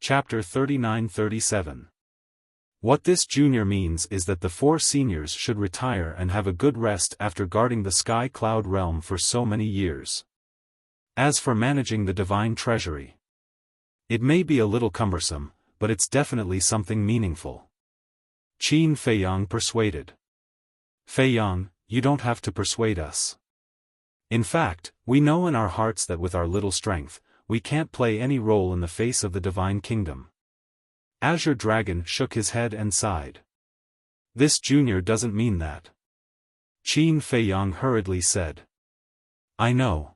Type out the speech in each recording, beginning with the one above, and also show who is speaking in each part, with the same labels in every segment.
Speaker 1: Chapter 39-37. What this junior means is that the 4 seniors should retire and have a good rest after guarding the Sky Cloud realm for so many years. As for managing the divine treasury, it may be a little cumbersome, but it's definitely something meaningful. Qin Feiyang persuaded. Feiyang, you don't have to persuade us. In fact, we know in our hearts that with our little strength, we can't play any role in the face of the divine kingdom. Azure Dragon shook his head and sighed. This junior doesn't mean that. Qin Feiyang hurriedly said. I know.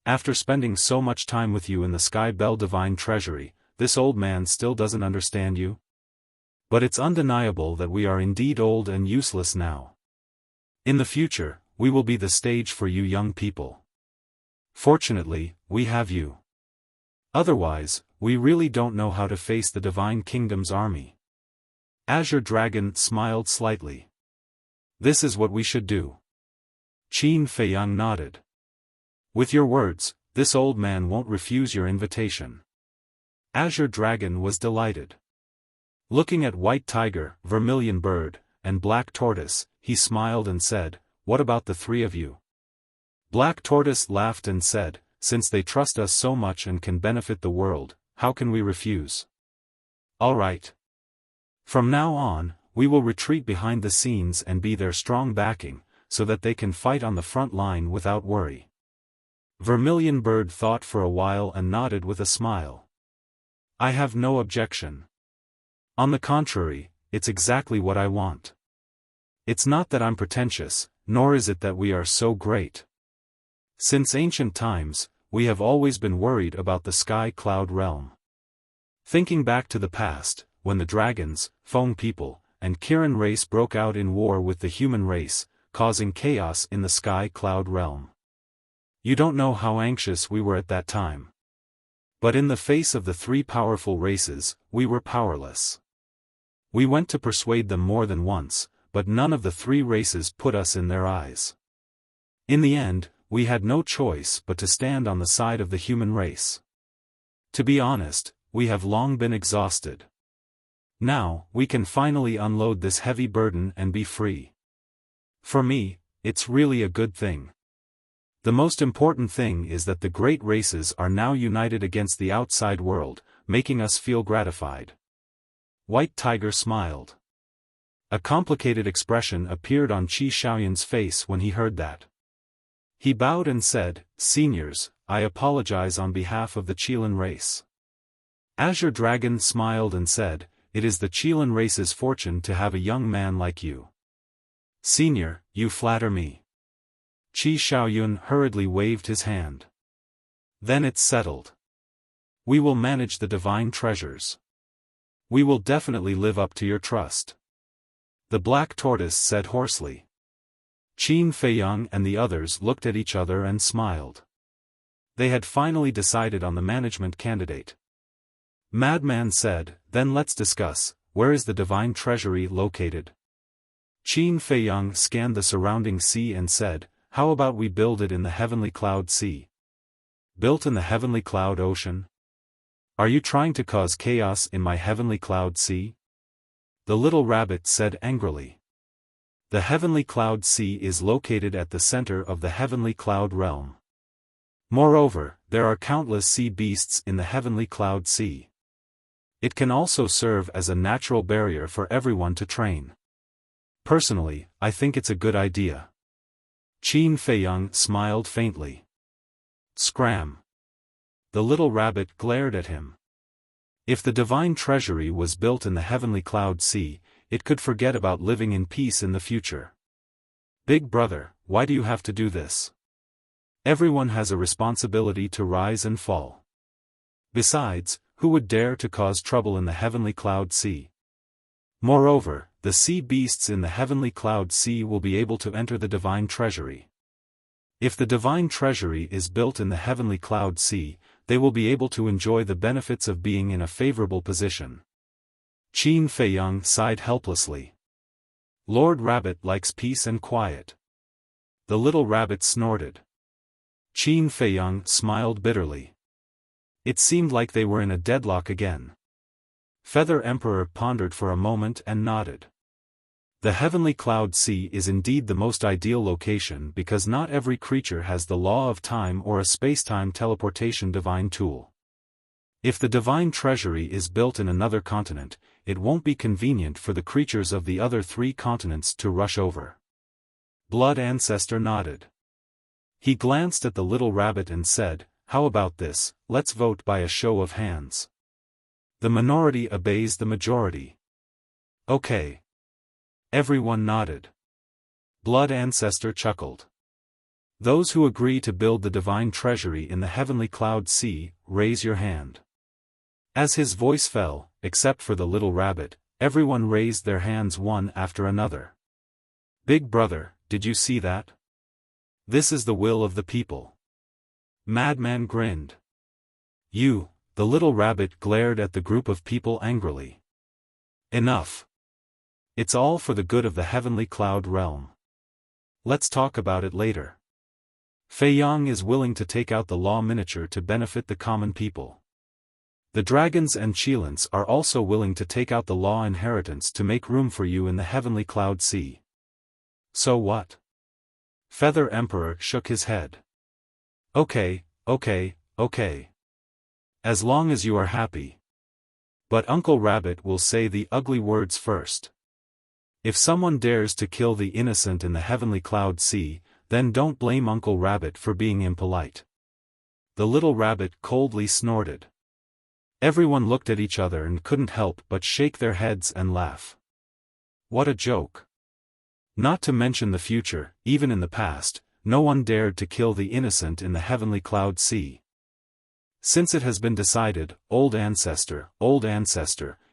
Speaker 1: After spending so much time with you in the Sky Bell Divine Treasury, this old man still doesn't understand you? But it's undeniable that we are indeed old and useless now. In the future, we will be the stage for you young people. Fortunately, we have you. Otherwise, we really don't know how to face the Divine Kingdom's army. Azure Dragon smiled slightly. This is what we should do. Qin Feiyang nodded. With your words, this old man won't refuse your invitation. Azure Dragon was delighted. Looking at White Tiger, Vermilion Bird, and Black Tortoise, he smiled and said, What about the 3 of you? Black Tortoise laughed and said, Since they trust us so much and can benefit the world, how can we refuse? All right. From now on, we will retreat behind the scenes and be their strong backing, so that they can fight on the front line without worry. Vermilion Bird thought for a while and nodded with a smile. I have no objection. On the contrary, it's exactly what I want. It's not that I'm pretentious, nor is it that we are so great. Since ancient times, we have always been worried about the Sky Cloud realm. Thinking back to the past, when the dragons, Feng people, and Kirin race broke out in war with the human race, causing chaos in the Sky Cloud realm. You don't know how anxious we were at that time. But in the face of the 3 powerful races, we were powerless. We went to persuade them more than once, but none of the 3 races put us in their eyes. In the end, we had no choice but to stand on the side of the human race. To be honest, we have long been exhausted. Now, we can finally unload this heavy burden and be free. For me, it's really a good thing. The most important thing is that the great races are now united against the outside world, making us feel gratified. White Tiger smiled. A complicated expression appeared on Qi Xiaoyan's face when he heard that. He bowed and said, Seniors, I apologize on behalf of the Qilin race. Azure Dragon smiled and said, It is the Qilin race's fortune to have a young man like you. Senior, you flatter me. Qi Xiaoyan hurriedly waved his hand. Then it's settled. We will manage the divine treasures. We will definitely live up to your trust. The Black Tortoise said hoarsely. Qin Feiyang and the others looked at each other and smiled. They had finally decided on the management candidate. Madman said, Then let's discuss, where is the divine treasury located? Qin Feiyang scanned the surrounding sea and said, How about we build it in the Heavenly Cloud Sea? Built in the Heavenly Cloud Ocean? Are you trying to cause chaos in my Heavenly Cloud Sea? The little rabbit said angrily. The Heavenly Cloud Sea is located at the center of the Heavenly Cloud realm. Moreover, there are countless sea beasts in the Heavenly Cloud Sea. It can also serve as a natural barrier for everyone to train. Personally, I think it's a good idea. Qin Feiyang smiled faintly. Scram. The little rabbit glared at him. If the divine treasury was built in the Heavenly Cloud Sea, it could forget about living in peace in the future. Big brother, why do you have to do this? Everyone has a responsibility to rise and fall. Besides, who would dare to cause trouble in the Heavenly Cloud Sea? Moreover, the sea beasts in the Heavenly Cloud Sea will be able to enter the divine treasury. If the divine treasury is built in the Heavenly Cloud Sea, they will be able to enjoy the benefits of being in a favorable position. Qin Feiyang sighed helplessly. Lord Rabbit likes peace and quiet. The little rabbit snorted. Qin Feiyang smiled bitterly. It seemed like they were in a deadlock again. Feather Emperor pondered for a moment and nodded. The heavenly cloud sea is indeed the most ideal location because not every creature has the law of time or a spacetime teleportation divine tool. If the divine treasury is built in another continent, it won't be convenient for the creatures of the other 3 continents to rush over. Blood Ancestor nodded. He glanced at the little rabbit and said, "How about this, let's vote by a show of hands. The minority obeys the majority." Okay. Everyone nodded. Blood Ancestor chuckled. "Those who agree to build the divine treasury in the heavenly cloud sea, raise your hand." As his voice fell, except for the little rabbit, everyone raised their hands one after another. "Big brother, did you see that? This is the will of the people." Madman grinned. "You," the little rabbit glared at the group of people angrily. "Enough. It's all for the good of the heavenly cloud realm. Let's talk about it later. Fei Yang is willing to take out the law miniature to benefit the common people. The dragons and Qilins are also willing to take out the law inheritance to make room for you in the heavenly cloud sea. So what?" Feather Emperor shook his head. Okay. As long as you are happy. But Uncle Rabbit will say the ugly words first. If someone dares to kill the innocent in the heavenly cloud sea, then don't blame Uncle Rabbit for being impolite. The little rabbit coldly snorted. Everyone looked at each other and couldn't help but shake their heads and laugh. What a joke. Not to mention the future, even in the past, no one dared to kill the innocent in the heavenly cloud sea. Since it has been decided, old ancestor,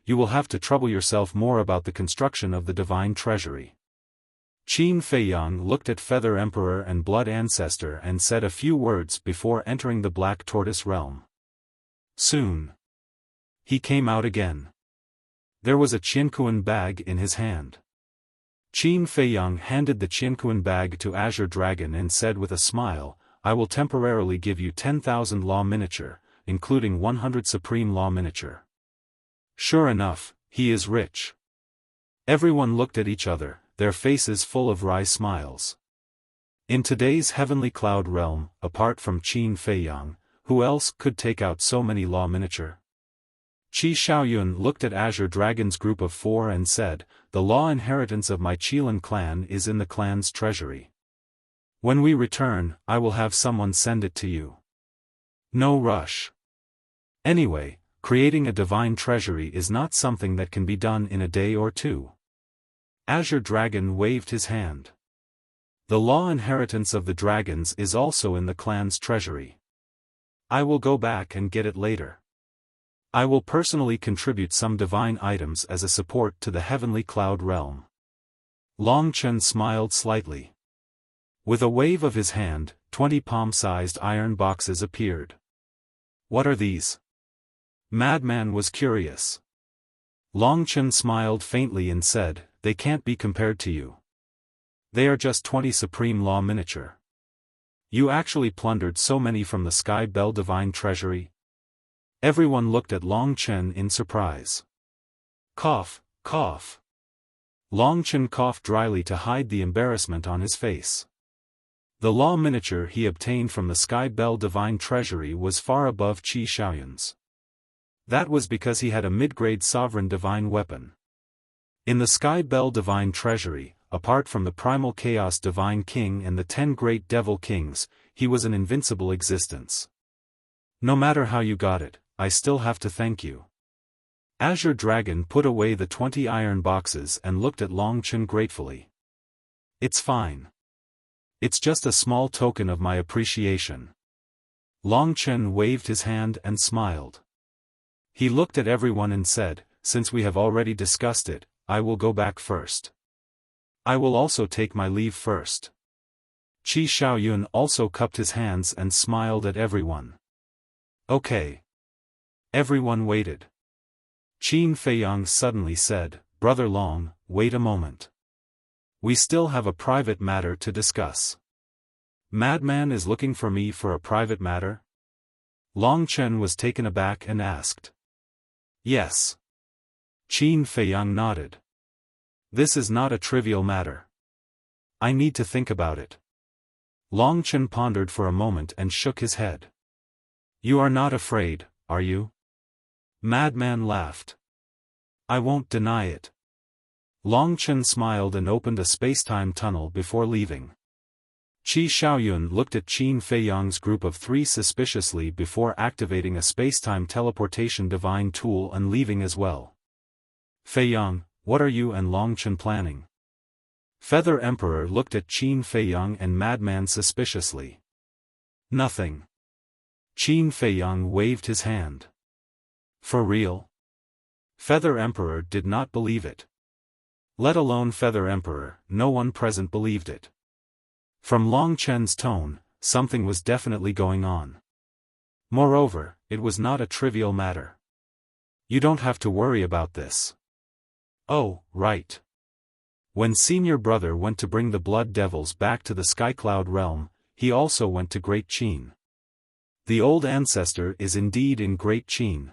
Speaker 1: you will have to trouble yourself more about the construction of the divine treasury. Qin Feiyang looked at Feather Emperor and Blood Ancestor and said a few words before entering the Black Tortoise realm. Soon. He came out again. There was a Qianquan bag in his hand. Qin Feiyang handed the Qianquan bag to Azure Dragon and said with a smile, "I will temporarily give you 10,000 law miniature, including 100 supreme law miniature." Sure enough, he is rich. Everyone looked at each other, their faces full of wry smiles. In today's heavenly cloud realm, apart from Qin Feiyang, who else could take out so many law miniature? Qi Xiaoyun looked at Azure Dragon's group of 4 and said, "The law inheritance of my Qilin clan is in the clan's treasury. When we return, I will have someone send it to you. No rush. Anyway, creating a divine treasury is not something that can be done in a day or 2. Azure Dragon waved his hand. "The law inheritance of the dragons is also in the clan's treasury. I will go back and get it later. I will personally contribute some divine items as a support to the heavenly cloud realm." Long Chen smiled slightly. With a wave of his hand, 20 palm-sized iron boxes appeared. "What are these?" Madman was curious. Long Chen smiled faintly and said, "They can't be compared to you. They are just 20 supreme law miniature. You actually plundered so many from the Sky Bell Divine Treasury?" Everyone looked at Long Chen in surprise. Cough, cough. Long Chen coughed dryly to hide the embarrassment on his face. The law miniature he obtained from the Sky Bell Divine Treasury was far above Qi Xiaoyun's. That was because he had a mid-grade sovereign divine weapon. In the Sky Bell Divine Treasury, apart from the Primal Chaos Divine King and the 10 Great Devil Kings, he was an invincible existence. No matter how you got it, I still have to thank you. Azure Dragon put away the 20 iron boxes and looked at Long Chen gratefully. It's fine. It's just a small token of my appreciation. Long Chen waved his hand and smiled. He looked at everyone and said, "Since we have already discussed it, I will go back first. I will also take my leave first." Qi Xiaoyun also cupped his hands and smiled at everyone. Okay. Everyone waited. Qin Feiyang suddenly said, "Brother Long, wait a moment. We still have a private matter to discuss." Madman is looking for me for a private matter? Long Chen was taken aback and asked. Yes. Qin Feiyang nodded. This is not a trivial matter. I need to think about it. Long Chen pondered for a moment and shook his head. You are not afraid, are you? Madman laughed. I won't deny it. Long Chen smiled and opened a space-time tunnel before leaving. Qi Xiaoyun looked at Qin Feiyang's group of 3 suspiciously before activating a space-time teleportation divine tool and leaving as well. Feiyang, what are you and Long Chen planning? Feather Emperor looked at Qin Feiyang and Madman suspiciously. Nothing. Qin Feiyang waved his hand. For real? Feather Emperor did not believe it. Let alone Feather Emperor, no one present believed it. From Long Chen's tone, something was definitely going on. Moreover, it was not a trivial matter. You don't have to worry about this. Oh, right. When Senior Brother went to bring the Blood Devils back to the Skycloud realm, he also went to Great Qin. The old ancestor is indeed in Great Qin.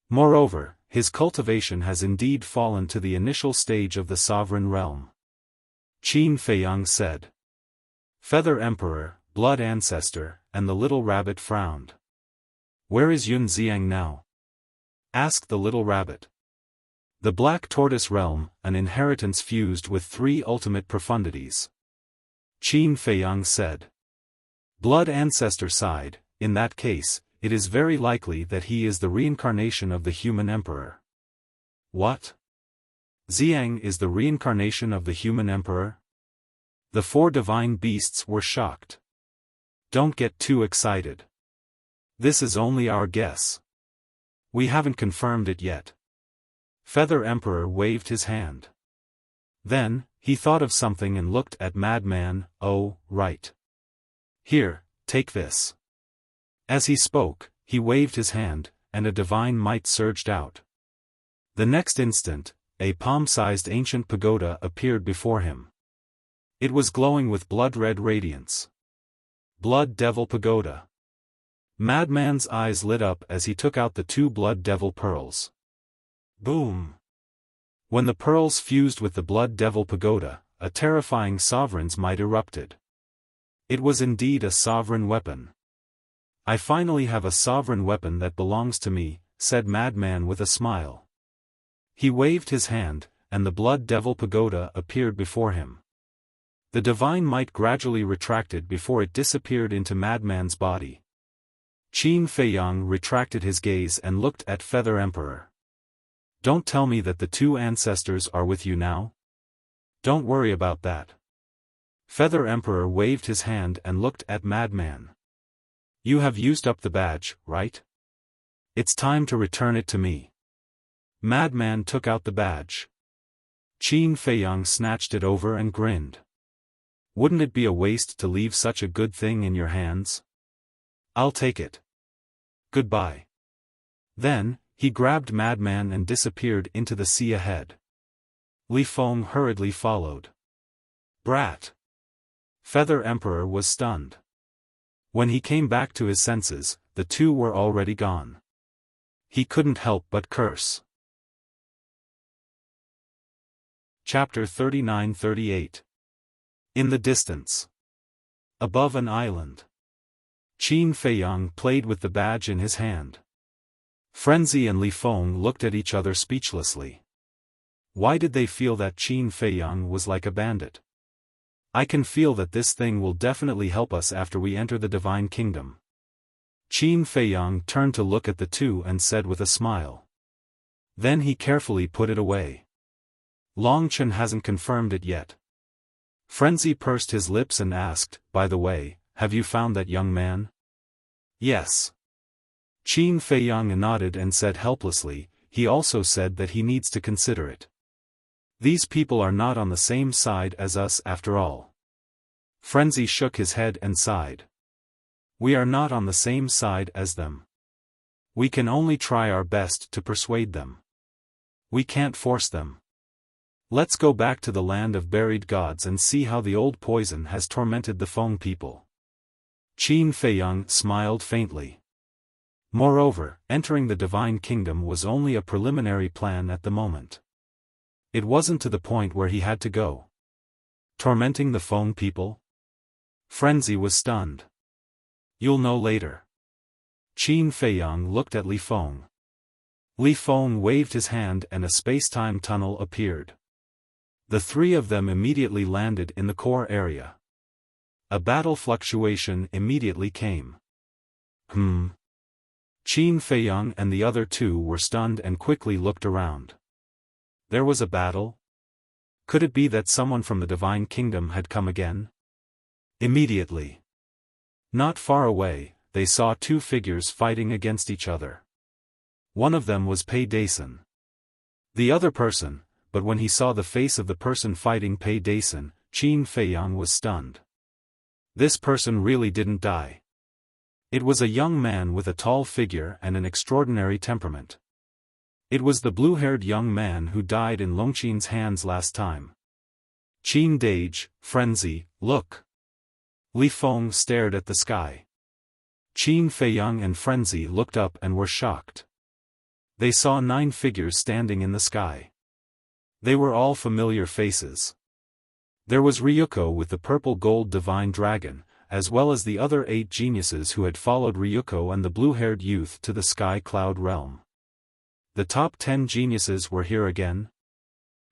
Speaker 1: Moreover, his cultivation has indeed fallen to the initial stage of the sovereign realm. Qin Feiyang said. Feather Emperor, Blood Ancestor, and the little rabbit frowned. Where is Yun Xiang now? Asked the little rabbit. The Black Tortoise Realm, an inheritance fused with 3 ultimate profundities. Qin Feiyang said. Blood Ancestor sighed, in that case, it is very likely that he is the reincarnation of the human emperor. What? Xiang is the reincarnation of the human emperor? The 4 divine beasts were shocked. Don't get too excited. This is only our guess. We haven't confirmed it yet. Feather Emperor waved his hand. Then, he thought of something and looked at Madman. Oh, right. Here, take this. As he spoke, he waved his hand, and a divine might surged out. The next instant, a palm-sized ancient pagoda appeared before him. It was glowing with blood-red radiance. Blood Devil Pagoda. Madman's eyes lit up as he took out the 2 Blood Devil pearls. Boom! When the pearls fused with the Blood Devil Pagoda, a terrifying sovereign's might erupted. It was indeed a sovereign weapon. I finally have a sovereign weapon that belongs to me, said Madman with a smile. He waved his hand, and the Blood Devil Pagoda appeared before him. The divine might gradually retracted before it disappeared into Madman's body. Qin Feiyang retracted his gaze and looked at Feather Emperor. Don't tell me that the 2 ancestors are with you now? Don't worry about that. Feather Emperor waved his hand and looked at Madman. You have used up the badge, right? It's time to return it to me. Madman took out the badge. Qin Feiyang snatched it over and grinned. Wouldn't it be a waste to leave such a good thing in your hands? I'll take it. Goodbye. Then, he grabbed Madman and disappeared into the sea ahead. Li Feng hurriedly followed. Brat! Feather Emperor was stunned. When he came back to his senses, the 2 were already gone. He couldn't help but curse. Chapter 39-38. In the distance. Above an island. Qin Feiyang played with the badge in his hand. Frenzy and Li Feng looked at each other speechlessly. Why did they feel that Qin Feiyang was like a bandit? I can feel that this thing will definitely help us after we enter the Divine Kingdom. Qin Feiyang turned to look at the 2 and said with a smile. Then he carefully put it away. Long Chen hasn't confirmed it yet. Frenzy pursed his lips and asked, by the way, have you found that young man? Yes. Qin Feiyang nodded and said helplessly, he also said that he needs to consider it. These people are not on the same side as us after all. Frenzy shook his head and sighed. We are not on the same side as them. We can only try our best to persuade them. We can't force them. Let's go back to the land of buried gods and see how the old poison has tormented the Feng people. Qin Feiyang smiled faintly. Moreover, entering the Divine Kingdom was only a preliminary plan at the moment. It wasn't to the point where he had to go. Tormenting the Feng people? Frenzy was stunned. You'll know later. Qin Feiyang looked at Li Feng. Li Feng waved his hand and a space-time tunnel appeared. The three of them immediately landed in the core area. A battle fluctuation immediately came. Qin Feiyang and the other two were stunned and quickly looked around. There was a battle? Could it be that someone from the Divine Kingdom had come again? Immediately. Not far away, they saw two figures fighting against each other. One of them was Pei Dason. The other person, but when he saw the face of the person fighting Pei Dason, Qin Feiyang was stunned. This person really didn't die. It was a young man with a tall figure and an extraordinary temperament. It was the blue-haired young man who died in Longqin's hands last time. Qin Dage, Frenzy, look! Li Feng stared at the sky. Qin Feiyang and Frenzy looked up and were shocked. They saw 9 figures standing in the sky. They were all familiar faces. There was Ryuko with the purple-gold divine dragon, as well as the other 8 geniuses who had followed Ryuko and the blue-haired youth to the sky cloud realm. The top 10 geniuses were here again.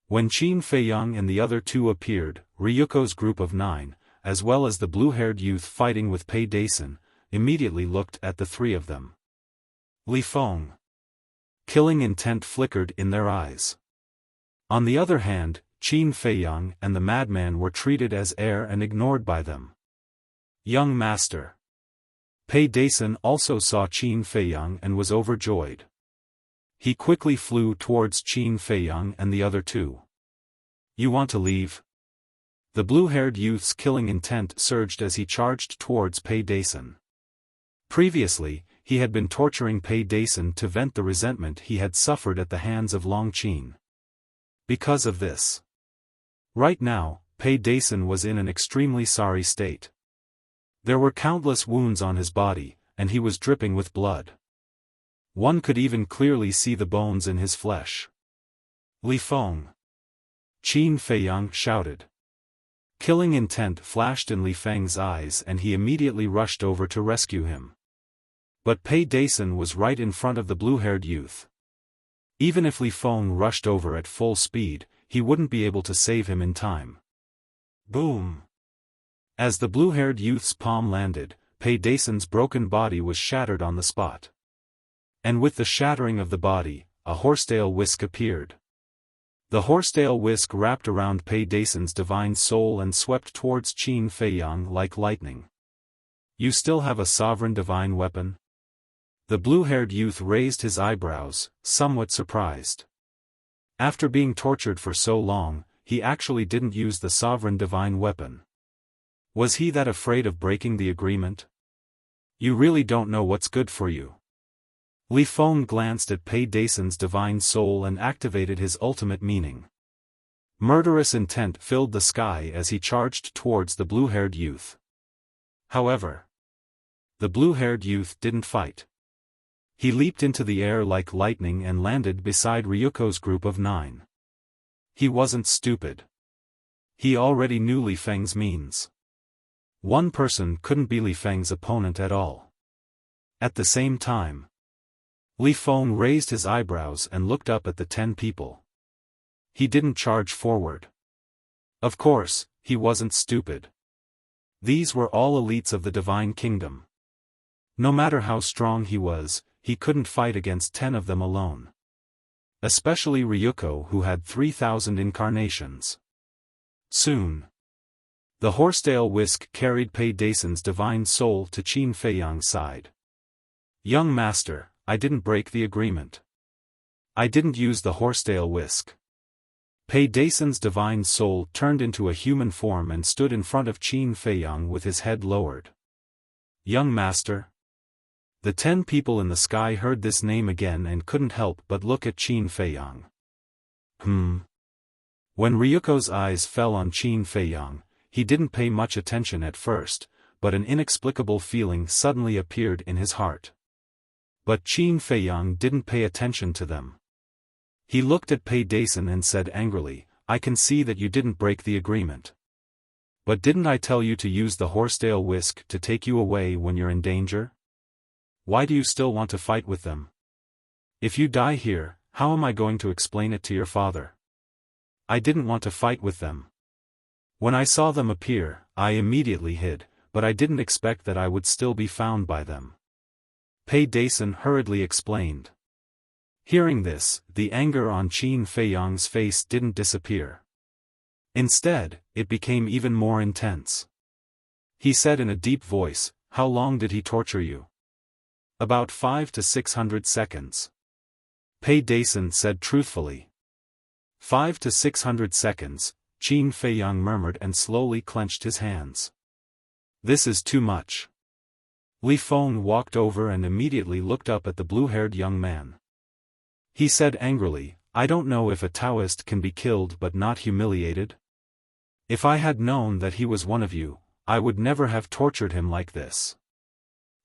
Speaker 1: When Qin Feiyang and the other 2 appeared, Ryuko's group of 9, as well as the blue-haired youth fighting with Pei Dason, immediately looked at the 3 of them. Li Feng. Killing intent flickered in their eyes. On the other hand, Qin Feiyang and the madman were treated as air and ignored by them. Young master. Pei Dason also saw Qin Feiyang and was overjoyed. He quickly flew towards Qin Feiyang and the other 2. You want to leave? The blue-haired youth's killing intent surged as he charged towards Pei Dason. Previously, he had been torturing Pei Dason to vent the resentment he had suffered at the hands of Longqin. Because of this. Right now, Pei Dason was in an extremely sorry state. There were countless wounds on his body, and he was dripping with blood. One could even clearly see the bones in his flesh. Li Feng. Qin Feiyang shouted. Killing intent flashed in Li Feng's eyes and he immediately rushed over to rescue him. But Pei Dason was right in front of the blue-haired youth. Even if Li Feng rushed over at full speed, he wouldn't be able to save him in time. Boom! As the blue-haired youth's palm landed, Pei Dason's broken body was shattered on the spot. And with the shattering of the body, a horsetail whisk appeared. The horsetail whisk wrapped around Pei Dason's divine soul and swept towards Qin Feiyang like lightning. You still have a sovereign divine weapon? The blue-haired youth raised his eyebrows, somewhat surprised. After being tortured for so long, he actually didn't use the sovereign divine weapon. Was he that afraid of breaking the agreement? You really don't know what's good for you. Li Feng glanced at Pei Dason's divine soul and activated his ultimate meaning. Murderous intent filled the sky as he charged towards the blue-haired youth. However, the blue-haired youth didn't fight. He leaped into the air like lightning and landed beside Ryuko's group of 9. He wasn't stupid. He already knew Li Feng's means. One person couldn't be Li Feng's opponent at all. At the same time, Li Feng raised his eyebrows and looked up at the 10 people. He didn't charge forward. Of course, he wasn't stupid. These were all elites of the Divine Kingdom. No matter how strong he was, he couldn't fight against 10 of them alone. Especially Ryuko, who had 3,000 incarnations. Soon, the horsetail whisk carried Pei Dason's divine soul to Qin Feiyang's side. Young master, I didn't break the agreement. I didn't use the horsetail whisk. Pei Dason's divine soul turned into a human form and stood in front of Qin Feiyang with his head lowered. Young master. The 10 people in the sky heard this name again and couldn't help but look at Qin Feiyang. When Ryuko's eyes fell on Qin Feiyang, he didn't pay much attention at first, but an inexplicable feeling suddenly appeared in his heart. But Qin Feiyang didn't pay attention to them. He looked at Pei Dason and said angrily, I can see that you didn't break the agreement. But didn't I tell you to use the horsetail whisk to take you away when you're in danger? Why do you still want to fight with them? If you die here, how am I going to explain it to your father? I didn't want to fight with them. When I saw them appear, I immediately hid, but I didn't expect that I would still be found by them. Pei Dason hurriedly explained. Hearing this, the anger on Qin Feiyang's face didn't disappear. Instead, it became even more intense. He said in a deep voice, How long did he torture you? About 500 to 600 seconds. Pei Dason said truthfully. 500 to 600 seconds, Qin Feiyang murmured and slowly clenched his hands. This is too much. Li Feng walked over and immediately looked up at the blue-haired young man. He said angrily, I don't know if a Taoist can be killed but not humiliated. If I had known that he was one of you, I would never have tortured him like this.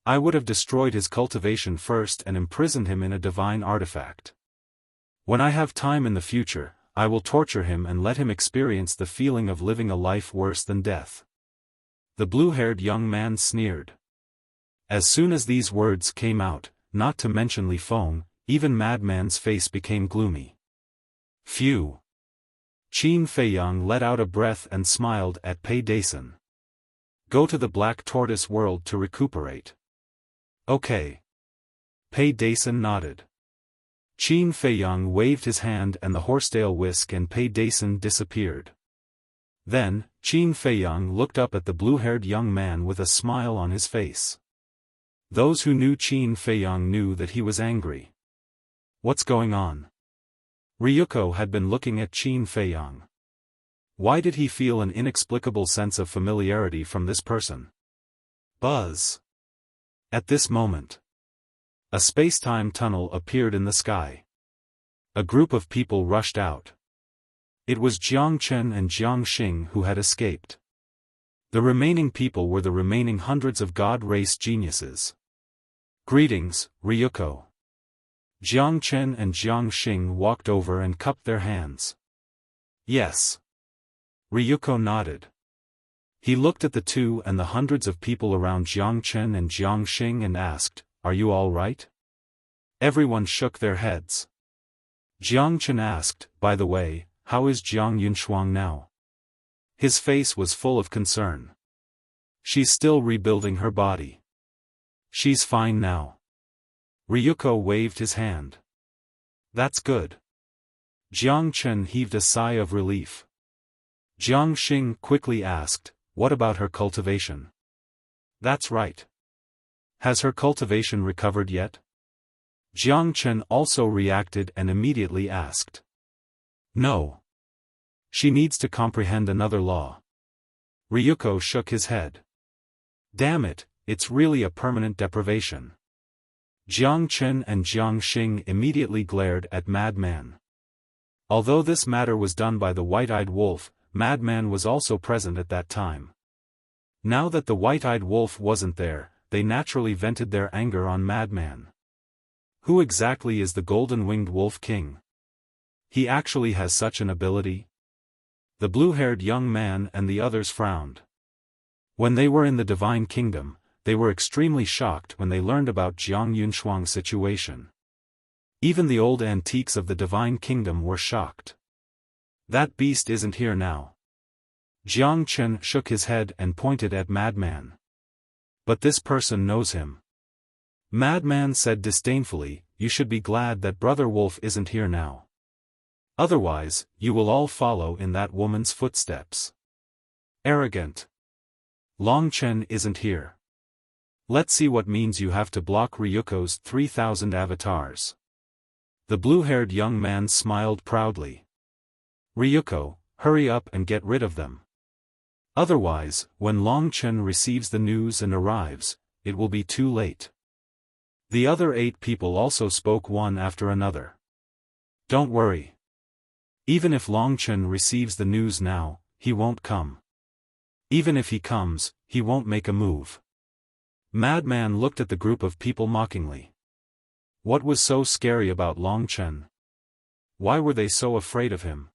Speaker 1: I would have destroyed his cultivation first and imprisoned him in a divine artifact. When I have time in the future, I will torture him and let him experience the feeling of living a life worse than death. The blue-haired young man sneered. As soon as these words came out, not to mention Li Feng, even Madman's face became gloomy. Phew! Qin Feiyang let out a breath and smiled at Pei Dason. Go to the Black Tortoise world to recuperate. Okay. Pei Dason nodded. Qin Feiyang waved his hand and the horsetail whisk and Pei Dason disappeared. Then, Qin Feiyang looked up at the blue-haired young man with a smile on his face. Those who knew Qin Feiyang knew that he was angry. What's going on? Ryuko had been looking at Qin Feiyang. Why did he feel an inexplicable sense of familiarity from this person? Buzz. At this moment, a space-time tunnel appeared in the sky. A group of people rushed out. It was Jiang Chen and Jiang Xing who had escaped. The remaining people were the remaining hundreds of God-race geniuses. Greetings, Ryuko. Jiang Chen and Jiang Xing walked over and cupped their hands. Yes. Ryuko nodded. He looked at the two and the hundreds of people around Jiang Chen and Jiang Xing and asked, Are you all right? Everyone shook their heads. Jiang Chen asked, By the way, how is Jiang Yunshuang now? His face was full of concern. She's still rebuilding her body. She's fine now. Ryuko waved his hand. That's good. Jiang Chen heaved a sigh of relief. Jiang Xing quickly asked, What about her cultivation? That's right. Has her cultivation recovered yet? Jiang Chen also reacted and immediately asked. No. She needs to comprehend another law. Ryuko shook his head. Damn it, it's really a permanent deprivation. Jiang Chen and Jiang Xing immediately glared at Madman. Although this matter was done by the white-eyed wolf, Madman was also present at that time. Now that the white-eyed wolf wasn't there, they naturally vented their anger on Madman. Who exactly is the golden-winged wolf king? He actually has such an ability? The blue-haired young man and the others frowned. When they were in the Divine Kingdom, they were extremely shocked when they learned about Jiang Yunshuang's situation. Even the old antiques of the Divine Kingdom were shocked. That beast isn't here now. Jiang Chen shook his head and pointed at Madman. But this person knows him. Madman said disdainfully, You should be glad that Brother Wolf isn't here now. Otherwise, you will all follow in that woman's footsteps. Arrogant. Long Chen isn't here. Let's see what means you have to block Ryuko's 3,000 avatars. The blue-haired young man smiled proudly. Ryuko, hurry up and get rid of them. Otherwise, when Long Chen receives the news and arrives, it will be too late. The other 8 people also spoke one after another. Don't worry. Even if Long Chen receives the news now, he won't come. Even if he comes, he won't make a move. Madman looked at the group of people mockingly. What was so scary about Long Chen? Why were they so afraid of him?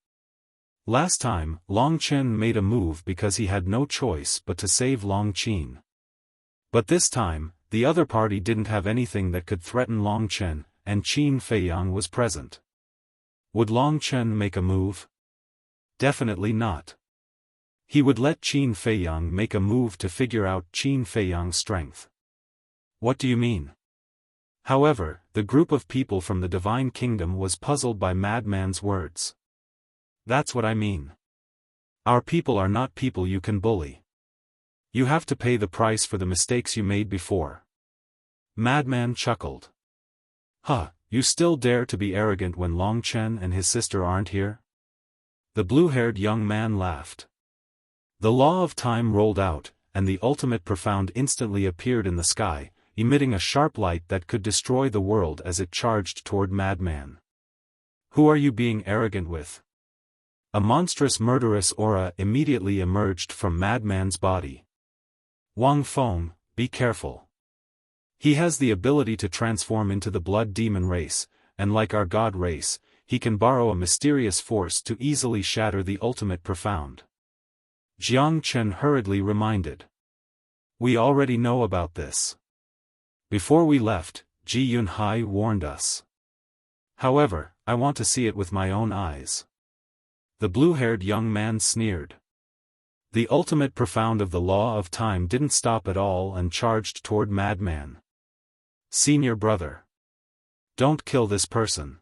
Speaker 1: Last time, Long Chen made a move because he had no choice but to save Long Qin. But this time, the other party didn't have anything that could threaten Long Chen, and Qin Feiyang was present. Would Long Chen make a move? Definitely not. He would let Qin Feiyang make a move to figure out Qin Feiyang's strength. What do you mean? However, the group of people from the Divine Kingdom was puzzled by Madman's words. That's what I mean. Our people are not people you can bully. You have to pay the price for the mistakes you made before. Madman chuckled. Huh, you still dare to be arrogant when Long Chen and his sister aren't here? The blue-haired young man laughed. The law of time rolled out, and the ultimate profound instantly appeared in the sky, emitting a sharp light that could destroy the world as it charged toward Madman. Who are you being arrogant with? A monstrous murderous aura immediately emerged from Madman's body. Wang Feng, be careful. He has the ability to transform into the blood demon race, and like our god race, he can borrow a mysterious force to easily shatter the ultimate profound. Jiang Chen hurriedly reminded. We already know about this. Before we left, Ji Yunhai warned us. However, I want to see it with my own eyes. The blue-haired young man sneered. The ultimate profound of the law of time didn't stop at all and charged toward Madman. Senior brother. Don't kill this person.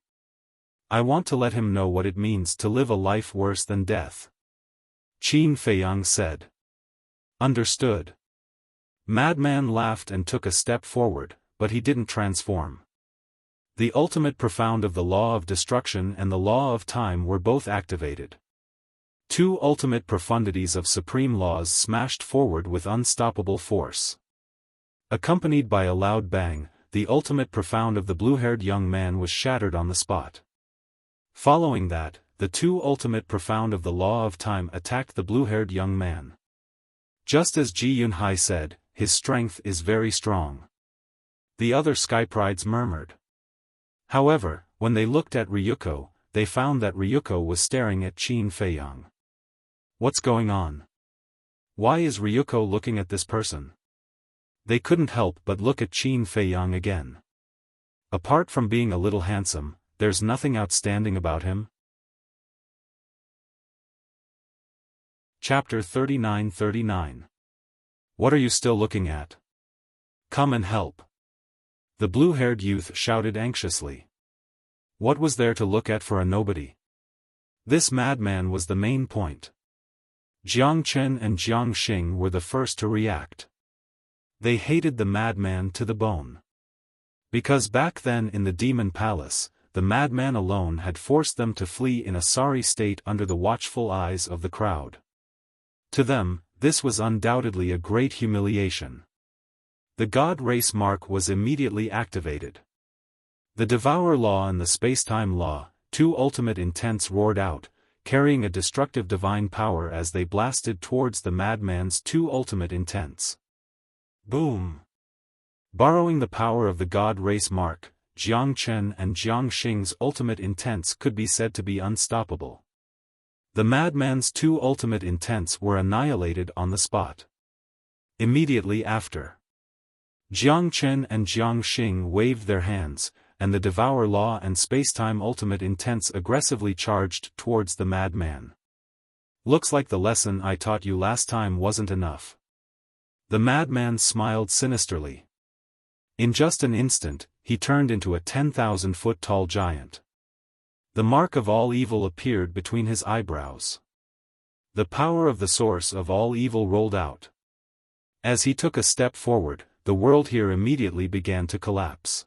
Speaker 1: I want to let him know what it means to live a life worse than death. Qin Feiyang said. Understood. Madman laughed and took a step forward, but he didn't transform. The ultimate profound of the law of destruction and the law of time were both activated. Two ultimate profundities of supreme laws smashed forward with unstoppable force. Accompanied by a loud bang, the ultimate profound of the blue-haired young man was shattered on the spot. Following that, the two ultimate profound of the law of time attacked the blue-haired young man. Just as Ji Yunhai said, his strength is very strong. The other Skyprides murmured. However, when they looked at Ryuko, they found that Ryuko was staring at Qin Feiyang. What's going on? Why is Ryuko looking at this person? They couldn't help but look at Qin Feiyang again. Apart from being a little handsome, there's nothing outstanding about him. Chapter 39-39. What are you still looking at? Come and help. The blue-haired youth shouted anxiously. What was there to look at for a nobody? This madman was the main point. Jiang Chen and Jiang Xing were the first to react. They hated the madman to the bone. Because back then in the Demon Palace, the madman alone had forced them to flee in a sorry state under the watchful eyes of the crowd. To them, this was undoubtedly a great humiliation. The God Race mark was immediately activated. The Devourer Law and the Spacetime Law, two ultimate intents roared out, carrying a destructive divine power as they blasted towards the madman's two ultimate intents. Boom! Borrowing the power of the God Race mark, Jiang Chen and Jiang Xing's ultimate intents could be said to be unstoppable. The madman's two ultimate intents were annihilated on the spot. Immediately after, Jiang Chen and Jiang Xing waved their hands, and the Devour Law and Spacetime ultimate intents aggressively charged towards the madman. Looks like the lesson I taught you last time wasn't enough. The madman smiled sinisterly. In just an instant, he turned into a 10,000-foot-tall giant. The mark of all evil appeared between his eyebrows. The power of the source of all evil rolled out. As he took a step forward, the world here immediately began to collapse.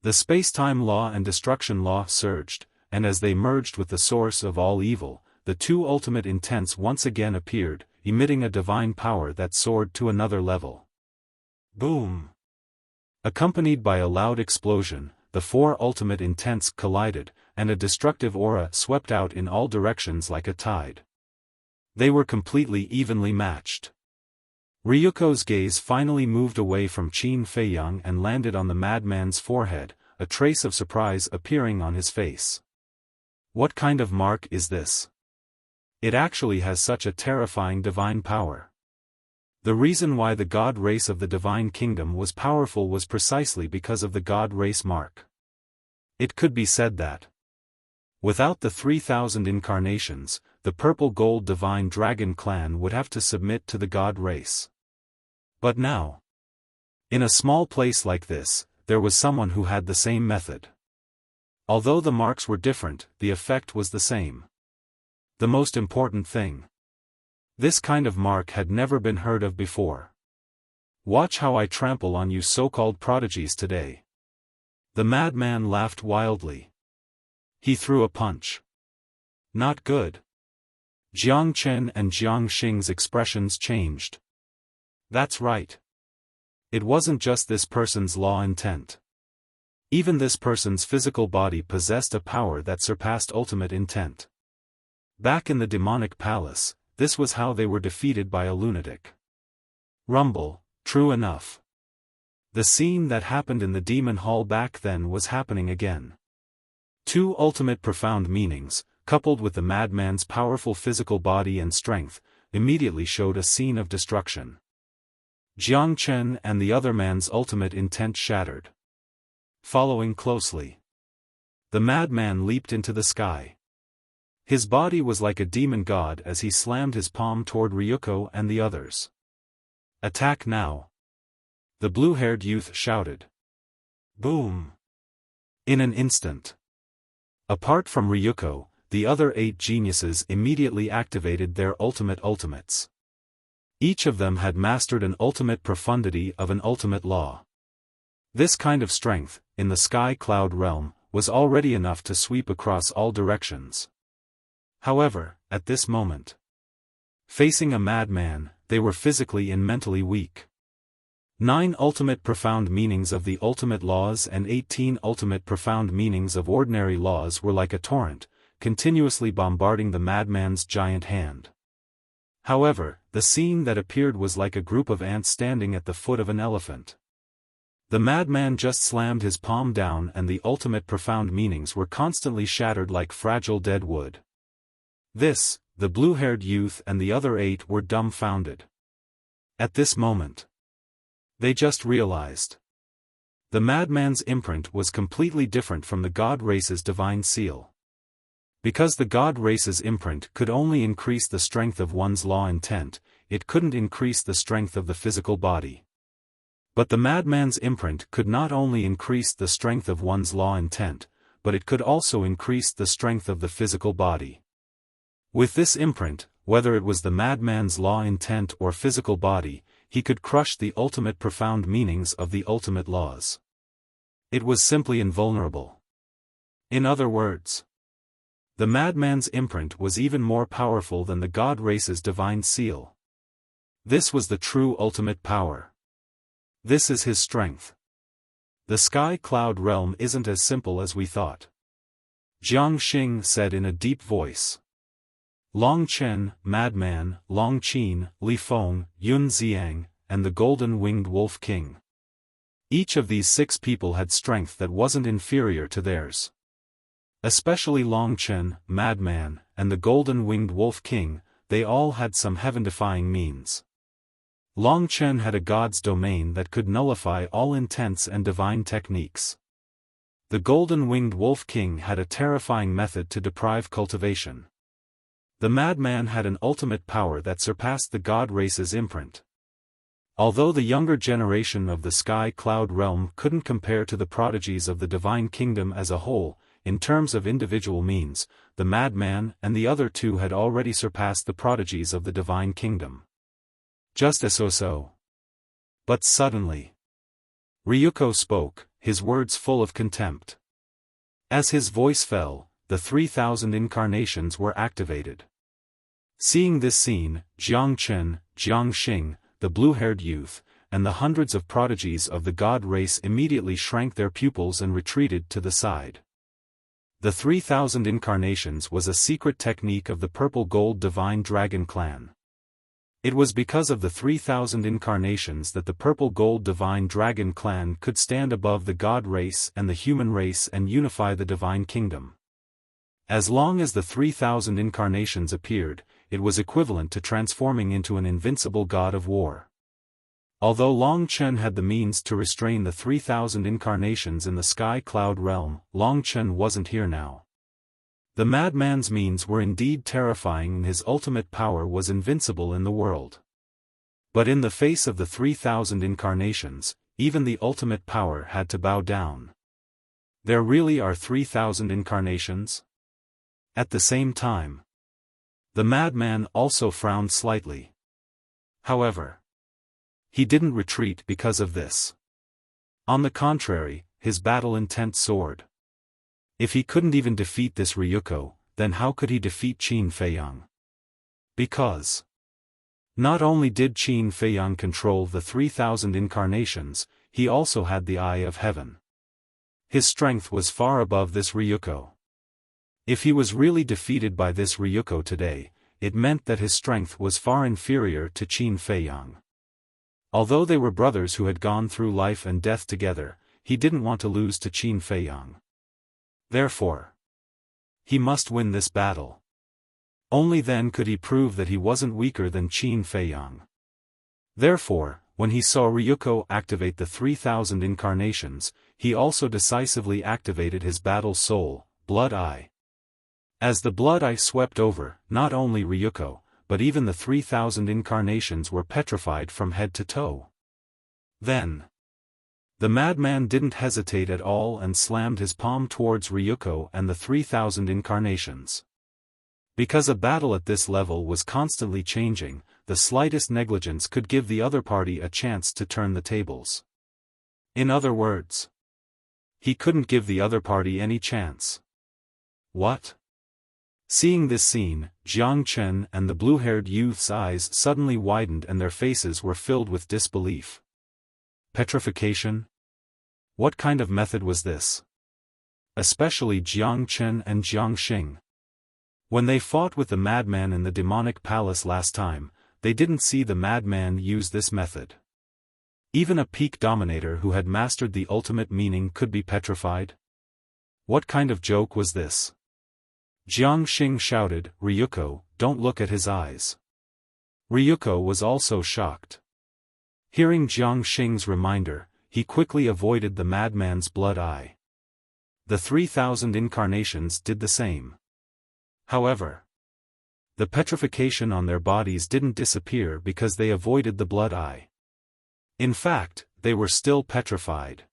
Speaker 1: The space-time law and destruction law surged, and as they merged with the source of all evil, the two ultimate intents once again appeared, emitting a divine power that soared to another level. Boom! Accompanied by a loud explosion, the four ultimate intents collided, and a destructive aura swept out in all directions like a tide. They were completely evenly matched. Ryuko's gaze finally moved away from Qin Feiyang and landed on the madman's forehead, a trace of surprise appearing on his face. What kind of mark is this? It actually has such a terrifying divine power. The reason why the god race of the divine kingdom was powerful was precisely because of the god race mark. It could be said that without the 3,000 incarnations, the purple-gold divine dragon clan would have to submit to the god race. But now, in a small place like this, there was someone who had the same method. Although the marks were different, the effect was the same. The most important thing. This kind of mark had never been heard of before. Watch how I trample on you so-called prodigies today. The madman laughed wildly. He threw a punch. Not good. Jiang Chen and Jiang Xing's expressions changed. That's right. It wasn't just this person's law intent. Even this person's physical body possessed a power that surpassed ultimate intent. Back in the demonic palace, this was how they were defeated by a lunatic. Rumble, true enough. The scene that happened in the demon hall back then was happening again. Two ultimate profound meanings, coupled with the madman's powerful physical body and strength, immediately showed a scene of destruction. Jiang Chen and the other man's ultimate intent shattered. Following closely, the madman leaped into the sky. His body was like a demon god as he slammed his palm toward Ryuko and the others. Attack now! The blue-haired youth shouted. Boom! In an instant. Apart from Ryuko, the other 8 geniuses immediately activated their ultimates. Each of them had mastered an ultimate profundity of an ultimate law. This kind of strength, in the sky cloud realm, was already enough to sweep across all directions. However, at this moment, facing a madman, they were physically and mentally weak. 9 ultimate profound meanings of the ultimate laws and 18 ultimate profound meanings of ordinary laws were like a torrent, continuously bombarding the madman's giant hand. However, the scene that appeared was like a group of ants standing at the foot of an elephant. The madman just slammed his palm down and the ultimate profound meanings were constantly shattered like fragile dead wood. This, the blue-haired youth and the other 8 were dumbfounded. At this moment, they just realized. The madman's imprint was completely different from the god race's divine seal. Because the god race's imprint could only increase the strength of one's law intent, it couldn't increase the strength of the physical body. But the madman's imprint could not only increase the strength of one's law intent, but it could also increase the strength of the physical body. With this imprint, whether it was the madman's law intent or physical body, he could crush the ultimate profound meanings of the ultimate laws. It was simply invulnerable. In other words, the madman's imprint was even more powerful than the god race's divine seal. This was the true ultimate power. This is his strength. The sky cloud realm isn't as simple as we thought. Jiang Xing said in a deep voice. Long Chen, Madman, Long Qin, Li Feng, Yun Xiang, and the Golden-Winged Wolf King. Each of these 6 people had strength that wasn't inferior to theirs. Especially Long Chen, Madman, and the Golden-Winged Wolf King, they all had some heaven-defying means. Long Chen had a god's domain that could nullify all intents and divine techniques. The Golden-Winged Wolf King had a terrifying method to deprive cultivation. The madman had an ultimate power that surpassed the god race's imprint. Although the younger generation of the sky cloud realm couldn't compare to the prodigies of the divine kingdom as a whole, in terms of individual means, the madman and the other 2 had already surpassed the prodigies of the divine kingdom. Just as so. But suddenly, Ryuko spoke, his words full of contempt. As his voice fell, the 3,000 incarnations were activated. Seeing this scene, Jiang Chen, Jiang Xing, the blue-haired youth, and the hundreds of prodigies of the god race immediately shrank their pupils and retreated to the side. The 3,000 incarnations was a secret technique of the purple-gold divine dragon clan. It was because of the 3,000 incarnations that the purple-gold divine dragon clan could stand above the god race and the human race and unify the divine kingdom. As long as the 3,000 incarnations appeared, it was equivalent to transforming into an invincible god of war. Although Long Chen had the means to restrain the 3,000 incarnations in the sky cloud realm, Long Chen wasn't here now. The madman's means were indeed terrifying and his ultimate power was invincible in the world. But in the face of the 3,000 incarnations, even the ultimate power had to bow down. There really are 3,000 incarnations? At the same time, the madman also frowned slightly. However, he didn't retreat because of this. On the contrary, his battle intent soared. If he couldn't even defeat this Ryuko, then how could he defeat Qin Feiyang? Because not only did Qin Feiyang control the 3,000 incarnations, he also had the Eye of Heaven. His strength was far above this Ryuko. If he was really defeated by this Ryuko today, it meant that his strength was far inferior to Qin Feiyang. Although they were brothers who had gone through life and death together, he didn't want to lose to Qin Feiyang. Therefore, he must win this battle. Only then could he prove that he wasn't weaker than Qin Feiyang. Therefore, when he saw Ryuko activate the 3,000 incarnations, he also decisively activated his battle soul, Blood Eye. As the Blood Eye swept over, not only Ryuko, but even the 3,000 incarnations were petrified from head to toe. Then, the madman didn't hesitate at all and slammed his palm towards Ryuko and the 3,000 incarnations. Because a battle at this level was constantly changing, the slightest negligence could give the other party a chance to turn the tables. In other words, he couldn't give the other party any chance. What? Seeing this scene, Jiang Chen and the blue-haired youth's eyes suddenly widened and their faces were filled with disbelief. Petrification? What kind of method was this? Especially Jiang Chen and Jiang Xing. When they fought with the madman in the demonic palace last time, they didn't see the madman use this method. Even a peak dominator who had mastered the ultimate meaning could be petrified? What kind of joke was this? Jiang Xing shouted, "Ryuko, don't look at his eyes." Ryuko was also shocked. Hearing Jiang Xing's reminder, he quickly avoided the madman's blood eye. The 3,000 incarnations did the same. However, the petrification on their bodies didn't disappear because they avoided the blood eye. In fact, they were still petrified.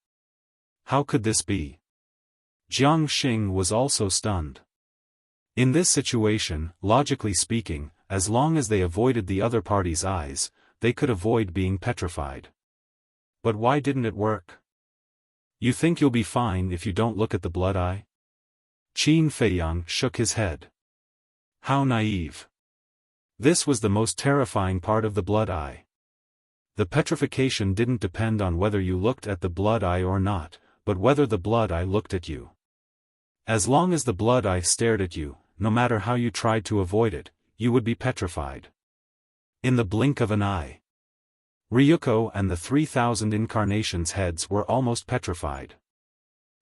Speaker 1: How could this be? Jiang Xing was also stunned. In this situation, logically speaking, as long as they avoided the other party's eyes, they could avoid being petrified. But why didn't it work? You think you'll be fine if you don't look at the blood eye? Qin Feiyang shook his head. How naive. This was the most terrifying part of the blood eye. The petrification didn't depend on whether you looked at the blood eye or not, but whether the blood eye looked at you. As long as the blood eye stared at you, no matter how you tried to avoid it, you would be petrified. In the blink of an eye, Ryuko and the 3,000 incarnations' heads were almost petrified.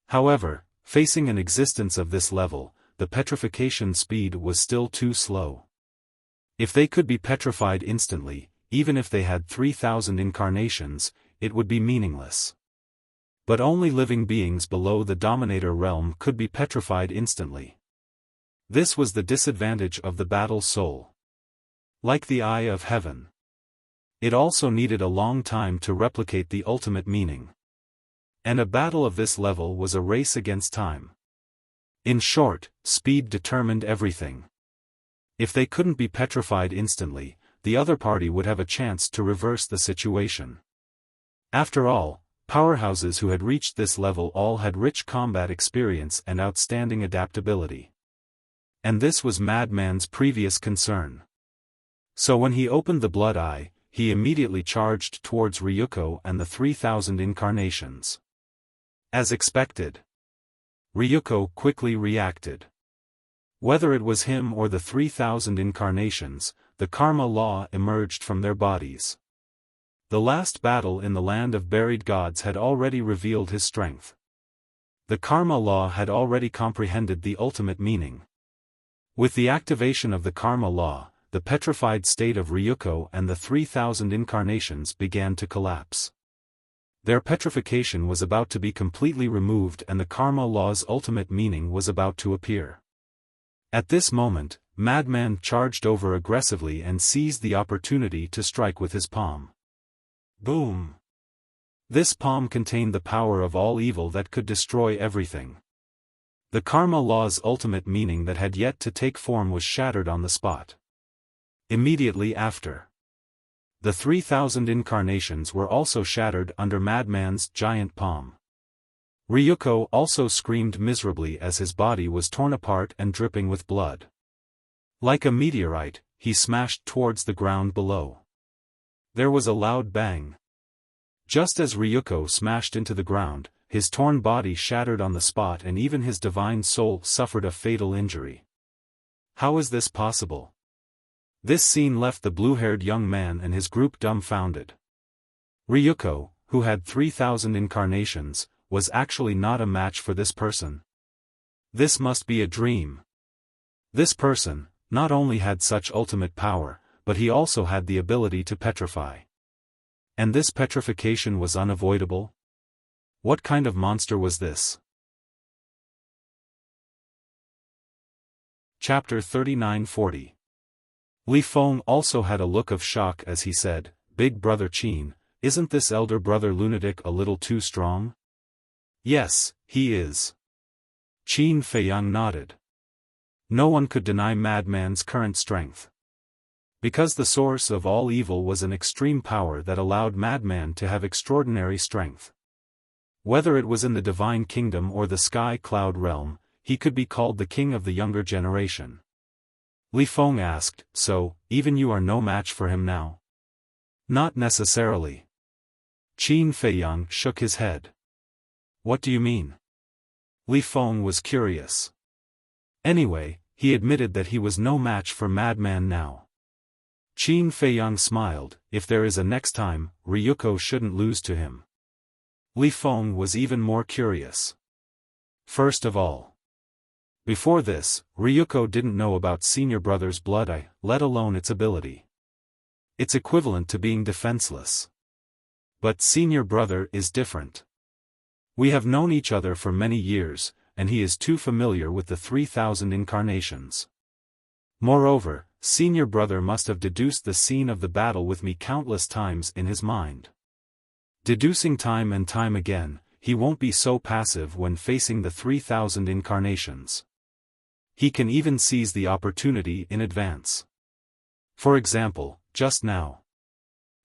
Speaker 1: However, facing an existence of this level, the petrification speed was still too slow. If they could be petrified instantly, even if they had 3,000 incarnations, it would be meaningless. But only living beings below the Dominator realm could be petrified instantly. This was the disadvantage of the battle soul. Like the Eye of Heaven, it also needed a long time to replicate the ultimate meaning. And a battle of this level was a race against time. In short, speed determined everything. If they couldn't be petrified instantly, the other party would have a chance to reverse the situation. After all, powerhouses who had reached this level all had rich combat experience and outstanding adaptability. And this was Madman's previous concern. So when he opened the blood eye, he immediately charged towards Ryuko and the 3,000 incarnations. As expected, Ryuko quickly reacted. Whether it was him or the 3,000 incarnations, the karma law emerged from their bodies. The last battle in the land of buried gods had already revealed his strength. The karma law had already comprehended the ultimate meaning. With the activation of the karma law, the petrified state of Ryuko and the 3,000 incarnations began to collapse. Their petrification was about to be completely removed and the karma law's ultimate meaning was about to appear. At this moment, Madman charged over aggressively and seized the opportunity to strike with his palm. Boom! This palm contained the power of all evil that could destroy everything. The karma law's ultimate meaning that had yet to take form was shattered on the spot. Immediately after, the 3,000 incarnations were also shattered under Madman's giant palm. Ryuko also screamed miserably as his body was torn apart and dripping with blood. Like a meteorite, he smashed towards the ground below. There was a loud bang. Just as Ryuko smashed into the ground, his torn body shattered on the spot and even his divine soul suffered a fatal injury. How is this possible? This scene left the blue-haired young man and his group dumbfounded. Ryuko, who had 3,000 incarnations, was actually not a match for this person. This must be a dream. This person, not only had such ultimate power, but he also had the ability to petrify. And this petrification was unavoidable? What kind of monster was this? Chapter 39-40. Li Feng also had a look of shock as he said, "Big brother Qin, isn't this elder brother lunatic a little too strong?" "Yes, he is." Qin Feiyang nodded. No one could deny Madman's current strength. Because the source of all evil was an extreme power that allowed Madman to have extraordinary strength. Whether it was in the divine kingdom or the sky cloud realm, he could be called the king of the younger generation. Li Feng asked, "So, even you are no match for him now?" "Not necessarily." Qin Feiyang shook his head. "What do you mean?" Li Feng was curious. Anyway, he admitted that he was no match for Madman now. Qin Feiyang smiled, "If there is a next time, Ryuko shouldn't lose to him." Li Feng was even more curious. First of all, before this, Ryuko didn't know about Senior Brother's blood eye, let alone its ability. It's equivalent to being defenseless. But Senior Brother is different. We have known each other for many years, and he is too familiar with the 3,000 incarnations. Moreover, Senior Brother must have deduced the scene of the battle with me countless times in his mind. Deducing time and time again, he won't be so passive when facing the 3,000 incarnations. He can even seize the opportunity in advance. For example, just now,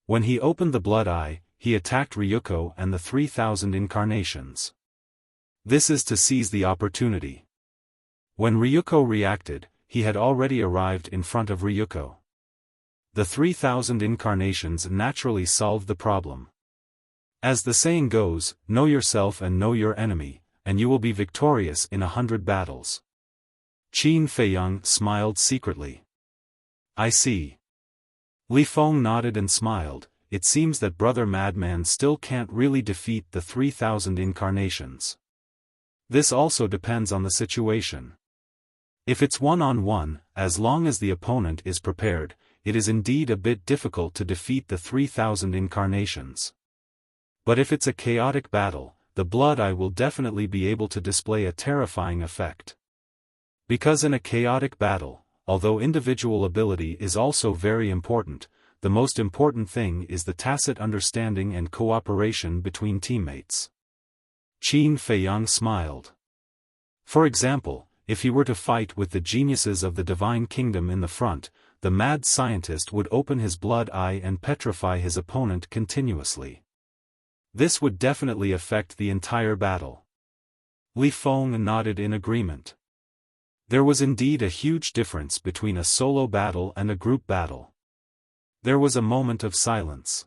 Speaker 1: when he opened the blood eye, he attacked Ryuko and the 3,000 incarnations. This is to seize the opportunity. When Ryuko reacted, he had already arrived in front of Ryuko. The 3,000 incarnations naturally solved the problem. As the saying goes, know yourself and know your enemy, and you will be victorious in 100 battles. Qin Feiyang smiled secretly. "I see." Li Feng nodded and smiled. It seems that Brother Madman still can't really defeat the 3,000 incarnations. This also depends on the situation. If it's one-on-one, as long as the opponent is prepared, it is indeed a bit difficult to defeat the 3,000 incarnations. But if it's a chaotic battle, the blood eye will definitely be able to display a terrifying effect. Because in a chaotic battle, although individual ability is also very important, the most important thing is the tacit understanding and cooperation between teammates. Qin Feiyang smiled. For example, if he were to fight with the geniuses of the divine kingdom in the front, the mad scientist would open his blood eye and petrify his opponent continuously. This would definitely affect the entire battle. Li Feng nodded in agreement. There was indeed a huge difference between a solo battle and a group battle. There was a moment of silence.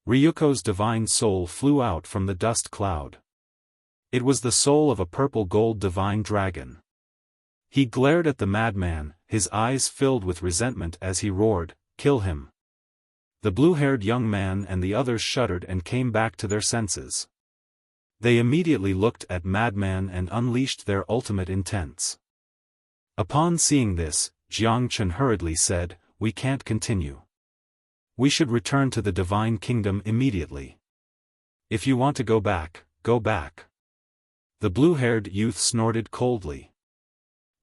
Speaker 1: Ryuko's divine soul flew out from the dust cloud. It was the soul of a purple-gold divine dragon. He glared at the madman, his eyes filled with resentment as he roared, "Kill him!" The blue-haired young man and the others shuddered and came back to their senses. They immediately looked at Madman and unleashed their ultimate intents. Upon seeing this, Jiang Chen hurriedly said, "We can't continue. We should return to the Divine Kingdom immediately. If you want to go back, go back." The blue-haired youth snorted coldly.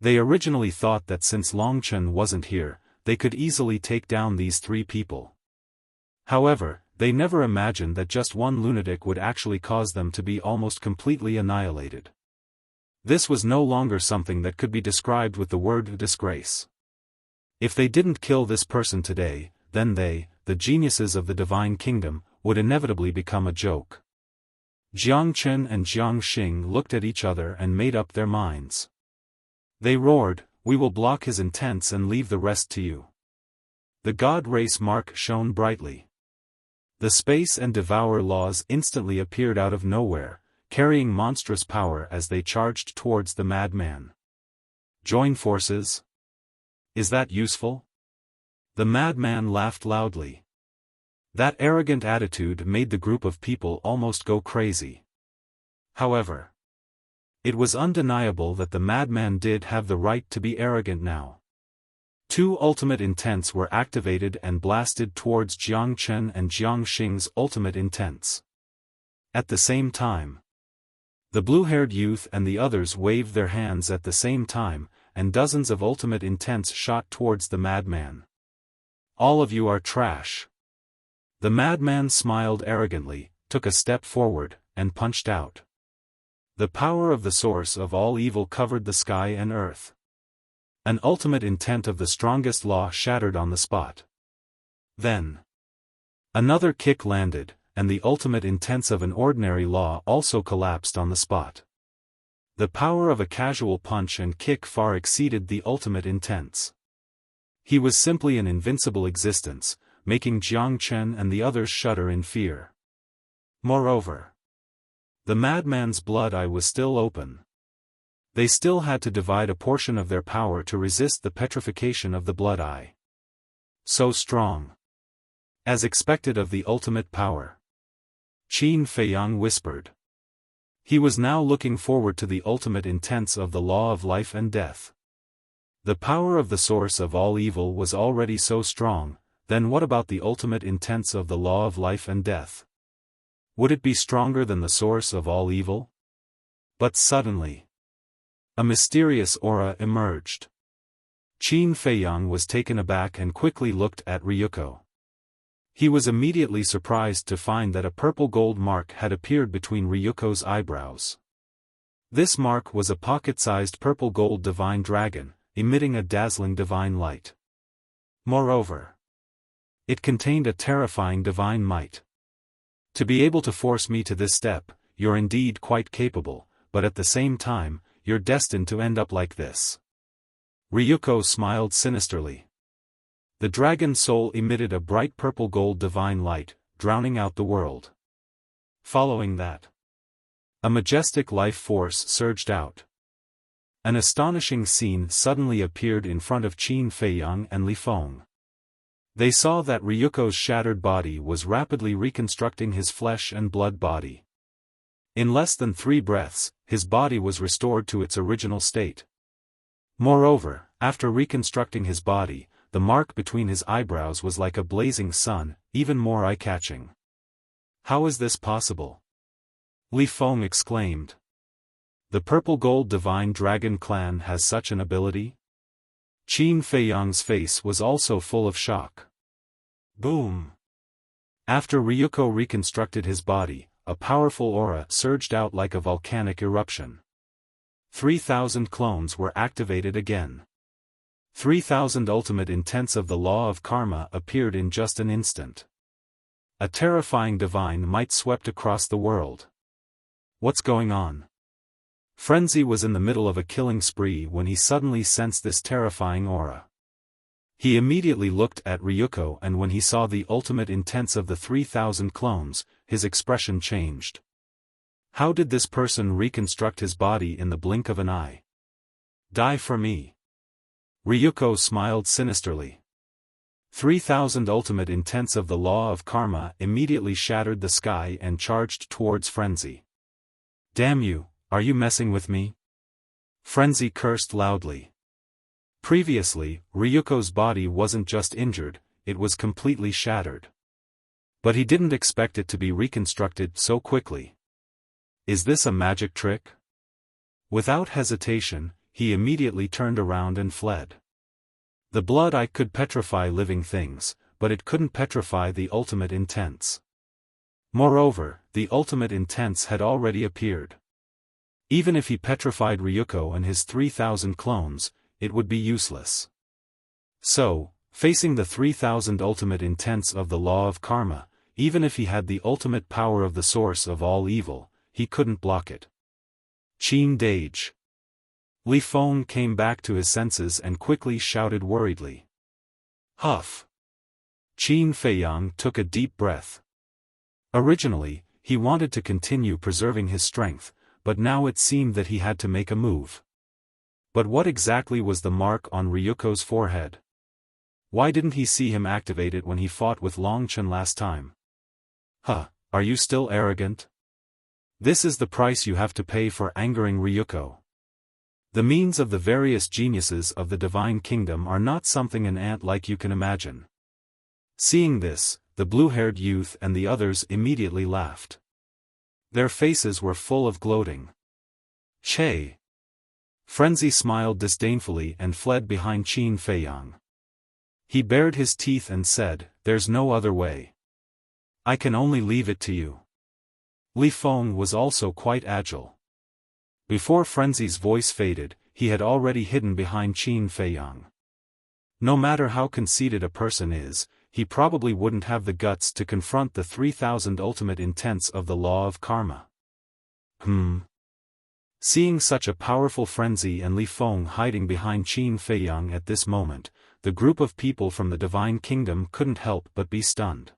Speaker 1: They originally thought that since Longchen wasn't here, they could easily take down these three people. However, they never imagined that just one lunatic would actually cause them to be almost completely annihilated. This was no longer something that could be described with the word disgrace. If they didn't kill this person today, then they, the geniuses of the Divine Kingdom, would inevitably become a joke. Jiang Chen and Jiang Xing looked at each other and made up their minds. They roared, "We will block his intents and leave the rest to you." The God Race mark shone brightly. The Space and Devour laws instantly appeared out of nowhere, carrying monstrous power as they charged towards the madman. Join forces? Is that useful? The madman laughed loudly. That arrogant attitude made the group of people almost go crazy. However, it was undeniable that the madman did have the right to be arrogant now. Two ultimate intents were activated and blasted towards Jiang Chen and Jiang Xing's ultimate intents. At the same time, the blue-haired youth and the others waved their hands at the same time, and dozens of ultimate intents shot towards the madman. "All of you are trash." The madman smiled arrogantly, took a step forward, and punched out. The power of the source of all evil covered the sky and earth. An ultimate intent of the strongest law shattered on the spot. Then, another kick landed, and the ultimate intents of an ordinary law also collapsed on the spot. The power of a casual punch and kick far exceeded the ultimate intents. He was simply an invincible existence, making Jiang Chen and the others shudder in fear. Moreover, the madman's blood eye was still open. They still had to divide a portion of their power to resist the petrification of the blood eye. So strong. As expected of the ultimate power. Qin Feiyang whispered. He was now looking forward to the ultimate intents of the law of life and death. The power of the source of all evil was already so strong, then what about the ultimate intents of the law of life and death? Would it be stronger than the source of all evil? But suddenly, a mysterious aura emerged. Qin Feiyang was taken aback and quickly looked at Ryuko. He was immediately surprised to find that a purple gold mark had appeared between Ryuko's eyebrows. This mark was a pocket-sized purple gold divine dragon, emitting a dazzling divine light. Moreover, it contained a terrifying divine might. To be able to force me to this step, you're indeed quite capable, but at the same time, you're destined to end up like this. Ryuko smiled sinisterly. The dragon soul emitted a bright purple gold divine light, drowning out the world. Following that, a majestic life force surged out. An astonishing scene suddenly appeared in front of Qin Feiyang and Li Feng. They saw that Ryuko's shattered body was rapidly reconstructing his flesh and blood body. In less than 3 breaths, his body was restored to its original state. Moreover, after reconstructing his body, the mark between his eyebrows was like a blazing sun, even more eye-catching. "How is this possible?" Li Feng exclaimed. "The purple gold divine dragon clan has such an ability?" Qin Feiyang's face was also full of shock. Boom! After Ryuko reconstructed his body, a powerful aura surged out like a volcanic eruption. 3,000 clones were activated again. 3,000 ultimate intents of the law of karma appeared in just an instant. A terrifying divine might swept across the world. What's going on? Frenzy was in the middle of a killing spree when he suddenly sensed this terrifying aura. He immediately looked at Ryuko, and when he saw the ultimate intents of the 3,000 clones, his expression changed. How did this person reconstruct his body in the blink of an eye? Die for me. Ryuko smiled sinisterly. 3,000 ultimate intents of the law of karma immediately shattered the sky and charged towards Frenzy. Damn you, are you messing with me? Frenzy cursed loudly. Previously, Ryuko's body wasn't just injured, it was completely shattered. But he didn't expect it to be reconstructed so quickly. Is this a magic trick? Without hesitation, he immediately turned around and fled. The blood eye could petrify living things, but it couldn't petrify the ultimate intents. Moreover, the ultimate intents had already appeared. Even if he petrified Ryuko and his 3,000 clones, it would be useless. So, facing the 3,000 ultimate intents of the law of karma, even if he had the ultimate power of the source of all evil, he couldn't block it. Qin Dage. Li Feng came back to his senses and quickly shouted worriedly. Huff. Qin Feiyang took a deep breath. Originally, he wanted to continue preserving his strength, but now it seemed that he had to make a move. But what exactly was the mark on Ryuko's forehead? Why didn't he see him activate it when he fought with Longchen last time? Huh, are you still arrogant? This is the price you have to pay for angering Ryuko. The means of the various geniuses of the Divine Kingdom are not something an ant like you can imagine. Seeing this, the blue-haired youth and the others immediately laughed. Their faces were full of gloating. Che! Frenzy smiled disdainfully and fled behind Qin Feiyang. He bared his teeth and said, "There's no other way. I can only leave it to you." Li Feng was also quite agile. Before Frenzy's voice faded, he had already hidden behind Qin Feiyang. No matter how conceited a person is, he probably wouldn't have the guts to confront the 3,000 ultimate intents of the law of karma. Seeing such a powerful Frenzy and Li Feng hiding behind Qin Feiyang at this moment, the group of people from the Divine Kingdom couldn't help but be stunned.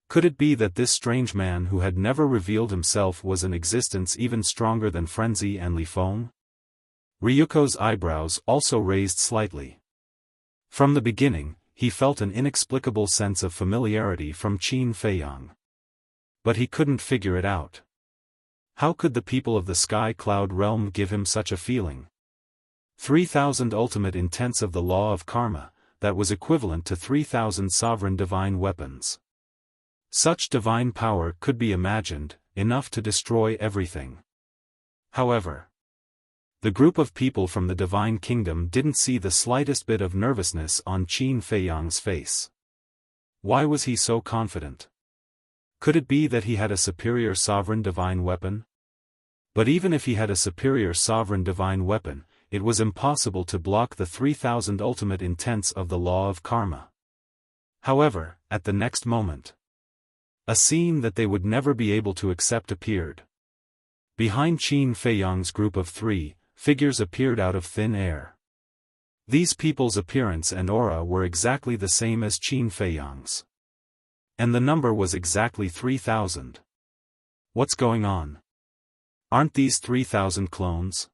Speaker 1: Could it be that this strange man who had never revealed himself was an existence even stronger than Frenzy and Li Feng? Ryuko's eyebrows also raised slightly. From the beginning, he felt an inexplicable sense of familiarity from Qin Feiyang. But he couldn't figure it out. How could the people of the Sky Cloud realm give him such a feeling? 3,000 ultimate intents of the law of karma, that was equivalent to 3,000 sovereign divine weapons. Such divine power could be imagined, enough to destroy everything. However, the group of people from the Divine Kingdom didn't see the slightest bit of nervousness on Qin Feiyang's face. Why was he so confident? Could it be that he had a superior sovereign divine weapon? But even if he had a superior sovereign divine weapon, it was impossible to block the 3,000 ultimate intents of the law of karma. However, at the next moment, a scene that they would never be able to accept appeared. Behind Qin Feiyang's group of 3, figures appeared out of thin air. These people's appearance and aura were exactly the same as Qin Feiyang's. And the number was exactly 3,000. What's going on? Aren't these 3,000 clones?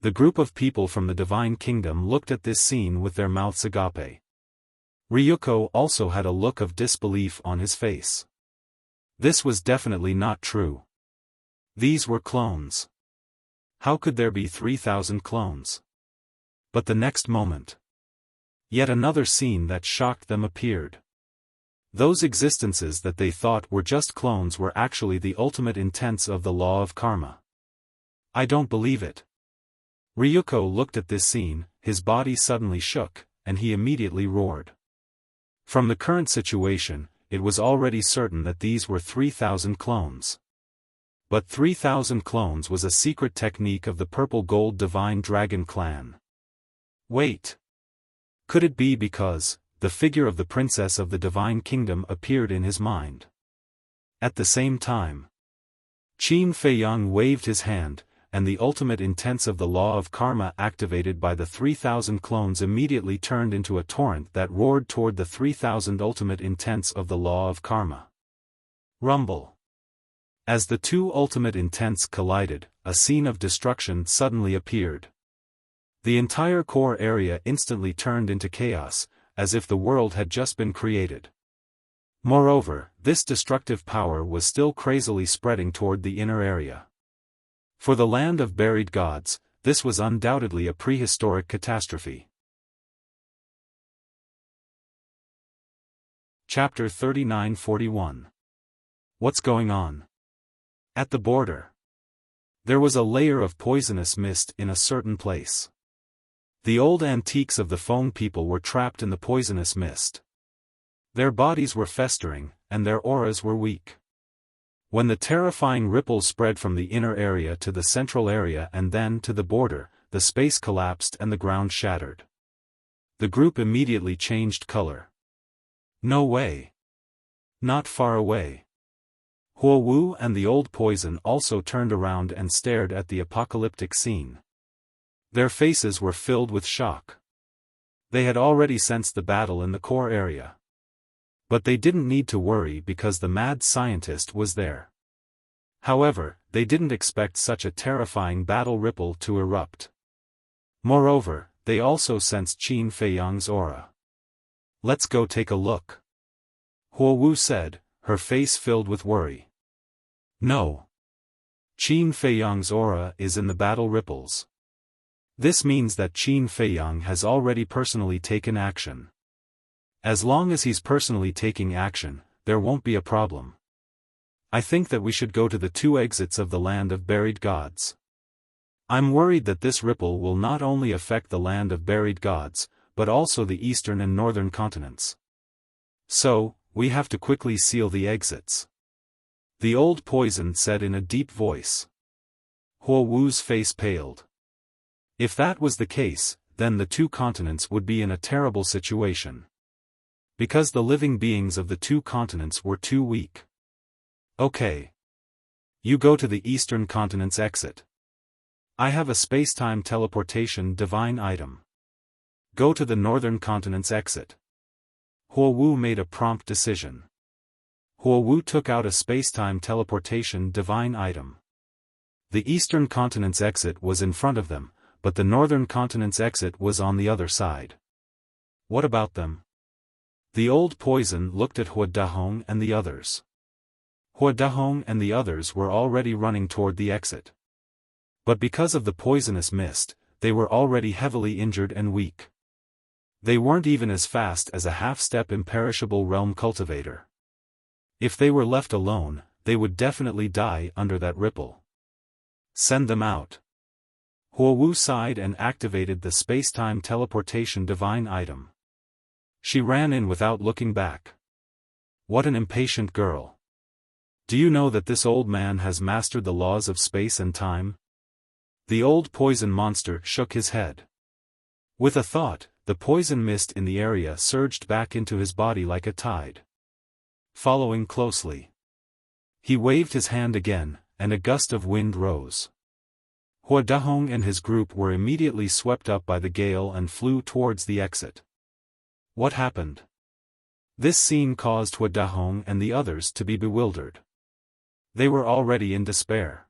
Speaker 1: The group of people from the Divine Kingdom looked at this scene with their mouths agape. Ryuko also had a look of disbelief on his face. This was definitely not true. These were clones. How could there be 3,000 clones? But the next moment, yet another scene that shocked them appeared. Those existences that they thought were just clones were actually the ultimate intents of the law of karma. I don't believe it. Ryuko looked at this scene, his body suddenly shook, and he immediately roared. From the current situation, it was already certain that these were 3,000 clones. But 3,000 clones was a secret technique of the Purple Gold Divine Dragon clan. Wait. Could it be because the figure of the princess of the Divine Kingdom appeared in his mind? At the same time, Qin Feiyang waved his hand, and the ultimate intents of the law of karma activated by the 3,000 clones immediately turned into a torrent that roared toward the 3,000 ultimate intents of the law of karma. Rumble. As the two ultimate intents collided, a scene of destruction suddenly appeared. The entire core area instantly turned into chaos, as if the world had just been created. Moreover, this destructive power was still crazily spreading toward the inner area. For the land of buried gods, this was undoubtedly a prehistoric catastrophe. Chapter 39-41. What's going on? At the border. There was a layer of poisonous mist in a certain place. The old antiques of the Feng people were trapped in the poisonous mist. Their bodies were festering, and their auras were weak. When the terrifying ripple spread from the inner area to the central area and then to the border, the space collapsed and the ground shattered. The group immediately changed color. No way. Not far away. Huo Wu and the old poison also turned around and stared at the apocalyptic scene. Their faces were filled with shock. They had already sensed the battle in the core area. But they didn't need to worry because the mad scientist was there. However, they didn't expect such a terrifying battle ripple to erupt. Moreover, they also sensed Qin Feiyang's aura. Let's go take a look. Huo Wu said, her face filled with worry. No. Qin Feiyang's aura is in the battle ripples. This means that Qin Feiyang has already personally taken action. As long as he's personally taking action, there won't be a problem. I think that we should go to the two exits of the land of buried gods. I'm worried that this ripple will not only affect the land of buried gods, but also the eastern and northern continents. So, we have to quickly seal the exits. The old poison said in a deep voice. Huo Wu's face paled. If that was the case, then the two continents would be in a terrible situation. Because the living beings of the two continents were too weak. Okay. You go to the eastern continent's exit. I have a space-time teleportation divine item. Go to the northern continent's exit. Huo Wu made a prompt decision. Huo Wu took out a space-time teleportation divine item. The eastern continent's exit was in front of them, but the northern continent's exit was on the other side. What about them? The old poison looked at Hua Dahong and the others. Hua Dahong and the others were already running toward the exit. But because of the poisonous mist, they were already heavily injured and weak. They weren't even as fast as a half-step imperishable realm cultivator. If they were left alone, they would definitely die under that ripple. Send them out. Huo Wu sighed and activated the space-time teleportation divine item. She ran in without looking back. What an impatient girl. Do you know that this old man has mastered the laws of space and time? The old poison monster shook his head. With a thought, the poison mist in the area surged back into his body like a tide. Following closely. He waved his hand again, and a gust of wind rose. Hua Dahong and his group were immediately swept up by the gale and flew towards the exit. What happened? This scene caused Hua Dahong and the others to be bewildered. They were already in despair.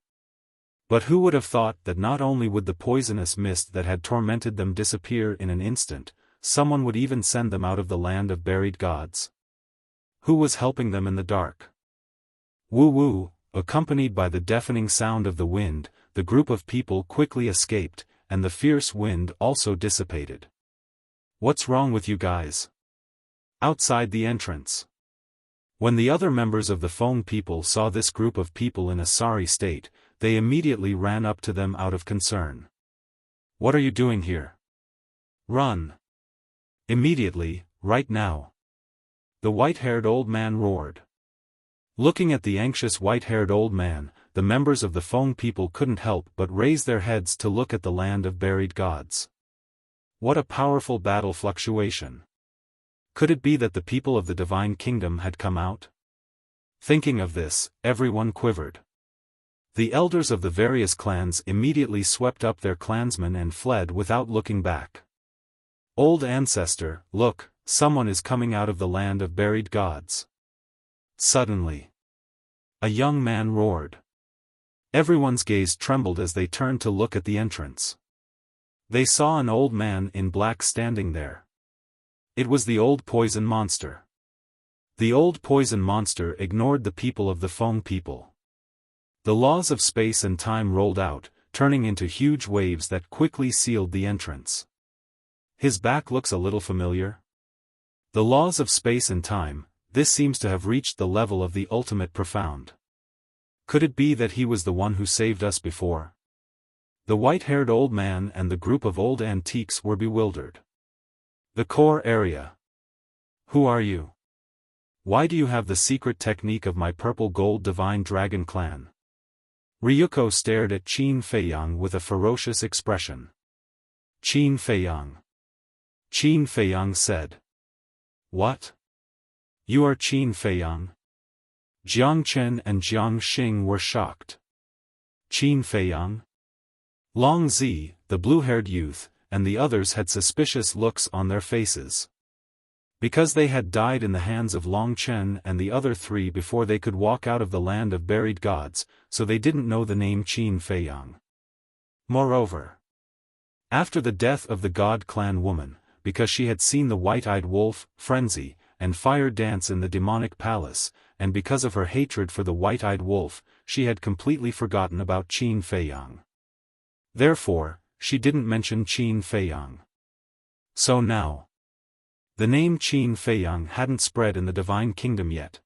Speaker 1: But who would have thought that not only would the poisonous mist that had tormented them disappear in an instant, someone would even send them out of the land of buried gods? Who was helping them in the dark? Wu Wu, accompanied by the deafening sound of the wind, the group of people quickly escaped, and the fierce wind also dissipated. What's wrong with you guys? Outside the entrance. When the other members of the Feng people saw this group of people in a sorry state, they immediately ran up to them out of concern. What are you doing here? Run. Immediately, right now. The white-haired old man roared. Looking at the anxious white-haired old man, the members of the Feng people couldn't help but raise their heads to look at the land of buried gods. What a powerful battle fluctuation. Could it be that the people of the divine kingdom had come out? Thinking of this, everyone quivered. The elders of the various clans immediately swept up their clansmen and fled without looking back. Old ancestor, look, someone is coming out of the land of buried gods. Suddenly, a young man roared. Everyone's gaze trembled as they turned to look at the entrance. They saw an old man in black standing there. It was the old poison monster. The old poison monster ignored the people of the Feng people. The laws of space and time rolled out, turning into huge waves that quickly sealed the entrance. His back looks a little familiar. The laws of space and time, this seems to have reached the level of the ultimate profound. Could it be that he was the one who saved us before? The white-haired old man and the group of old antiques were bewildered. The core area. Who are you? Why do you have the secret technique of my purple gold divine dragon clan? Ryuko stared at Qin Feiyang with a ferocious expression. Qin Feiyang. Qin Feiyang said. What? You are Qin Feiyang? Jiang Chen and Jiang Xing were shocked. Qin Feiyang? Long Zi, the blue-haired youth, and the others had suspicious looks on their faces. Because they had died in the hands of Long Chen and the other three before they could walk out of the land of buried gods, so they didn't know the name Qin Feiyang. Moreover, after the death of the god clan woman, because she had seen the white-eyed wolf, Frenzy, and fire dance in the demonic palace, and because of her hatred for the white-eyed wolf, she had completely forgotten about Qin Feiyang. Therefore, she didn't mention Qin Feiyang. So now, the name Qin Feiyang hadn't spread in the Divine Kingdom yet.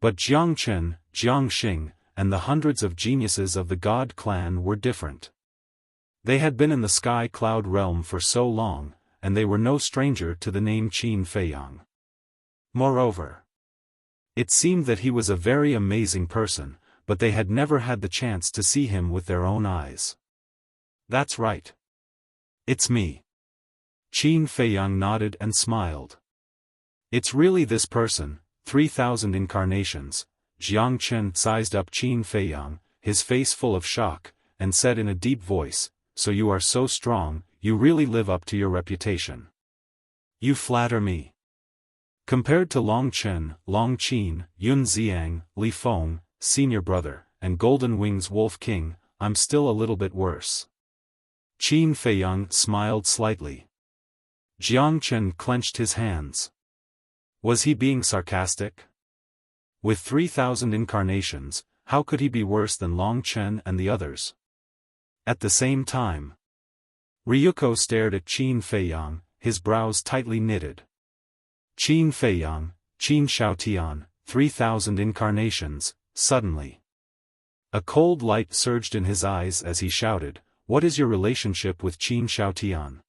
Speaker 1: But Jiang Chen, Jiang Xing, and the hundreds of geniuses of the God clan were different. They had been in the sky cloud realm for so long, and they were no stranger to the name Qin Feiyang. Moreover, it seemed that he was a very amazing person, but they had never had the chance to see him with their own eyes. That's right. It's me. Qin Feiyang nodded and smiled. It's really this person, 3,000 incarnations. Jiang Chen sized up Qin Feiyang, his face full of shock, and said in a deep voice, so you are so strong, you really live up to your reputation. You flatter me. Compared to Long Chen, Long Qin, Yun Xiang, Li Feng, senior brother, and Golden Wings Wolf King, I'm still a little bit worse. Qin Feiyang smiled slightly. Jiang Chen clenched his hands. Was he being sarcastic? With 3,000 incarnations, how could he be worse than Long Chen and the others? At the same time, Ryuko stared at Qin Feiyang, his brows tightly knitted. Qin Feiyang, Qin Xiaotian, 3,000 incarnations, suddenly. A cold light surged in his eyes as he shouted, what is your relationship with Qin Xiaotian?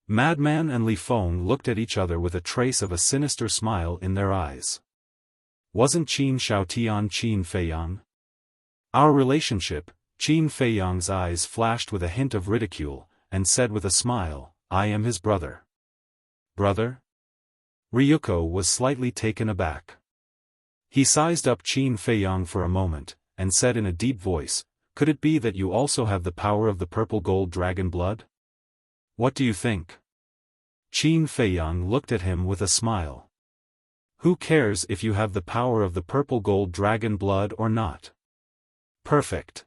Speaker 1: Madman and Li Feng looked at each other with a trace of a sinister smile in their eyes. Wasn't Qin Xiaotian Qin Feiyang? Our relationship, Qin Feiyang's eyes flashed with a hint of ridicule, and said with a smile, I am his brother. Brother? Ryuko was slightly taken aback. He sized up Qin Feiyang for a moment, and said in a deep voice, could it be that you also have the power of the purple gold dragon blood? What do you think? Qin Feiyang looked at him with a smile. Who cares if you have the power of the purple gold dragon blood or not? Perfect.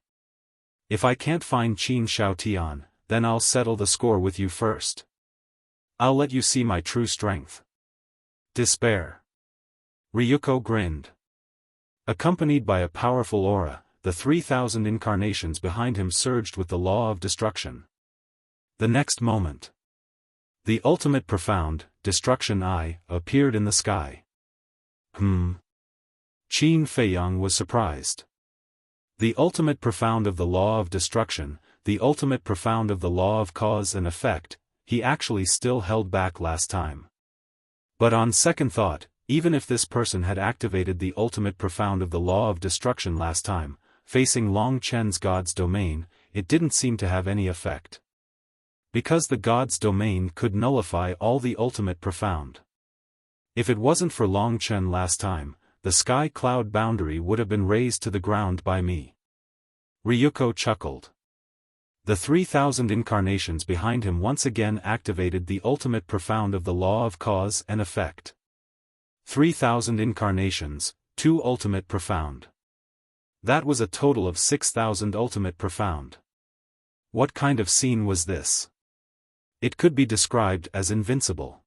Speaker 1: If I can't find Qin Xiaotian, then I'll settle the score with you first. I'll let you see my true strength. Despair. Ryuko grinned. Accompanied by a powerful aura, the 3,000 incarnations behind him surged with the law of destruction. The next moment, the ultimate profound, destruction eye, appeared in the sky. Qin Feiyang was surprised. The ultimate profound of the law of destruction, the ultimate profound of the law of cause and effect, he actually still held back last time. But on second thought, even if this person had activated the ultimate profound of the law of destruction last time, facing Long Chen's god's domain, it didn't seem to have any effect. Because the god's domain could nullify all the ultimate profound. If it wasn't for Long Chen last time, the sky cloud boundary would have been razed to the ground by me. Ryuko chuckled. The 3,000 incarnations behind him once again activated the ultimate profound of the law of cause and effect. 3,000 incarnations, 2 ultimate profound. That was a total of 6,000 ultimate profound. What kind of scene was this? It could be described as invincible.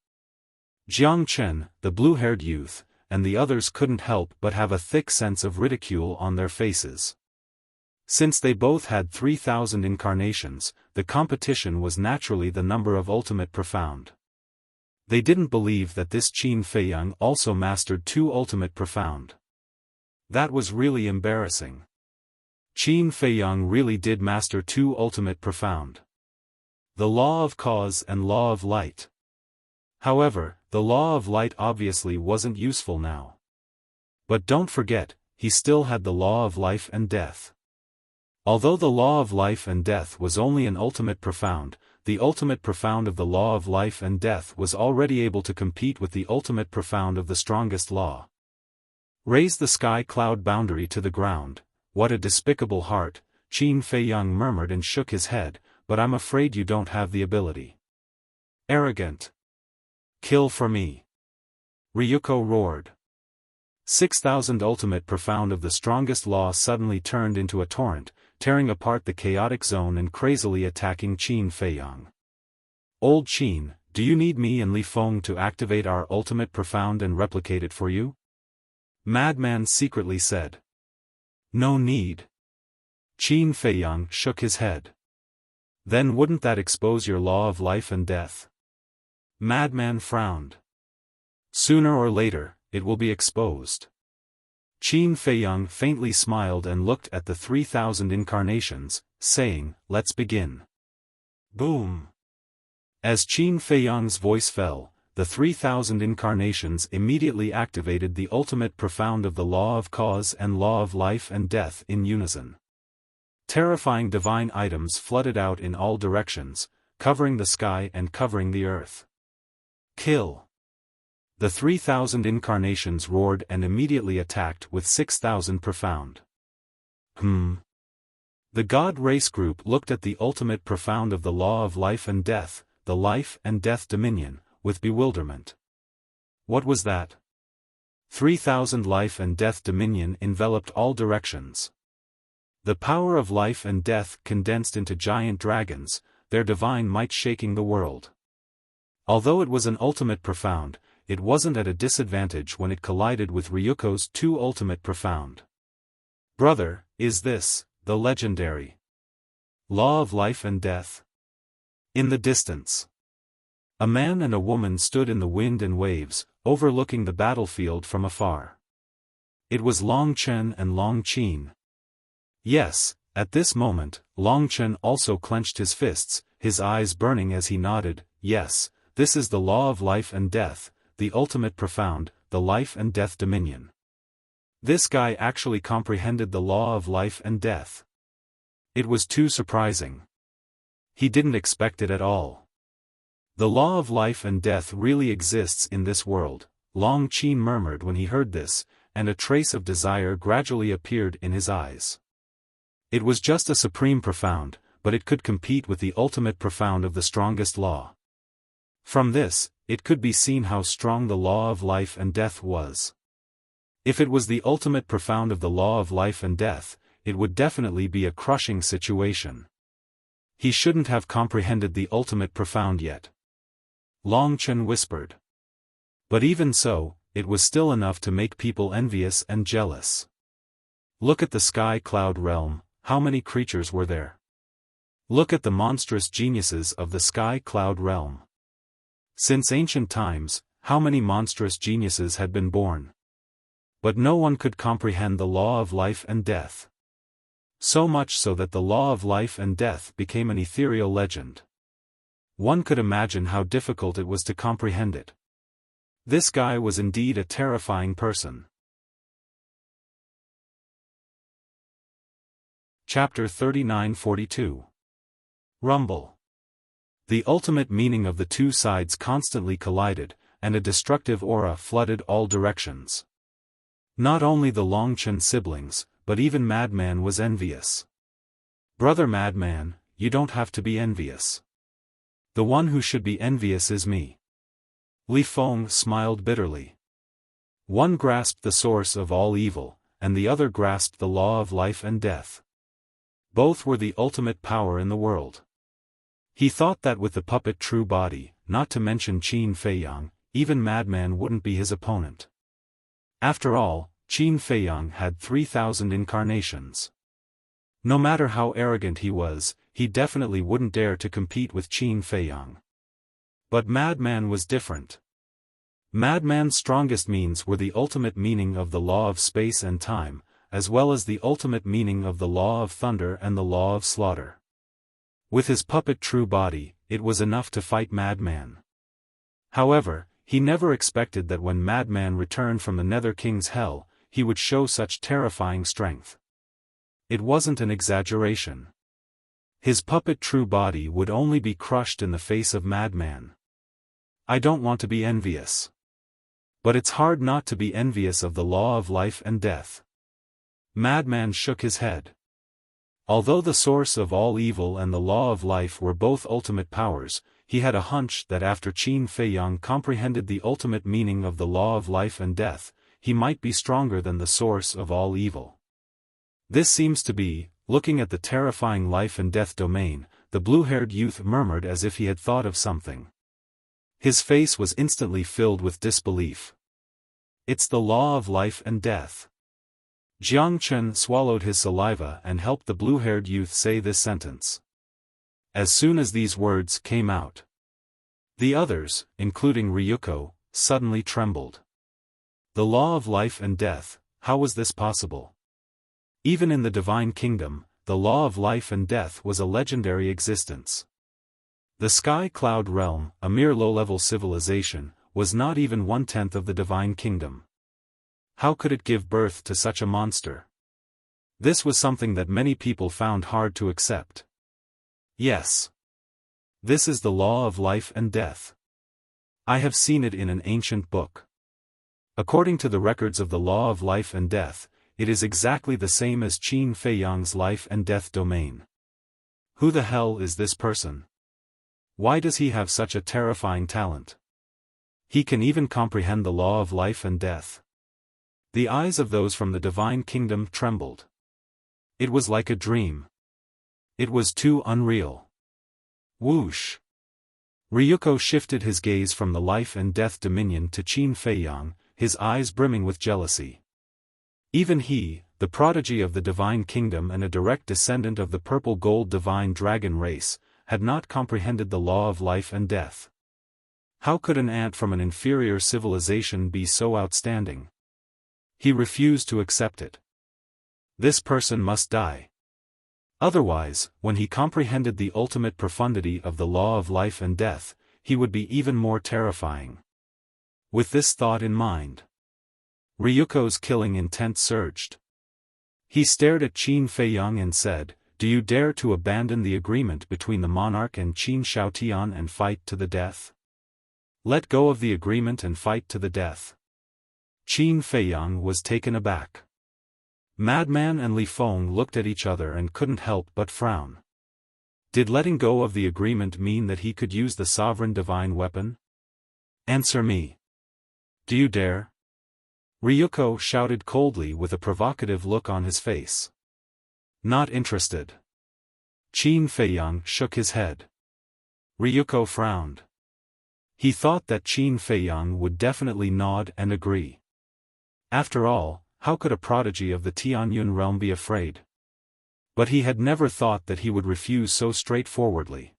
Speaker 1: Jiang Chen, the blue-haired youth, and the others couldn't help but have a thick sense of ridicule on their faces. Since they both had 3,000 incarnations, the competition was naturally the number of ultimate profound. They didn't believe that this Qin Feiyang also mastered 2 ultimate profound. That was really embarrassing. Qin Feiyang really did master 2 ultimate profound. The law of cause and law of light. However, the law of light obviously wasn't useful now. But don't forget, he still had the law of life and death. Although the law of life and death was only an ultimate profound, the ultimate profound of the law of life and death was already able to compete with the ultimate profound of the strongest law. Raise the sky cloud boundary to the ground. What a despicable heart, Qin Feiyang murmured and shook his head, but I'm afraid you don't have the ability. Arrogant. Kill for me. Ryuko roared. 6,000 ultimate profound of the strongest law suddenly turned into a torrent, tearing apart the chaotic zone and crazily attacking Qin Feiyang. Old Qin, do you need me and Li Feng to activate our ultimate profound and replicate it for you? Madman secretly said. No need. Qin Feiyang shook his head. Then wouldn't that expose your law of life and death? Madman frowned. Sooner or later, it will be exposed. Qin Feiyang faintly smiled and looked at the 3,000 incarnations, saying, let's begin. Boom. As Qin Feiyang's voice fell, the 3,000 incarnations immediately activated the ultimate profound of the law of cause and law of life and death in unison. Terrifying divine items flooded out in all directions, covering the sky and covering the earth. Kill. The 3,000 incarnations roared and immediately attacked with 6,000 profound. The God Race group looked at the ultimate profound of the law of life and death, the life and death dominion, with bewilderment. What was that? 3,000 life and death dominion enveloped all directions. The power of life and death condensed into giant dragons, their divine might shaking the world. Although it was an ultimate profound, it wasn't at a disadvantage when it collided with Ryuko's 2 ultimate profound. Brother, is this the legendary law of life and death? In the distance, a man and a woman stood in the wind and waves, overlooking the battlefield from afar. It was Long Chen and Long Qin. Yes, at this moment, Long Chen also clenched his fists, his eyes burning as he nodded, yes, this is the law of life and death, the ultimate profound, the life and death dominion. This guy actually comprehended the law of life and death. It was too surprising. He didn't expect it at all. The law of life and death really exists in this world, Long Qin murmured when he heard this, and a trace of desire gradually appeared in his eyes. It was just a supreme profound, but it could compete with the ultimate profound of the strongest law. From this, it could be seen how strong the law of life and death was. If it was the ultimate profound of the law of life and death, it would definitely be a crushing situation. He shouldn't have comprehended the ultimate profound yet. Long Chen whispered. But even so, it was still enough to make people envious and jealous. Look at the sky cloud realm, how many creatures were there? Look at the monstrous geniuses of the sky cloud realm. Since ancient times, how many monstrous geniuses had been born? But no one could comprehend the law of life and death. So much so that the law of life and death became an ethereal legend. One could imagine how difficult it was to comprehend it. This guy was indeed a terrifying person. Chapter 39-42. Rumble. The ultimate meaning of the 2 sides constantly collided, and a destructive aura flooded all directions. Not only the Long Chen siblings, but even Madman was envious. Brother Madman, you don't have to be envious. The one who should be envious is me. Li Feng smiled bitterly. One grasped the source of all evil, and the other grasped the law of life and death. Both were the ultimate power in the world. He thought that with the puppet true body, not to mention Qin Feiyang, even Madman wouldn't be his opponent. After all, Qin Feiyang had 3,000 incarnations. No matter how arrogant he was, he definitely wouldn't dare to compete with Qin Feiyang. But Madman was different. Madman's strongest means were the ultimate meaning of the law of space and time, as well as the ultimate meaning of the law of thunder and the law of slaughter. With his puppet true body, it was enough to fight Madman. However, he never expected that when Madman returned from the Nether King's hell, he would show such terrifying strength. It wasn't an exaggeration. His puppet true body would only be crushed in the face of Madman. I don't want to be envious. But it's hard not to be envious of the law of life and death. Madman shook his head. Although the source of all evil and the law of life were both ultimate powers, he had a hunch that after Qin Feiyang comprehended the ultimate meaning of the law of life and death, he might be stronger than the source of all evil. This seems to be, looking at the terrifying life and death domain, the blue-haired youth murmured as if he had thought of something. His face was instantly filled with disbelief. It's the law of life and death. Jiang Chen swallowed his saliva and helped the blue-haired youth say this sentence. As soon as these words came out, the others, including Ryuko, suddenly trembled. The law of life and death, how was this possible? Even in the Divine Kingdom, the law of life and death was a legendary existence. The Sky Cloud Realm, a mere low-level civilization, was not even 1/10 of the Divine Kingdom. How could it give birth to such a monster? This was something that many people found hard to accept. Yes. This is the law of life and death. I have seen it in an ancient book. According to the records of the law of life and death, it is exactly the same as Qin Feiyang's life and death domain. Who the hell is this person? Why does he have such a terrifying talent? He can even comprehend the law of life and death. The eyes of those from the Divine Kingdom trembled. It was like a dream. It was too unreal. Whoosh! Ryuko shifted his gaze from the life and death dominion to Qin Feiyang, his eyes brimming with jealousy. Even he, the prodigy of the Divine Kingdom and a direct descendant of the purple-gold divine dragon race, had not comprehended the law of life and death. How could an ant from an inferior civilization be so outstanding? He refused to accept it. This person must die. Otherwise, when he comprehended the ultimate profundity of the law of life and death, he would be even more terrifying. With this thought in mind, Ryuko's killing intent surged. He stared at Qin Feiyang and said, "Do you dare to abandon the agreement between the monarch and Qin Xiaotian and fight to the death? Let go of the agreement and fight to the death." Qin Feiyang was taken aback. Madman and Li Feng looked at each other and couldn't help but frown. Did letting go of the agreement mean that he could use the sovereign divine weapon? Answer me. Do you dare? Ryuko shouted coldly with a provocative look on his face. Not interested. Qin Feiyang shook his head. Ryuko frowned. He thought that Qin Feiyang would definitely nod and agree. After all, how could a prodigy of the Tianyun realm be afraid? But he had never thought that he would refuse so straightforwardly.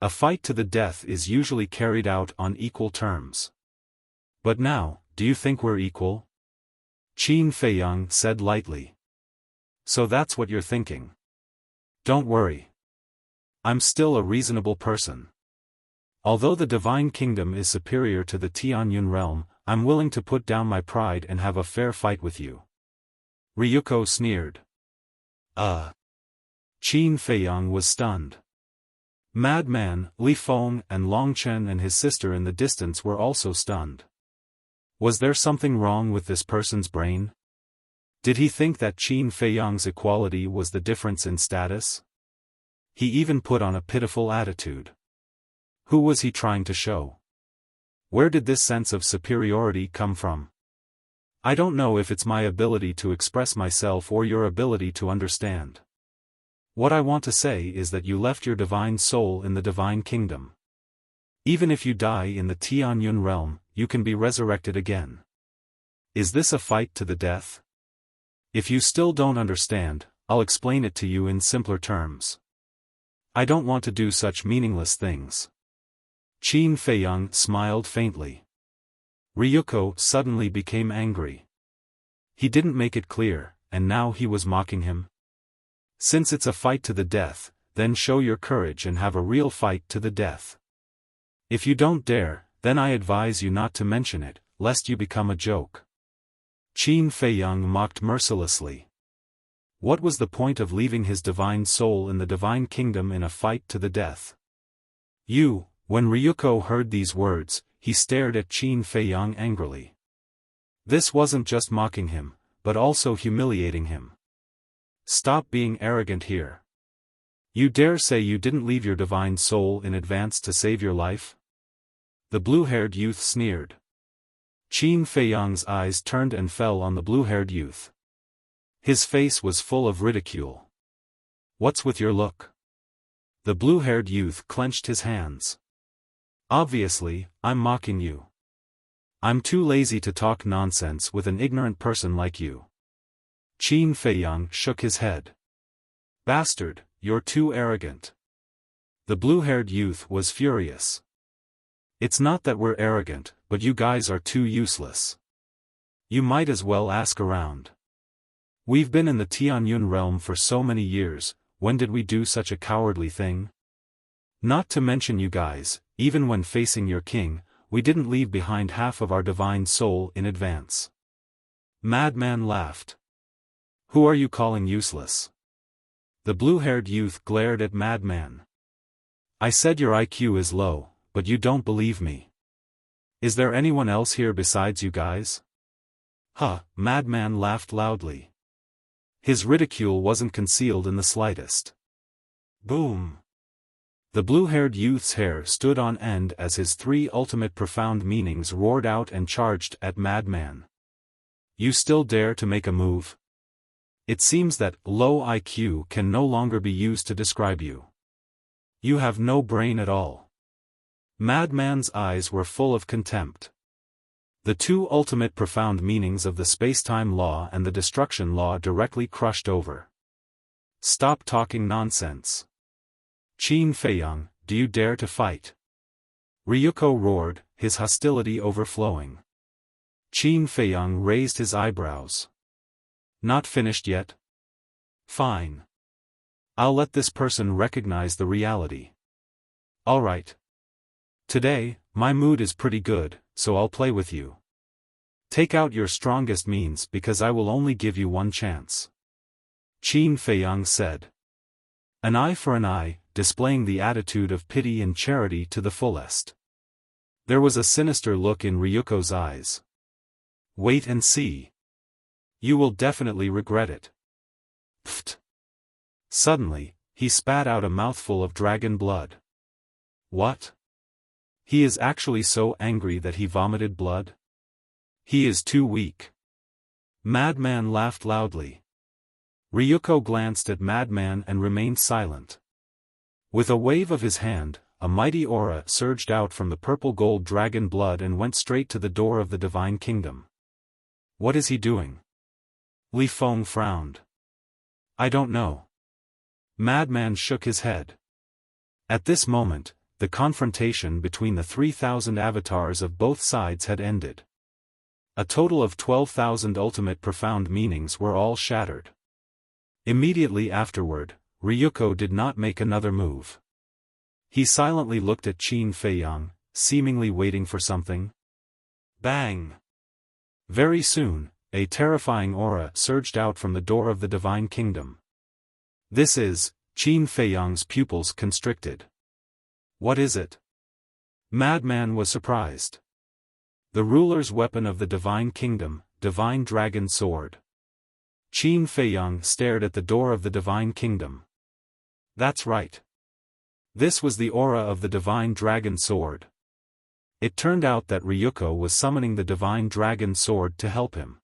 Speaker 1: A fight to the death is usually carried out on equal terms. But now, do you think we're equal? Qin Feiyang said lightly. So that's what you're thinking. Don't worry. I'm still a reasonable person. Although the Divine Kingdom is superior to the Tianyun realm, I'm willing to put down my pride and have a fair fight with you. Ryuko sneered. Qin Feiyang was stunned. Madman, Li Feng and Longchen and his sister in the distance were also stunned. Was there something wrong with this person's brain? Did he think that Qin Feiyang's equality was the difference in status? He even put on a pitiful attitude. Who was he trying to show? Where did this sense of superiority come from? I don't know if it's my ability to express myself or your ability to understand. What I want to say is that you left your divine soul in the divine kingdom. Even if you die in the Tianyun realm, you can be resurrected again. Is this a fight to the death? If you still don't understand, I'll explain it to you in simpler terms. I don't want to do such meaningless things. Qin Feiyang smiled faintly. Ryuko suddenly became angry. He didn't make it clear, and now he was mocking him. Since it's a fight to the death, then show your courage and have a real fight to the death. If you don't dare, then I advise you not to mention it, lest you become a joke. Qin Feiyang mocked mercilessly. What was the point of leaving his divine soul in the divine kingdom in a fight to the death? When Ryuko heard these words, he stared at Qin Feiyang angrily. This wasn't just mocking him, but also humiliating him. Stop being arrogant here. You dare say you didn't leave your divine soul in advance to save your life? The blue-haired youth sneered. Qin Feiyang's eyes turned and fell on the blue-haired youth. His face was full of ridicule. What's with your look? The blue-haired youth clenched his hands. Obviously, I'm mocking you. I'm too lazy to talk nonsense with an ignorant person like you. Qin Feiyang shook his head. Bastard, you're too arrogant. The blue-haired youth was furious. It's not that we're arrogant, but you guys are too useless. You might as well ask around. We've been in the Tianyun realm for so many years, when did we do such a cowardly thing? Not to mention you guys, even when facing your king, we didn't leave behind half of our divine soul in advance. Madman laughed. Who are you calling useless? The blue-haired youth glared at Madman. I said your IQ is low, but you don't believe me. Is there anyone else here besides you guys? Madman laughed loudly. His ridicule wasn't concealed in the slightest. Boom! The blue-haired youth's hair stood on end as his three ultimate profound meanings roared out and charged at Madman. You still dare to make a move? It seems that low IQ can no longer be used to describe you. You have no brain at all. Madman's eyes were full of contempt. The two ultimate profound meanings of the space-time law and the destruction law directly crushed over. Stop talking nonsense. Qin Feiyang, do you dare to fight? Ryuko roared, his hostility overflowing. Qin Feiyang raised his eyebrows. Not finished yet? Fine. I'll let this person recognize the reality. All right. Today, my mood is pretty good, so I'll play with you. Take out your strongest means because I will only give you one chance. Qin Feiyang said. An eye for an eye, displaying the attitude of pity and charity to the fullest. There was a sinister look in Ryuko's eyes. Wait and see. You will definitely regret it. Pfft. Suddenly, he spat out a mouthful of dragon blood. What? He is actually so angry that he vomited blood? He is too weak. Madman laughed loudly. Ryuko glanced at Madman and remained silent. With a wave of his hand, a mighty aura surged out from the purple-gold dragon blood and went straight to the door of the divine kingdom. What is he doing? Li Feng frowned. I don't know. Madman shook his head. At this moment, the confrontation between the 3,000 avatars of both sides had ended. A total of 12,000 ultimate profound meanings were all shattered. Immediately afterward, Ryuko did not make another move. He silently looked at Qin Feiyang, seemingly waiting for something. Bang! Very soon, a terrifying aura surged out from the door of the divine kingdom. This is, Qin Feiyang's pupils constricted. What is it? Madman was surprised. The ruler's weapon of the divine kingdom, divine dragon sword. Qin Feiyang stared at the door of the divine kingdom. That's right. This was the aura of the divine dragon sword. It turned out that Ryuko was summoning the divine dragon sword to help him.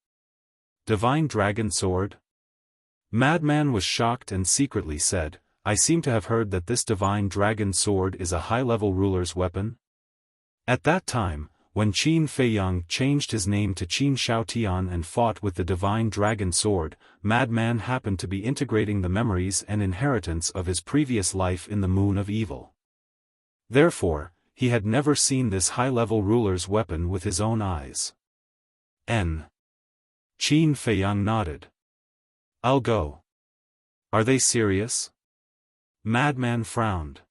Speaker 1: Divine dragon sword? Madman was shocked and secretly said, I seem to have heard that this divine dragon sword is a high-level ruler's weapon. At that time, when Qin Feiyang changed his name to Qin Shaotian and fought with the divine dragon sword, Madman happened to be integrating the memories and inheritance of his previous life in the Moon of Evil. Therefore, he had never seen this high-level ruler's weapon with his own eyes. Qin Feiyang nodded. I'll go. Are they serious? Madman frowned.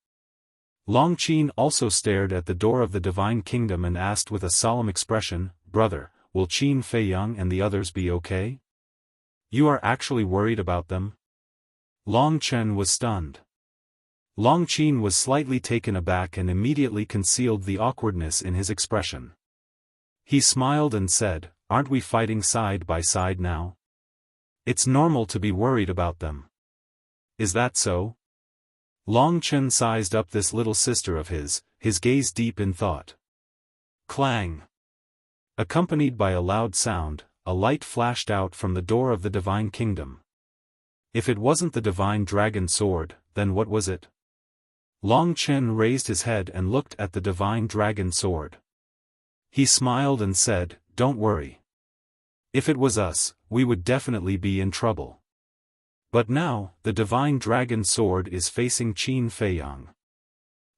Speaker 1: Long Qin also stared at the door of the Divine Kingdom and asked with a solemn expression, Brother, will Qin Feiyang and the others be okay? You are actually worried about them? Long Chen was stunned. Long Qin was slightly taken aback and immediately concealed the awkwardness in his expression. He smiled and said, Aren't we fighting side by side now? It's normal to be worried about them. Is that so? Long Chen sized up this little sister of his gaze deep in thought. Clang! Accompanied by a loud sound, a light flashed out from the door of the Divine Kingdom. If it wasn't the divine dragon sword, then what was it? Long Chen raised his head and looked at the divine dragon sword. He smiled and said, Don't worry. If it was us, we would definitely be in trouble. But now, the divine dragon sword is facing Qin Feiyang.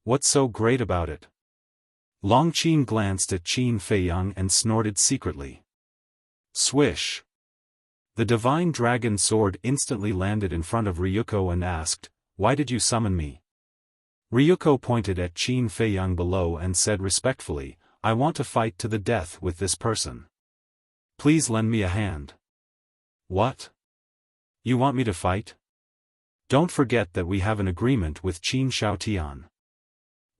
Speaker 1: What's so great about it? Long Qin glanced at Qin Feiyang and snorted secretly. Swish! The divine dragon sword instantly landed in front of Ryuko and asked, Why did you summon me? Ryuko pointed at Qin Feiyang below and said respectfully, I want to fight to the death with this person. Please lend me a hand. What? You want me to fight? Don't forget that we have an agreement with Qin Shaotian.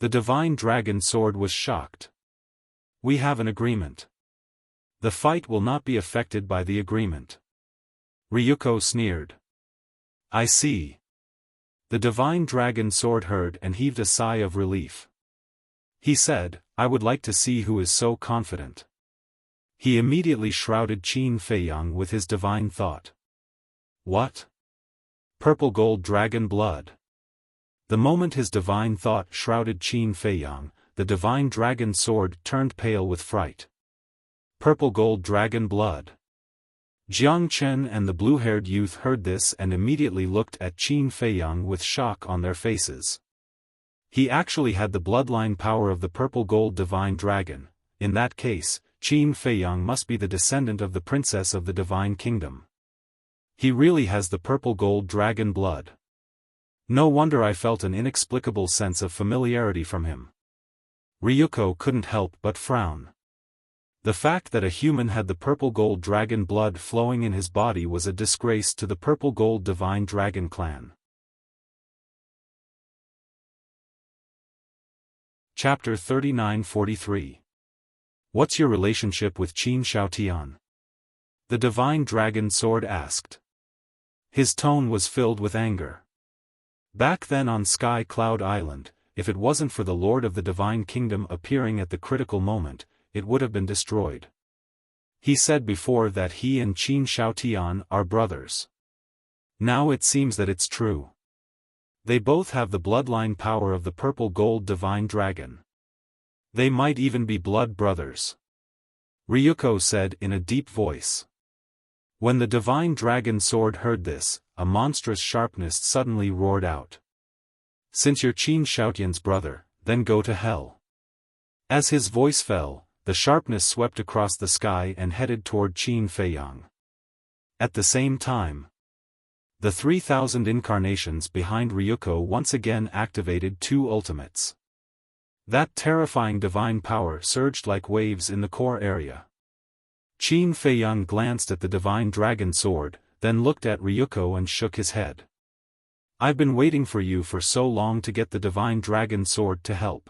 Speaker 1: The divine dragon sword was shocked. We have an agreement. The fight will not be affected by the agreement. Ryuko sneered. I see. The divine dragon sword heard and heaved a sigh of relief. He said, I would like to see who is so confident. He immediately shrouded Qin Feiyang with his divine thought. What? Purple gold dragon blood. The moment his divine thought shrouded Qin Feiyang, the divine dragon sword turned pale with fright. Purple gold dragon blood. Jiang Chen and the blue-haired youth heard this and immediately looked at Qin Feiyang with shock on their faces. He actually had the bloodline power of the purple gold divine dragon. In that case, Qin Feiyang must be the descendant of the princess of the Divine Kingdom. He really has the purple gold dragon blood. No wonder I felt an inexplicable sense of familiarity from him. Ryuko couldn't help but frown. The fact that a human had the purple gold dragon blood flowing in his body was a disgrace to the purple gold divine dragon clan. Chapter 39-43. What's your relationship with Qin Shaotian? The divine dragon sword asked. His tone was filled with anger. Back then on Sky Cloud Island, if it wasn't for the Lord of the Divine Kingdom appearing at the critical moment, it would have been destroyed. He said before that he and Qin Shaotian are brothers. Now it seems that it's true. They both have the bloodline power of the purple gold divine dragon. They might even be blood brothers. Ryuko said in a deep voice. When the divine dragon sword heard this, a monstrous sharpness suddenly roared out. Since you're Qin Shaotian's brother, then go to hell. As his voice fell, the sharpness swept across the sky and headed toward Qin Feiyang. At the same time, the 3,000 incarnations behind Ryuko once again activated two ultimates. That terrifying divine power surged like waves in the core area. Qin Feiyang glanced at the divine dragon sword, then looked at Ryuko and shook his head. I've been waiting for you for so long to get the divine dragon sword to help.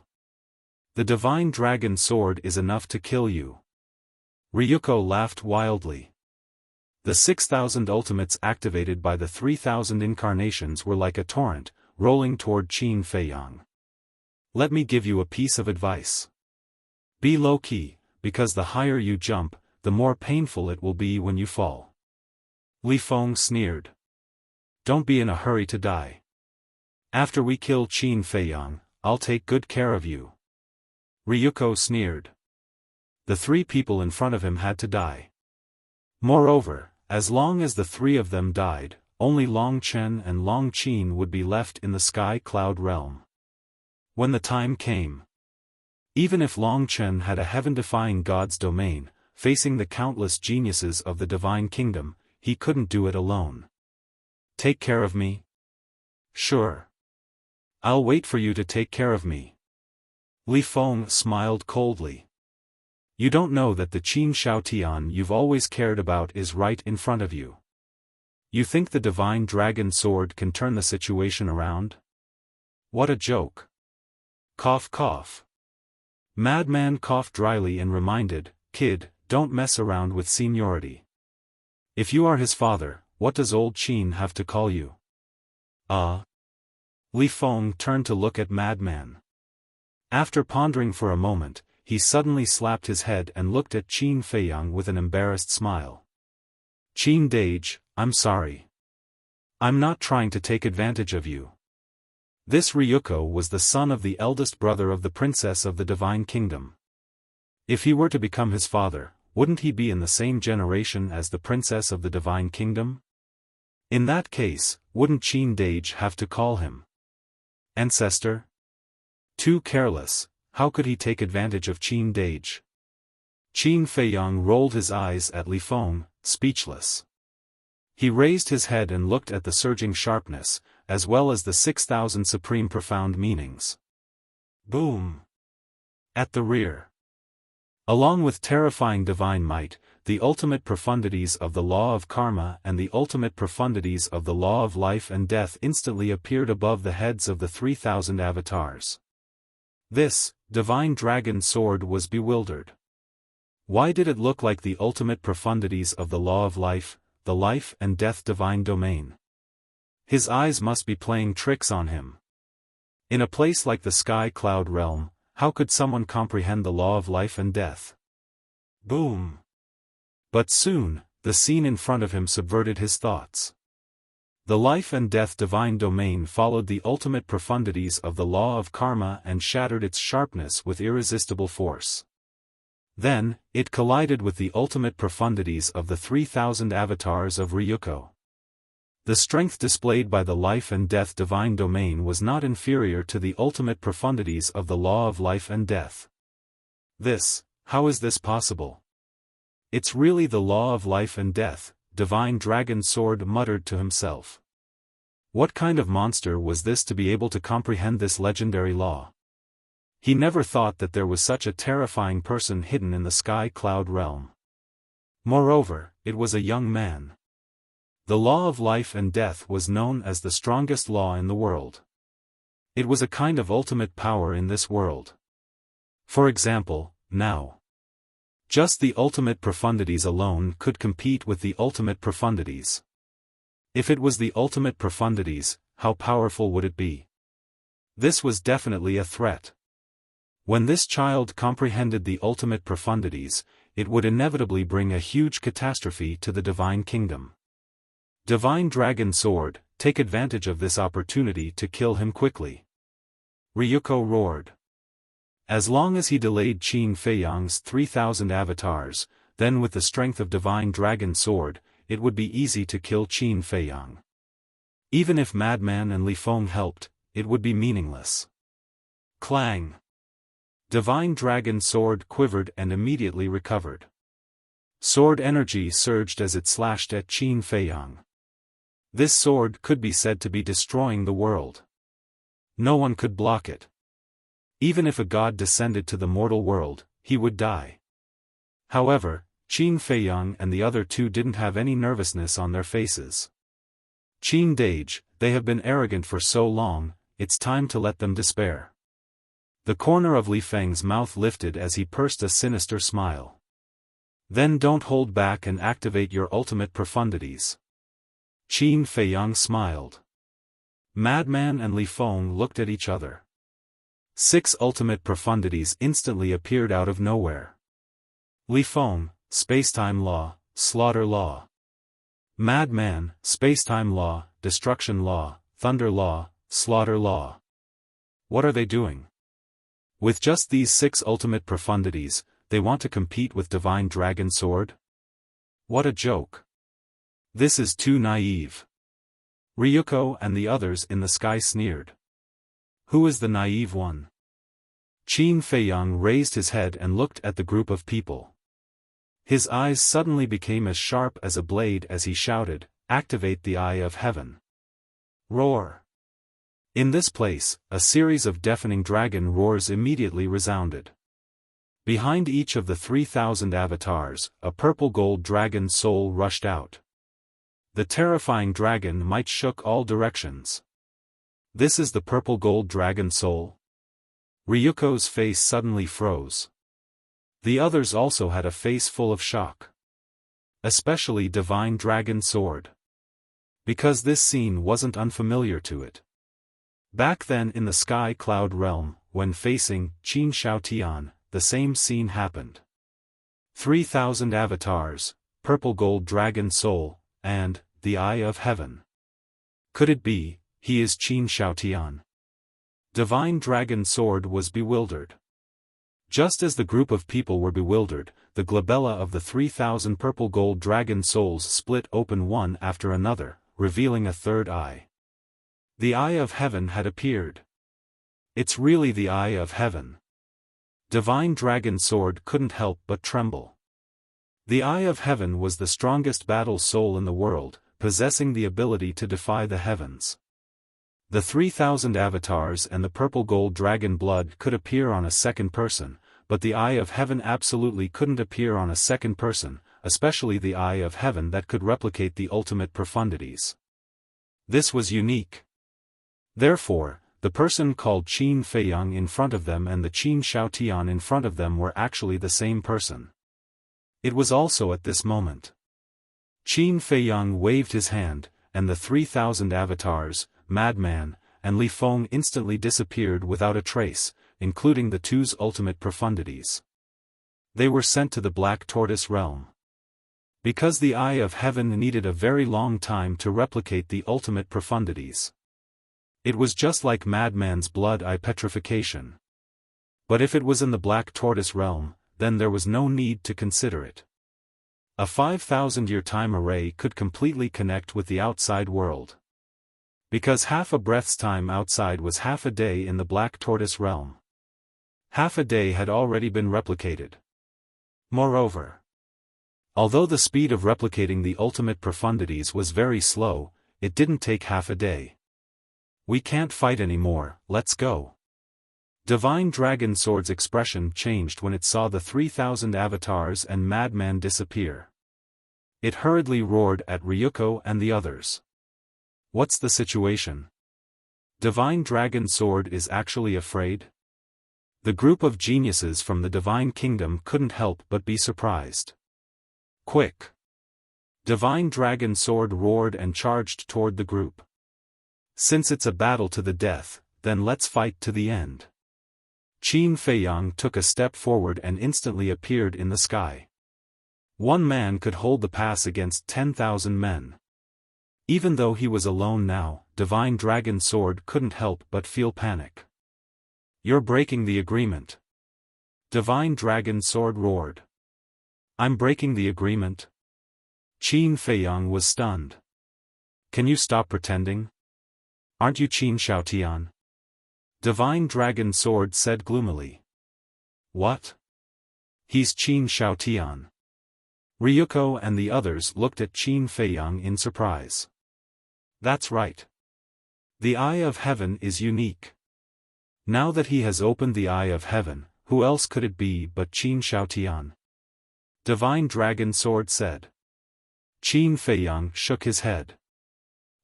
Speaker 1: The divine dragon sword is enough to kill you. Ryuko laughed wildly. The 6,000 ultimates activated by the 3,000 incarnations were like a torrent, rolling toward Qin Feiyang. Let me give you a piece of advice. Be low-key, because the higher you jump, the more painful it will be when you fall. Li Feng sneered. Don't be in a hurry to die. After we kill Qin Feiyang, I'll take good care of you. Ryuko sneered. The three people in front of him had to die. Moreover, as long as the three of them died, only Long Chen and Long Qin would be left in the sky cloud realm. When the time came, even if Long Chen had a heaven-defying god's domain, facing the countless geniuses of the divine kingdom, he couldn't do it alone. Take care of me? Sure. I'll wait for you to take care of me. Li Feng smiled coldly. You don't know that the Qin Shaotian you've always cared about is right in front of you. You think the divine dragon sword can turn the situation around? What a joke. Cough cough. Madman coughed dryly and reminded, Kid, don't mess around with seniority. If you are his father, what does old Qin have to call you? Li Feng turned to look at Madman. After pondering for a moment, he suddenly slapped his head and looked at Qin Feiyang with an embarrassed smile. Qin Dage, I'm sorry. I'm not trying to take advantage of you. This Ryuko was the son of the eldest brother of the princess of the divine kingdom. If he were to become his father, wouldn't he be in the same generation as the princess of the divine kingdom? In that case, wouldn't Qin Dage have to call him ancestor? Too careless. How could he take advantage of Qin Dage? Qin Feiyang rolled his eyes at Li Feng, speechless. He raised his head and looked at the surging sharpness, as well as the 6,000 supreme profound meanings. Boom! At the rear. Along with terrifying divine might, the ultimate profundities of the law of karma and the ultimate profundities of the law of life and death instantly appeared above the heads of the 3,000 avatars. This divine dragon sword was bewildered. Why did it look like the ultimate profundities of the law of life, the life and death divine domain? His eyes must be playing tricks on him. In a place like the sky cloud realm, how could someone comprehend the law of life and death? Boom! But soon, the scene in front of him subverted his thoughts. The life and death divine domain followed the ultimate profundities of the law of karma and shattered its sharpness with irresistible force. Then, it collided with the ultimate profundities of the 3,000 avatars of Ryuko. The strength displayed by the life and death divine domain was not inferior to the ultimate profundities of the law of life and death. How is this possible? It's really the law of life and death, divine dragon sword muttered to himself. What kind of monster was this to be able to comprehend this legendary law? He never thought that there was such a terrifying person hidden in the sky cloud realm. Moreover, it was a young man. The law of life and death was known as the strongest law in the world. It was a kind of ultimate power in this world. For example, now. Just the ultimate profundities alone could compete with the ultimate profundities. If it was the ultimate profundities, how powerful would it be? This was definitely a threat. When this child comprehended the ultimate profundities, it would inevitably bring a huge catastrophe to the divine kingdom. Divine Dragon Sword, take advantage of this opportunity to kill him quickly. Ryuko roared. As long as he delayed Qin Feiyang's 3,000 avatars, then with the strength of Divine Dragon Sword, it would be easy to kill Qin Feiyang. Even if Madman and Li Feng helped, it would be meaningless. Clang! Divine Dragon Sword quivered and immediately recovered. Sword energy surged as it slashed at Qin Feiyang. This sword could be said to be destroying the world. No one could block it. Even if a god descended to the mortal world, he would die. However, Qin Feiyang and the other two didn't have any nervousness on their faces. Qin Dage, they have been arrogant for so long, it's time to let them despair. The corner of Li Feng's mouth lifted as he pursed a sinister smile. Then don't hold back and activate your ultimate profundities. Qin Feiyang smiled. Madman and Li Feng looked at each other. 6 ultimate profundities instantly appeared out of nowhere. Li Feng, Spacetime Law, Slaughter Law. Madman, Spacetime Law, Destruction Law, Thunder Law, Slaughter law. What are they doing? With just these 6 ultimate profundities, they want to compete with Divine Dragon Sword? What a joke. This is too naive. Ryuko and the others in the sky sneered. Who is the naive one? Qin Feiyang raised his head and looked at the group of people. His eyes suddenly became as sharp as a blade as he shouted, "Activate the Eye of Heaven." Roar. In this place, a series of deafening dragon roars immediately resounded. Behind each of the 3,000 avatars, a purple-gold dragon soul rushed out. The terrifying dragon might shook all directions. This is the purple-gold dragon soul? Ryuko's face suddenly froze. The others also had a face full of shock. Especially Divine Dragon Sword. Because this scene wasn't unfamiliar to it. Back then in the Sky Cloud Realm, when facing Qin Xiaotian, the same scene happened. 3,000 avatars, purple gold dragon soul, and the Eye of Heaven. Could it be, he is Qin Xiaotian? Divine Dragon Sword was bewildered. Just as the group of people were bewildered, the glabella of the 3,000 purple gold dragon souls split open one after another, revealing a third eye. The Eye of Heaven had appeared. It's really the Eye of Heaven. Divine Dragon Sword couldn't help but tremble. The Eye of Heaven was the strongest battle soul in the world, possessing the ability to defy the heavens. The 3,000 avatars and the purple gold dragon blood could appear on a second person, but the Eye of Heaven absolutely couldn't appear on a second person, especially the Eye of Heaven that could replicate the ultimate profundities. This was unique. Therefore, the person called Qin Feiyang in front of them and the Qin Xiaotian in front of them were actually the same person. It was also at this moment. Qin Feiyang waved his hand, and the 3,000 avatars, Madman, and Li Feng instantly disappeared without a trace, including the two's ultimate profundities. They were sent to the Black Tortoise Realm. Because the Eye of Heaven needed a very long time to replicate the ultimate profundities. It was just like Madman's blood eye petrification. But if it was in the Black Tortoise Realm, then there was no need to consider it. A 5,000-year time array could completely connect with the outside world. Because half a breath's time outside was half a day in the Black Tortoise Realm. Half a day had already been replicated. Moreover, although the speed of replicating the ultimate profundities was very slow, it didn't take half a day. We can't fight anymore, let's go. Divine Dragon Sword's expression changed when it saw the 3,000 avatars and Madman disappear. It hurriedly roared at Ryuko and the others. What's the situation? Divine Dragon Sword is actually afraid? The group of geniuses from the Divine Kingdom couldn't help but be surprised. Quick! Divine Dragon Sword roared and charged toward the group. Since it's a battle to the death, then let's fight to the end. Qin Feiyang took a step forward and instantly appeared in the sky. One man could hold the pass against 10,000 men. Even though he was alone now, Divine Dragon Sword couldn't help but feel panic. You're breaking the agreement. Divine Dragon Sword roared. I'm breaking the agreement? Qin Feiyang was stunned. Can you stop pretending? Aren't you Qin Xiaotian? Divine Dragon Sword said gloomily. What? He's Qin Xiaotian. Ryuko and the others looked at Qin Feiyang in surprise. That's right. The Eye of Heaven is unique. Now that he has opened the Eye of Heaven, who else could it be but Qin Xiaotian? Divine Dragon Sword said. Qin Feiyang shook his head.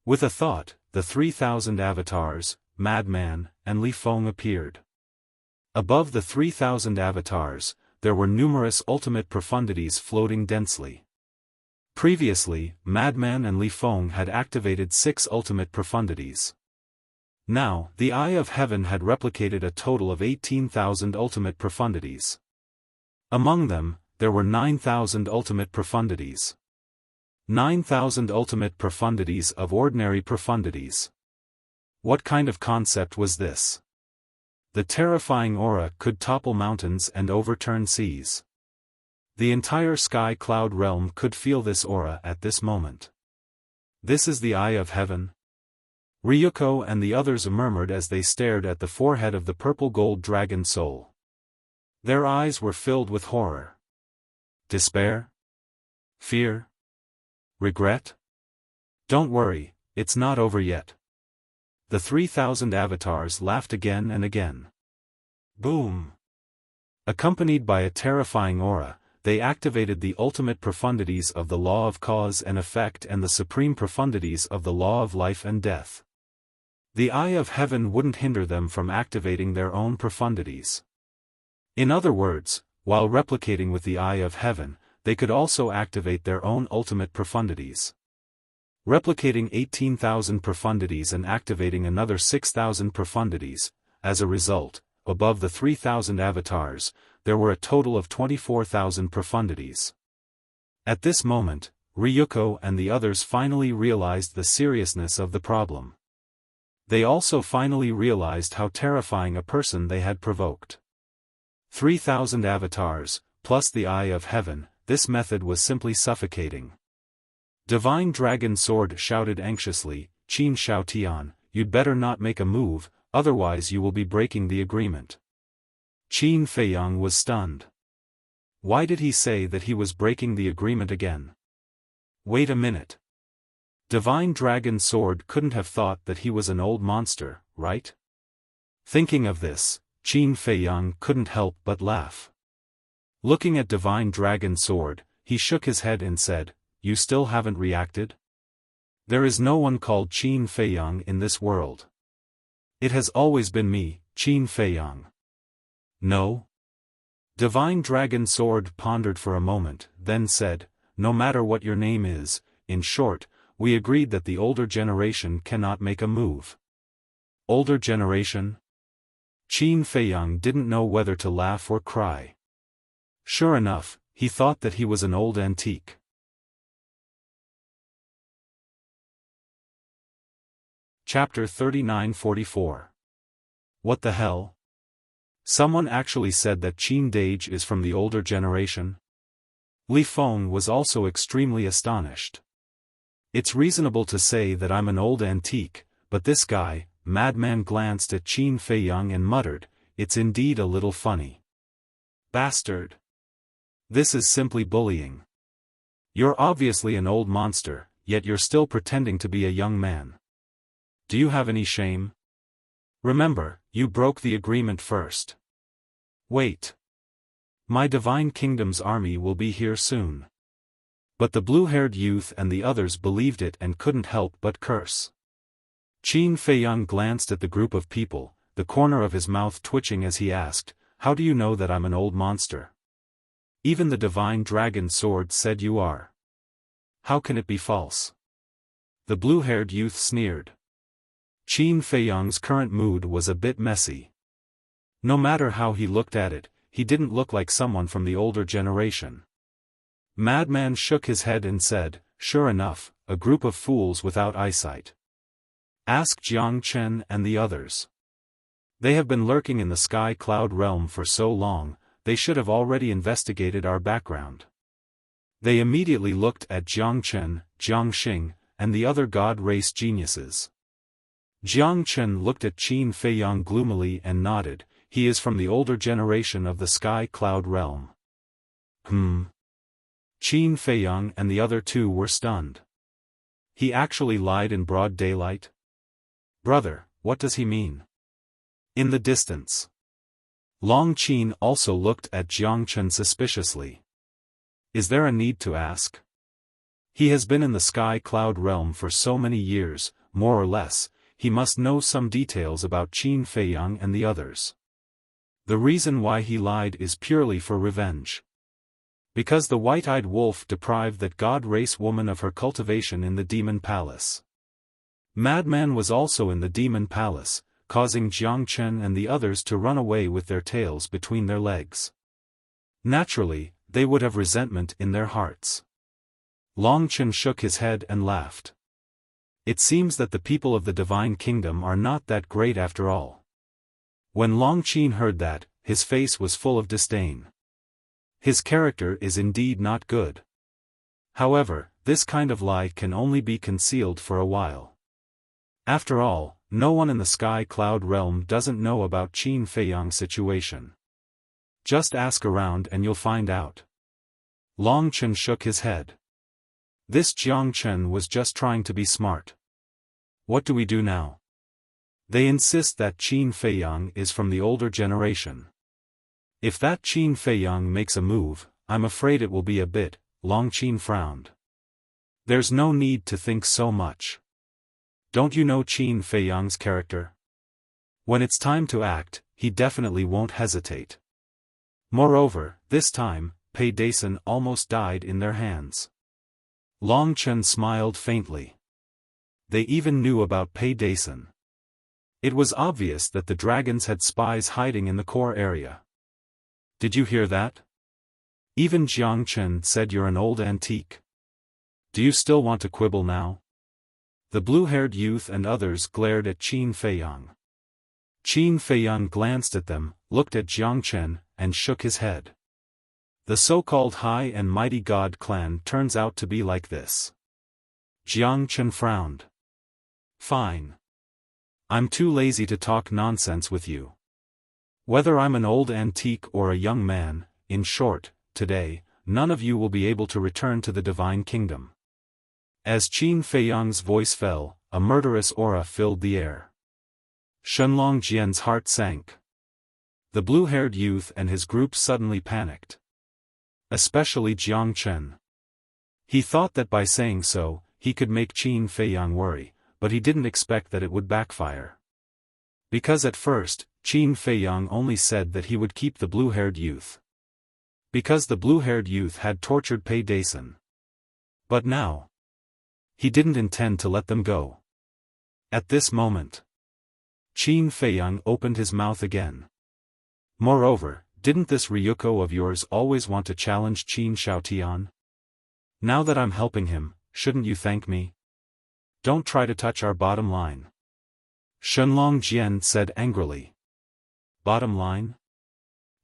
Speaker 1: With a thought, the 3,000 avatars, Madman, and Li Feng appeared. Above the 3,000 avatars, there were numerous ultimate profundities floating densely. Previously, Madman and Li Feng had activated 6 ultimate profundities. Now, the Eye of Heaven had replicated a total of 18,000 ultimate profundities. Among them, there were 9,000 ultimate profundities. 9,000 ultimate profundities of ordinary profundities. What kind of concept was this? The terrifying aura could topple mountains and overturn seas. The entire sky cloud realm could feel this aura at this moment. This is the eye of heaven? Ryuko and the others murmured as they stared at the forehead of the purple gold dragon soul. Their eyes were filled with horror. Despair? Fear? Regret? Don't worry, it's not over yet. The 3,000 avatars laughed again and again. Boom! Accompanied by a terrifying aura, they activated the ultimate profundities of the law of cause and effect and the supreme profundities of the law of life and death. The eye of heaven wouldn't hinder them from activating their own profundities. In other words, while replicating with the eye of heaven, they could also activate their own ultimate profundities. Replicating 18,000 profundities and activating another 6,000 profundities, as a result, above the 3,000 avatars, there were a total of 24,000 profundities. At this moment, Ryuko and the others finally realized the seriousness of the problem. They also finally realized how terrifying a person they had provoked. 3,000 avatars, plus the eye of heaven, this method was simply suffocating. Divine Dragon Sword shouted anxiously, "Qin Xiaotian, you'd better not make a move, otherwise you will be breaking the agreement." Qin Feiyang was stunned. Why did he say that he was breaking the agreement again? Wait a minute. Divine Dragon Sword couldn't have thought that he was an old monster, right? Thinking of this, Qin Feiyang couldn't help but laugh. Looking at Divine Dragon Sword, he shook his head and said, "You still haven't reacted? There is no one called Qin Feiyang in this world. It has always been me, Qin Feiyang." No? Divine Dragon Sword pondered for a moment, then said, "No matter what your name is, in short, we agreed that the older generation cannot make a move." Older generation? Qin Feiyang didn't know whether to laugh or cry. Sure enough, he thought that he was an old antique. Chapter 3944. What the hell? Someone actually said that Qin Dage is from the older generation? Li Feng was also extremely astonished. It's reasonable to say that I'm an old antique, but this guy, Madman, glanced at Qin Feiyang and muttered, "It's indeed a little funny. Bastard. This is simply bullying. You're obviously an old monster, yet you're still pretending to be a young man. Do you have any shame? Remember, you broke the agreement first. Wait. My Divine Kingdom's army will be here soon." But the blue-haired youth and the others believed it and couldn't help but curse. Qin Feiyang glanced at the group of people, the corner of his mouth twitching as he asked, "How do you know that I'm an old monster? Even the Divine Dragon Sword said you are. How can it be false?" The blue-haired youth sneered. Qin Feiyang's current mood was a bit messy. No matter how he looked at it, he didn't look like someone from the older generation. Madman shook his head and said, "Sure enough, a group of fools without eyesight. Ask Jiang Chen and the others. They have been lurking in the sky cloud realm for so long, they should have already investigated our background." They immediately looked at Jiang Chen, Jiang Xing, and the other god race geniuses. Jiang Chen looked at Qin Feiyang gloomily and nodded, "He is from the older generation of the sky cloud realm." Qin Feiyang and the other two were stunned. He actually lied in broad daylight? Brother, what does he mean? In the distance. Long Qin also looked at Jiang Chen suspiciously. Is there a need to ask? He has been in the sky cloud realm for so many years, more or less, he must know some details about Qin Feiyang and the others. The reason why he lied is purely for revenge. Because the white-eyed wolf deprived that god race woman of her cultivation in the demon palace. Madman was also in the demon palace, causing Jiang Chen and the others to run away with their tails between their legs. Naturally, they would have resentment in their hearts. Long Chen shook his head and laughed. It seems that the people of the Divine Kingdom are not that great after all. When Long Qin heard that, his face was full of disdain. His character is indeed not good. However, this kind of lie can only be concealed for a while. After all, no one in the Sky Cloud realm doesn't know about Qin Feiyang's situation. Just ask around and you'll find out. Long Chen shook his head. This Jiang Chen was just trying to be smart. What do we do now? They insist that Qin Feiyang is from the older generation. If that Qin Feiyang makes a move, I'm afraid it will be a bit. Long Qin frowned. There's no need to think so much. Don't you know Qin Feiyang's character? When it's time to act, he definitely won't hesitate. Moreover, this time, Pei Dason almost died in their hands. Long Chen smiled faintly. They even knew about Pei Dason. It was obvious that the dragons had spies hiding in the core area. Did you hear that? Even Jiang Chen said you're an old antique. Do you still want to quibble now? The blue-haired youth and others glared at Qin Feiyang. Qin Feiyang glanced at them, looked at Jiang Chen, and shook his head. The so-called high and mighty God clan turns out to be like this. Jiang Chen frowned. Fine. I'm too lazy to talk nonsense with you. Whether I'm an old antique or a young man, in short, today, none of you will be able to return to the Divine Kingdom. As Qin Feiyang's voice fell, a murderous aura filled the air. Shenlong Jian's heart sank. The blue-haired youth and his group suddenly panicked. Especially Jiang Chen. He thought that by saying so, he could make Qin Feiyang worry, but he didn't expect that it would backfire. Because at first, Qin Feiyang only said that he would keep the blue-haired youth. Because the blue-haired youth had tortured Pei Dason. But now, he didn't intend to let them go. At this moment, Qin Feiyang opened his mouth again. Moreover, didn't this Ryuko of yours always want to challenge Qin Xiaotian? Now that I'm helping him, shouldn't you thank me? Don't try to touch our bottom line. Shenlong Jian said angrily. Bottom line?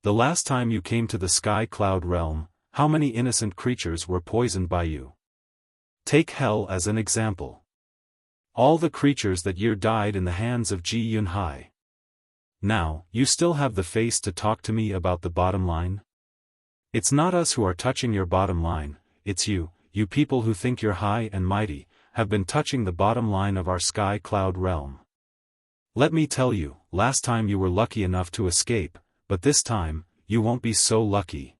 Speaker 1: The last time you came to the Sky Cloud realm, how many innocent creatures were poisoned by you? Take hell as an example. All the creatures that year died in the hands of Ji Yunhai. Now, you still have the face to talk to me about the bottom line? It's not us who are touching your bottom line, it's you people who think you're high and mighty, have been touching the bottom line of our Sky Cloud realm. Let me tell you, last time you were lucky enough to escape, but this time, you won't be so lucky.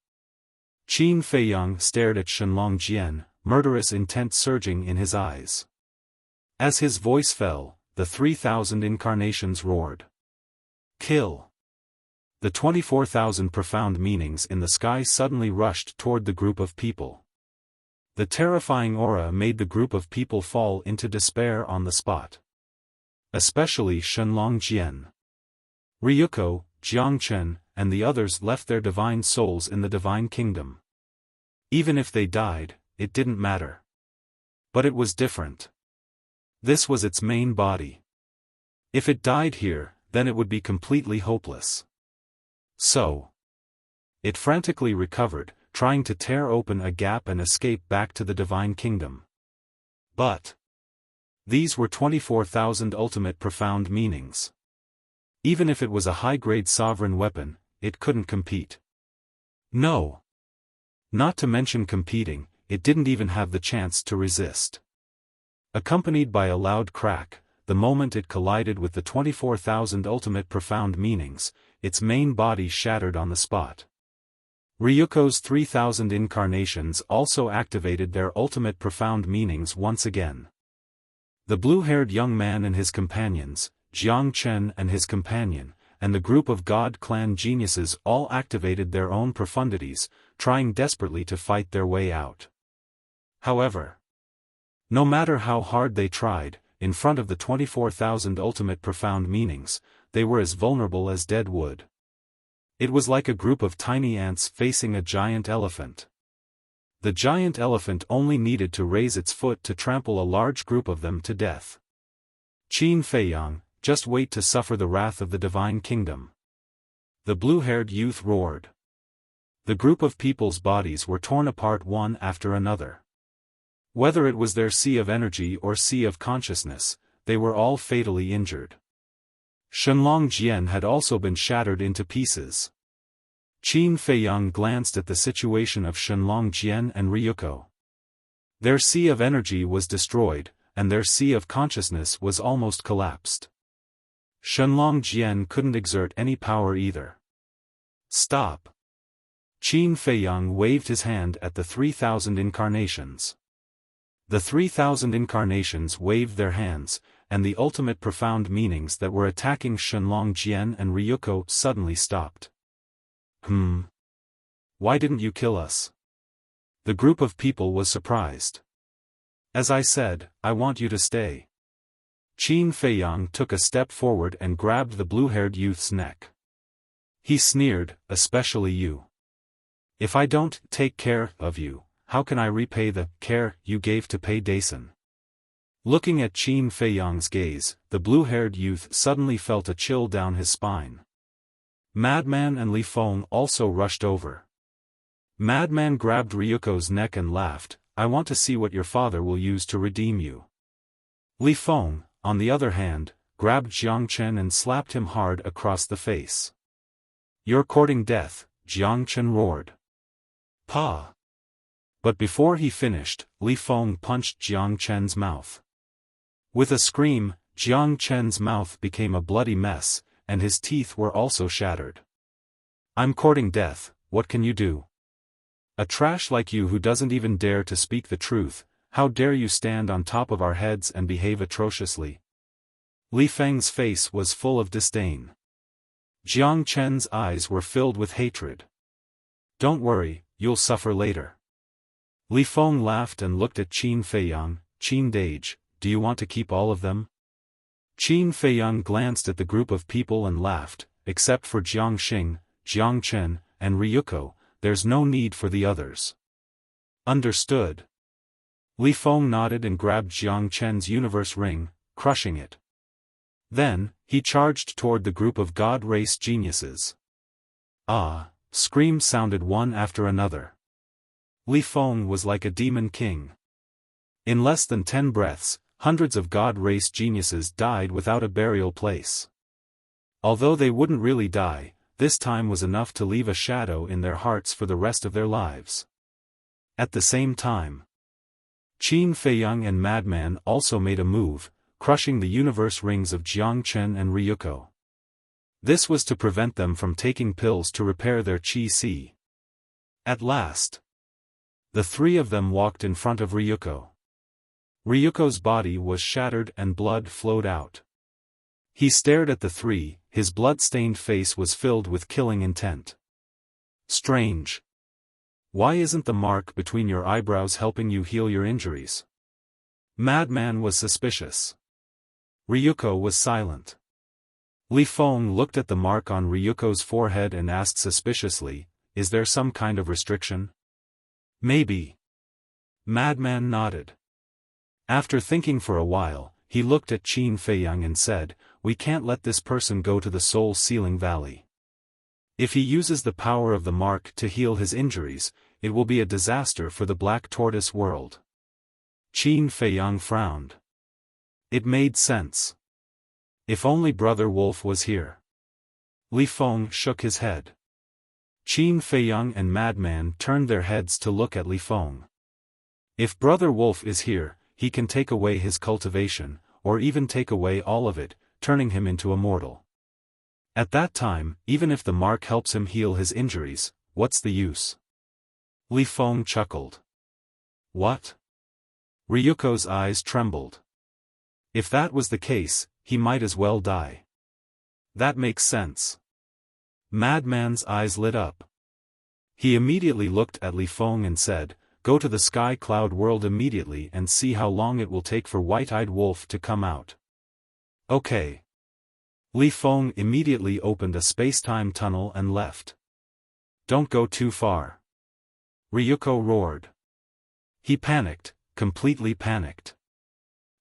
Speaker 1: Qin Feiyang stared at Shenlong Jian, murderous intent surging in his eyes. As his voice fell, the 3,000 incarnations roared. Kill! The 24,000 profound meanings in the sky suddenly rushed toward the group of people. The terrifying aura made the group of people fall into despair on the spot. Especially Shenlong Jian. Ryuko, Jiang Chen, and the others left their divine souls in the Divine Kingdom. Even if they died, it didn't matter. But it was different. This was its main body. If it died here, then it would be completely hopeless. So, it frantically recovered, trying to tear open a gap and escape back to the Divine Kingdom. But these were 24,000 ultimate profound meanings. Even if it was a high-grade sovereign weapon, it couldn't compete. No. Not to mention competing, it didn't even have the chance to resist. Accompanied by a loud crack, the moment it collided with the 24,000 ultimate profound meanings, its main body shattered on the spot. Ryuko's 3,000 incarnations also activated their ultimate profound meanings once again. The blue-haired young man and his companions, Jiang Chen and his companion, and the group of God Clan geniuses all activated their own profundities, trying desperately to fight their way out. However, no matter how hard they tried, in front of the 24,000 ultimate profound meanings, they were as vulnerable as dead wood. It was like a group of tiny ants facing a giant elephant. The giant elephant only needed to raise its foot to trample a large group of them to death. Qin Feiyang, just wait to suffer the wrath of the divine kingdom. The blue-haired youth roared. The group of people's bodies were torn apart one after another. Whether it was their sea of energy or sea of consciousness, they were all fatally injured. Shenlong Jian had also been shattered into pieces. Qin Feiyang glanced at the situation of Shenlong Jian and Ryuko. Their sea of energy was destroyed, and their sea of consciousness was almost collapsed. Shenlong Jian couldn't exert any power either. Stop! Qin Feiyang waved his hand at the 3,000 incarnations. The 3,000 incarnations waved their hands, and the ultimate profound meanings that were attacking Shenlong Jian and Ryuko suddenly stopped. Why didn't you kill us? The group of people was surprised. As I said, I want you to stay. Qin Feiyang took a step forward and grabbed the blue-haired youth's neck. He sneered, especially you. If I don't take care of you, how can I repay the care you gave to Pei Dason? Looking at Qin Feiyang's gaze, the blue-haired youth suddenly felt a chill down his spine. Madman and Li Feng also rushed over. Madman grabbed Ryuko's neck and laughed, I want to see what your father will use to redeem you. Li Feng, on the other hand, grabbed Jiang Chen and slapped him hard across the face. You're courting death, Jiang Chen roared. Pa! But before he finished, Li Feng punched Jiang Chen's mouth. With a scream, Jiang Chen's mouth became a bloody mess, and his teeth were also shattered. I'm courting death, what can you do? A trash like you who doesn't even dare to speak the truth, how dare you stand on top of our heads and behave atrociously? Li Feng's face was full of disdain. Jiang Chen's eyes were filled with hatred. Don't worry, you'll suffer later. Li Feng laughed and looked at Qin Feiyang, Qin Dage, do you want to keep all of them? Qin Feiyang glanced at the group of people and laughed, except for Jiang Xing, Jiang Chen, and Ryuko, there's no need for the others. Understood. Li Feng nodded and grabbed Jiang Chen's universe ring, crushing it. Then, he charged toward the group of god race geniuses. Ah! Screams sounded one after another. Li Feng was like a demon king. In less than 10 breaths, hundreds of god race geniuses died without a burial place. Although they wouldn't really die, this time was enough to leave a shadow in their hearts for the rest of their lives. At the same time, Qin Feiyang and Madman also made a move, crushing the universe rings of Jiang Chen and Ryuko. This was to prevent them from taking pills to repair their qi. At last, the three of them walked in front of Ryuko. Ryuko's body was shattered and blood flowed out. He stared at the three, his blood-stained face was filled with killing intent. Strange. Why isn't the mark between your eyebrows helping you heal your injuries? Madman was suspicious. Ryuko was silent. Li Feng looked at the mark on Ryuko's forehead and asked suspiciously, is there some kind of restriction? Maybe. Madman nodded. After thinking for a while, he looked at Qin Feiyang and said, we can't let this person go to the Soul Sealing Valley. If he uses the power of the mark to heal his injuries, it will be a disaster for the Black Tortoise world. Qin Feiyang frowned. It made sense. If only Brother Wolf was here. Li Feng shook his head. Qin Feiyang and Madman turned their heads to look at Li Feng. If Brother Wolf is here, he can take away his cultivation, or even take away all of it, turning him into a mortal. At that time, even if the mark helps him heal his injuries, what's the use? Li Feng chuckled. What? Ryuko's eyes trembled. If that was the case, he might as well die. That makes sense. Madman's eyes lit up. He immediately looked at Li Feng and said, go to the Sky Cloud world immediately and see how long it will take for White-Eyed Wolf to come out. Okay. Li Feng immediately opened a space-time tunnel and left. Don't go too far. Ryuko roared. He panicked, completely panicked.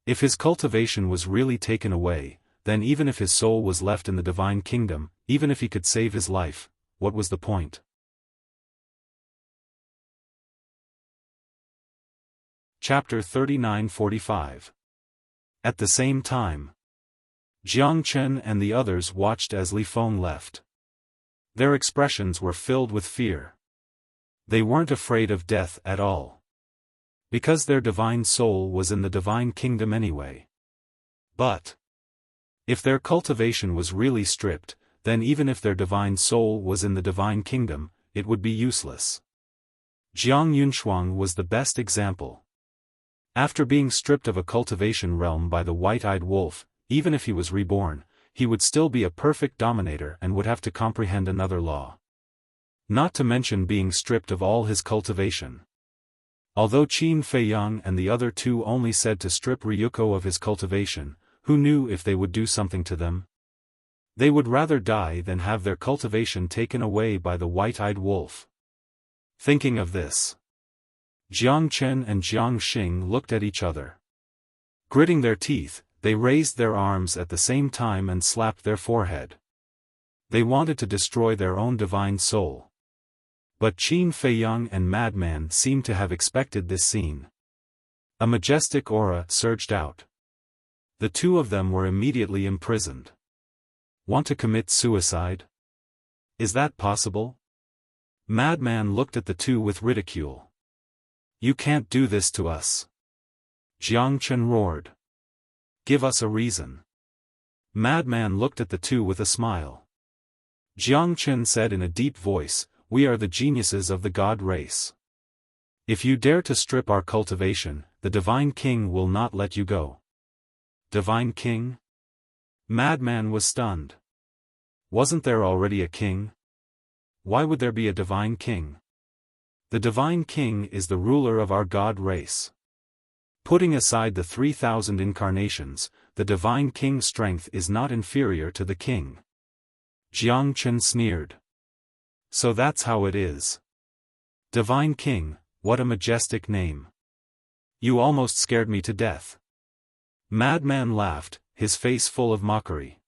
Speaker 1: If his cultivation was really taken away, then even if his soul was left in the divine kingdom, even if he could save his life, what was the point? Chapter 39-45. At the same time, Jiang Chen and the others watched as Li Feng left. Their expressions were filled with fear. They weren't afraid of death at all. Because their divine soul was in the divine kingdom anyway. But if their cultivation was really stripped, then even if their divine soul was in the divine kingdom, it would be useless. Jiang Yunshuang was the best example. After being stripped of a cultivation realm by the white-eyed wolf, even if he was reborn, he would still be a perfect dominator and would have to comprehend another law. Not to mention being stripped of all his cultivation. Although Qin Feiyang and the other two only said to strip Ryuko of his cultivation, who knew if they would do something to them? They would rather die than have their cultivation taken away by the white-eyed wolf. Thinking of this, Jiang Chen and Jiang Xing looked at each other. Gritting their teeth, they raised their arms at the same time and slapped their forehead. They wanted to destroy their own divine soul. But Qin Feiyang and Madman seemed to have expected this scene. A majestic aura surged out. The two of them were immediately imprisoned. Want to commit suicide? Is that possible? Madman looked at the two with ridicule. You can't do this to us. Jiang Chen roared. Give us a reason. Madman looked at the two with a smile. Jiang Chen said in a deep voice, we are the geniuses of the god race. If you dare to strip our cultivation, the Divine King will not let you go. Divine King? Madman was stunned. Wasn't there already a king? Why would there be a Divine King? The Divine King is the ruler of our god race. Putting aside the 3,000 incarnations, the Divine King's strength is not inferior to the king. Jiang Chen sneered. So that's how it is. Divine King, what a majestic name. You almost scared me to death. Madman laughed, his face full of mockery.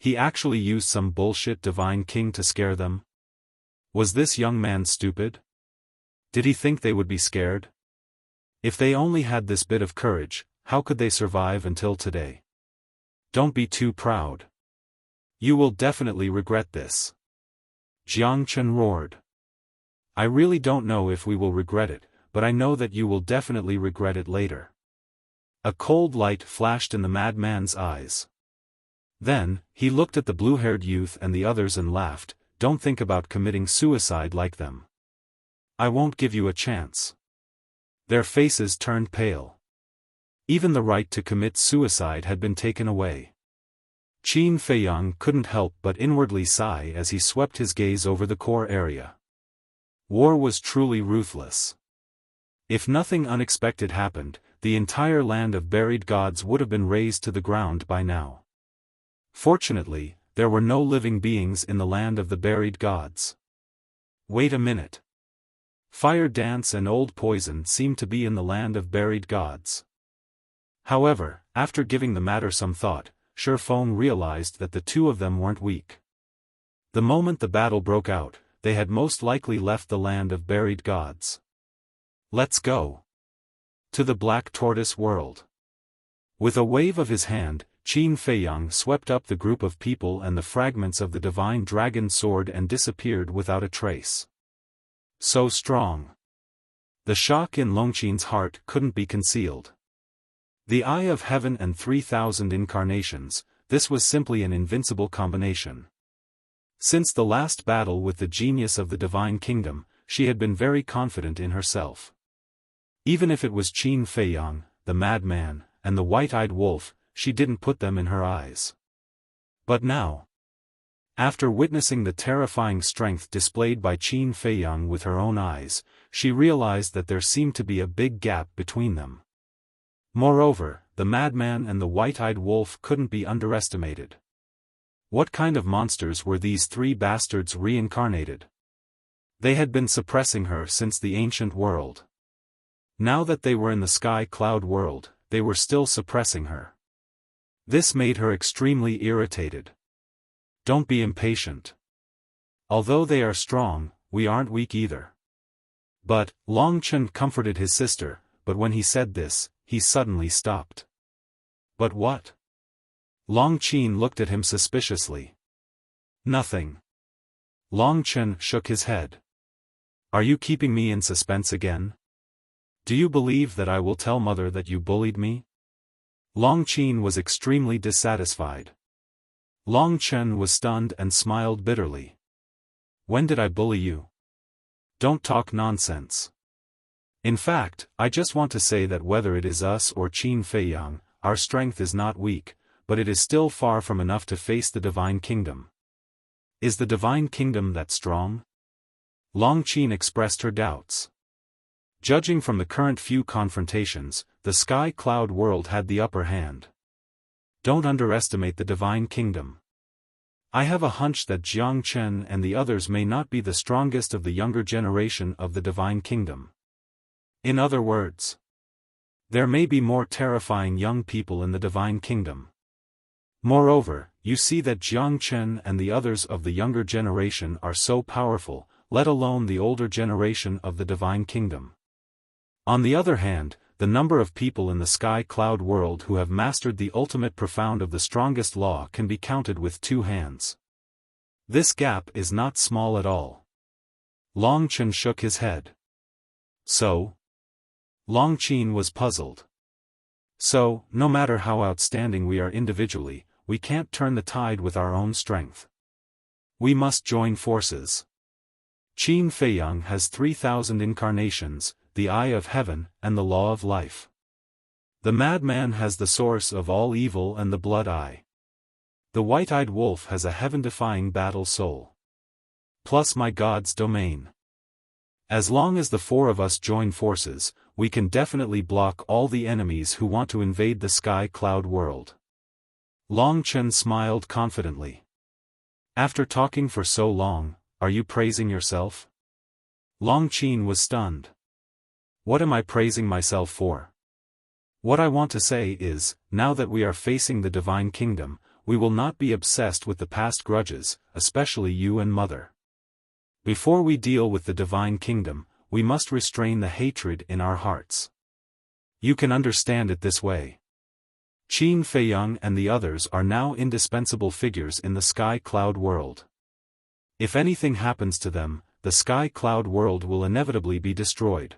Speaker 1: He actually used some bullshit Divine King to scare them? Was this young man stupid? Did he think they would be scared? If they only had this bit of courage, how could they survive until today? Don't be too proud. You will definitely regret this. Jiang Chen roared. I really don't know if we will regret it, but I know that you will definitely regret it later. A cold light flashed in the madman's eyes. Then, he looked at the blue-haired youth and the others and laughed, don't think about committing suicide like them. I won't give you a chance. Their faces turned pale. Even the right to commit suicide had been taken away. Qin Feiyang couldn't help but inwardly sigh as he swept his gaze over the core area. War was truly ruthless. If nothing unexpected happened, the entire land of buried gods would have been razed to the ground by now. Fortunately, there were no living beings in the land of the buried gods. Wait a minute. Fire dance and old poison seem to be in the land of buried gods. However, after giving the matter some thought, Xiaofan realized that the two of them weren't weak. The moment the battle broke out, they had most likely left the land of buried gods. Let's go to the Black Tortoise world. With a wave of his hand, Qin Feiyang swept up the group of people and the fragments of the divine dragon sword and disappeared without a trace. So strong. The shock in Longqin's heart couldn't be concealed. The Eye of Heaven and 3,000 incarnations, this was simply an invincible combination. Since the last battle with the genius of the Divine Kingdom, she had been very confident in herself. Even if it was Qin Feiyang, the madman, and the white-eyed wolf, she didn't put them in her eyes. But now, after witnessing the terrifying strength displayed by Qin Feiyang with her own eyes, she realized that there seemed to be a big gap between them. Moreover, the madman and the white-eyed wolf couldn't be underestimated. What kind of monsters were these three bastards reincarnated? They had been suppressing her since the ancient world. Now that they were in the sky cloud world, they were still suppressing her. This made her extremely irritated. Don't be impatient. Although they are strong, we aren't weak either. But, Long Chen comforted his sister, but when he said this, he suddenly stopped. But what? Long Chen looked at him suspiciously. Nothing. Long Chen shook his head. Are you keeping me in suspense again? Do you believe that I will tell mother that you bullied me? Long Chen was extremely dissatisfied. Long Chen was stunned and smiled bitterly. When did I bully you? Don't talk nonsense. In fact, I just want to say that whether it is us or Qin Feiyang, our strength is not weak, but it is still far from enough to face the Divine Kingdom. Is the Divine Kingdom that strong? Long Chen expressed her doubts. Judging from the current few confrontations, the sky cloud world had the upper hand. Don't underestimate the Divine Kingdom. I have a hunch that Jiang Chen and the others may not be the strongest of the younger generation of the Divine Kingdom. In other words, there may be more terrifying young people in the Divine Kingdom. Moreover, you see that Jiang Chen and the others of the younger generation are so powerful, let alone the older generation of the Divine Kingdom. On the other hand, the number of people in the sky cloud world who have mastered the ultimate profound of the strongest law can be counted with 2 hands. This gap is not small at all. Long Chen shook his head. So? Long Chen was puzzled. So, no matter how outstanding we are individually, we can't turn the tide with our own strength. We must join forces. Qin Feiyang has 3,000 incarnations, the eye of heaven, and the law of life. The madman has the source of all evil and the blood eye. The white-eyed wolf has a heaven-defying battle soul. Plus my God's domain. As long as the 4 of us join forces, we can definitely block all the enemies who want to invade the sky cloud world. Long Chen smiled confidently. After talking for so long, are you praising yourself? Long Chen was stunned. What am I praising myself for? What I want to say is, now that we are facing the Divine Kingdom, we will not be obsessed with the past grudges, especially you and Mother. Before we deal with the Divine Kingdom, we must restrain the hatred in our hearts. You can understand it this way. Qin Feiyang and the others are now indispensable figures in the sky cloud world. If anything happens to them, the sky cloud world will inevitably be destroyed.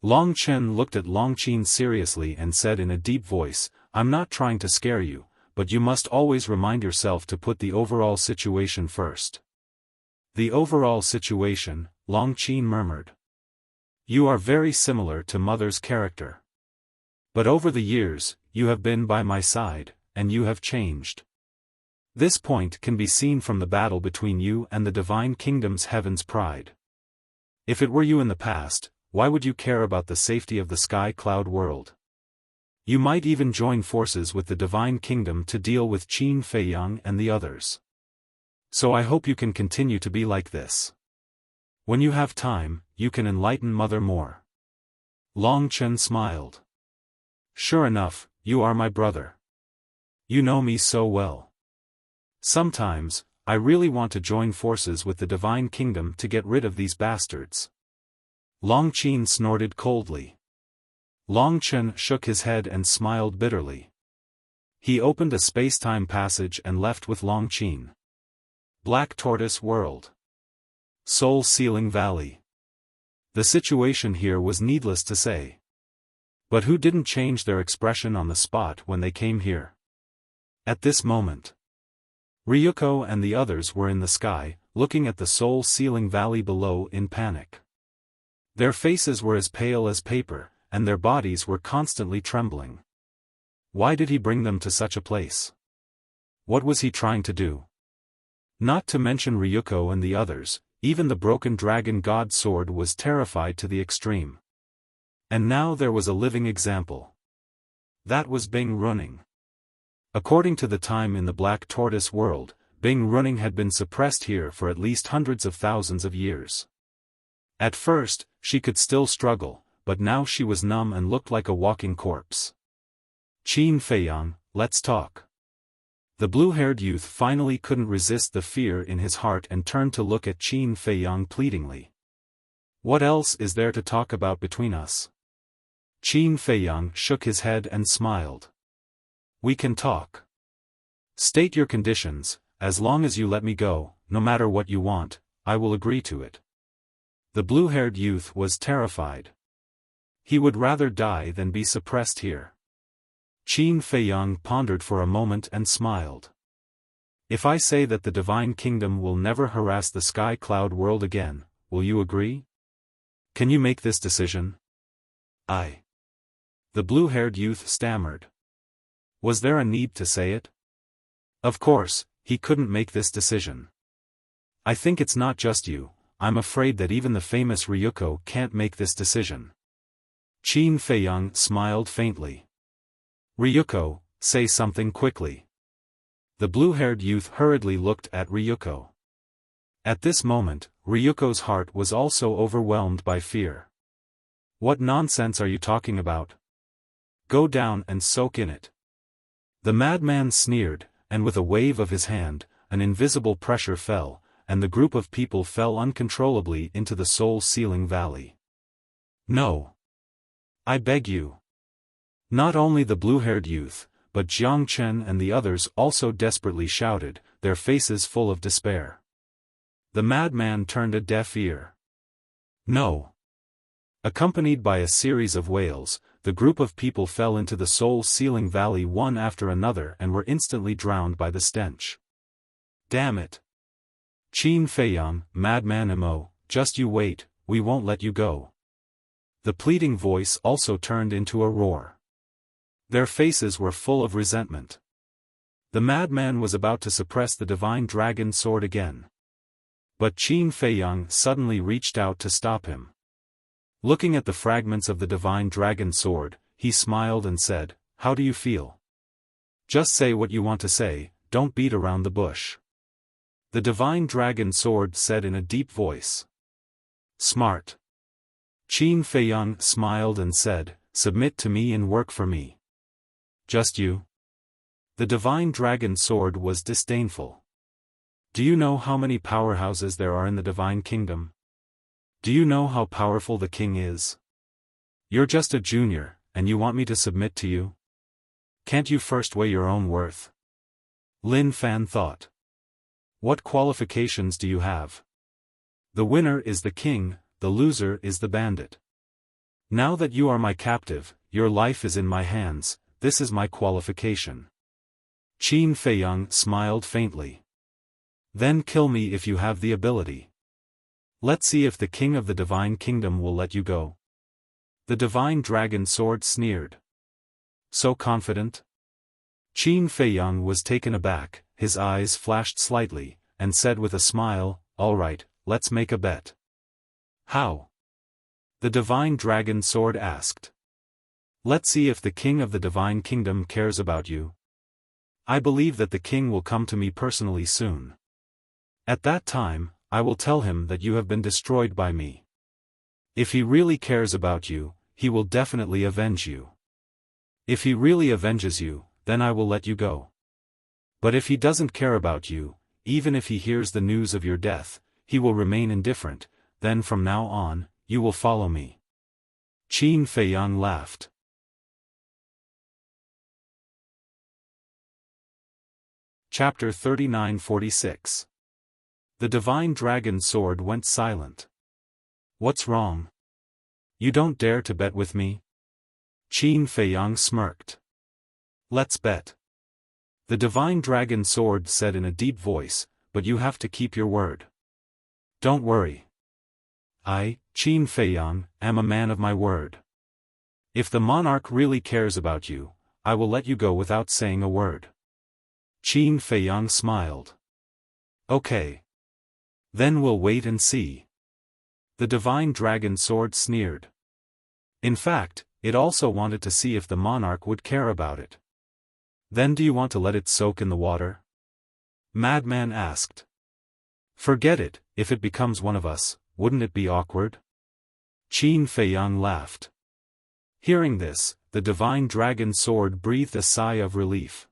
Speaker 1: Long Chen looked at Long Chen seriously and said in a deep voice, I'm not trying to scare you, but you must always remind yourself to put the overall situation first. The overall situation, Long Chen murmured. You are very similar to Mother's character. But over the years, you have been by my side, and you have changed. This point can be seen from the battle between you and the Divine Kingdom's Heaven's Pride. If it were you in the past, why would you care about the safety of the sky cloud world? You might even join forces with the Divine Kingdom to deal with Qin Feiyang and the others. So I hope you can continue to be like this. When you have time, you can enlighten Mother more. Long Chen smiled. Sure enough, you are my brother. You know me so well. Sometimes, I really want to join forces with the Divine Kingdom to get rid of these bastards. Long Chen snorted coldly. Long Chen shook his head and smiled bitterly. He opened a space-time passage and left with Long Chen. Black Tortoise World. Soul Sealing Valley. The situation here was needless to say. But who didn't change their expression on the spot when they came here? At this moment, Ryuko and the others were in the sky, looking at the Soul Sealing Valley below in panic. Their faces were as pale as paper, and their bodies were constantly trembling. Why did he bring them to such a place? What was he trying to do? Not to mention Ryuko and the others, even the broken dragon god sword was terrified to the extreme. And now there was a living example. That was Bing Running. According to the time in the Black Tortoise world, Bing Running had been suppressed here for at least hundreds of thousands of years. At first, she could still struggle, but now she was numb and looked like a walking corpse. "Qin Feiyang, let's talk." The blue-haired youth finally couldn't resist the fear in his heart and turned to look at Qin Feiyang pleadingly. "What else is there to talk about between us?" Qin Feiyang shook his head and smiled. "We can talk. State your conditions. As long as you let me go, no matter what you want, I will agree to it." The blue-haired youth was terrified. He would rather die than be suppressed here. Qin Feiyang pondered for a moment and smiled. "If I say that the Divine Kingdom will never harass the Sky Cloud world again, will you agree? Can you make this decision?" "I." The blue-haired youth stammered. Was there a need to say it? Of course, he couldn't make this decision. "I think it's not just you, I'm afraid that even the famous Ryuko can't make this decision." Qin Feiyang smiled faintly. "Ryuko, say something quickly." The blue-haired youth hurriedly looked at Ryuko. At this moment, Ryuko's heart was also overwhelmed by fear. "What nonsense are you talking about? Go down and soak in it." The madman sneered, and with a wave of his hand, an invisible pressure fell, and the group of people fell uncontrollably into the soul-sealing valley. "No. I beg you." Not only the blue-haired youth, but Jiang Chen and the others also desperately shouted, their faces full of despair. The madman turned a deaf ear. "No." Accompanied by a series of wails, the group of people fell into the soul-sealing valley one after another and were instantly drowned by the stench. "Damn it! Qin Feiyang, madman Imo, just you wait, we won't let you go." The pleading voice also turned into a roar. Their faces were full of resentment. The madman was about to suppress the divine dragon sword again. But Qin Feiyang suddenly reached out to stop him. Looking at the fragments of the divine dragon sword, he smiled and said, "How do you feel? Just say what you want to say, don't beat around the bush." The divine dragon sword said in a deep voice. "Smart." Qin Feiyang smiled and said, "Submit to me and work for me." "Just you?" The divine dragon sword was disdainful. "Do you know how many powerhouses there are in the divine kingdom? Do you know how powerful the king is? You're just a junior, and you want me to submit to you? Can't you first weigh your own worth?" Lin Fan thought. "What qualifications do you have? The winner is the king, the loser is the bandit. Now that you are my captive, your life is in my hands, this is my qualification." Qin Feiyang smiled faintly. "Then kill me if you have the ability. Let's see if the king of the divine kingdom will let you go." The divine dragon sword sneered. "So confident?" Qin Feiyang was taken aback, his eyes flashed slightly, and said with a smile, "All right, let's make a bet." "How?" the divine dragon sword asked. "Let's see if the king of the divine kingdom cares about you. I believe that the king will come to me personally soon. At that time, I will tell him that you have been destroyed by me. If he really cares about you, he will definitely avenge you. If he really avenges you, then I will let you go. But if he doesn't care about you, even if he hears the news of your death, he will remain indifferent, then from now on, you will follow me." Qin Feiyang laughed. Chapter 3946. The divine dragon sword went silent. "What's wrong? You don't dare to bet with me?" Qin Feiyang smirked. "Let's bet." The divine dragon sword said in a deep voice, "But you have to keep your word." "Don't worry. I, Qin Feiyang, am a man of my word. If the monarch really cares about you, I will let you go without saying a word." Qin Feiyang smiled. "Okay. Then we'll wait and see." The divine dragon sword sneered. In fact, it also wanted to see if the monarch would care about it. "Then do you want to let it soak in the water?" Madman asked. "Forget it, if it becomes one of us, wouldn't it be awkward?" Qin Feiyang laughed. Hearing this, the divine dragon sword breathed a sigh of relief.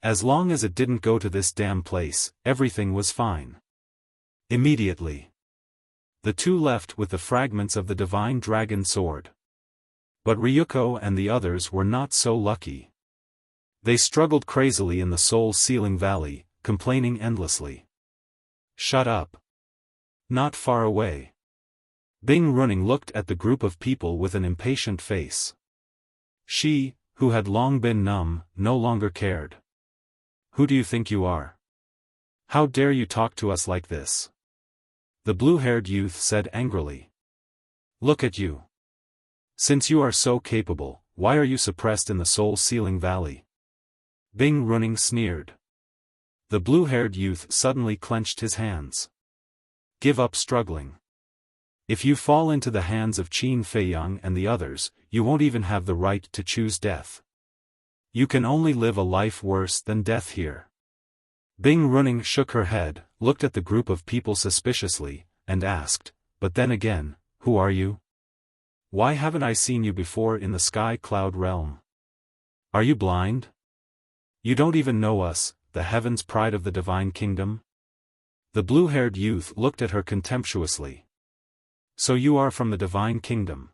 Speaker 1: As long as it didn't go to this damn place, everything was fine. Immediately, the two left with the fragments of the divine dragon sword. But Ryuko and the others were not so lucky. They struggled crazily in the soul-sealing valley, complaining endlessly. Shut up. Not far away. Bing Running looked at the group of people with an impatient face. She, who had long been numb, no longer cared. Who do you think you are? How dare you talk to us like this? The blue-haired youth said angrily. Look at you. Since you are so capable, why are you suppressed in the soul-sealing valley? Bing Running sneered. The blue-haired youth suddenly clenched his hands. Give up struggling. If you fall into the hands of Qin Feiyang and the others, you won't even have the right to choose death. You can only live a life worse than death here. Bing Running shook her head, looked at the group of people suspiciously, and asked, but then again, who are you? Why haven't I seen you before in the Sky Cloud realm? Are you blind? You don't even know us, the heaven's pride of the divine kingdom? The blue-haired youth looked at her contemptuously. So you are from the divine kingdom.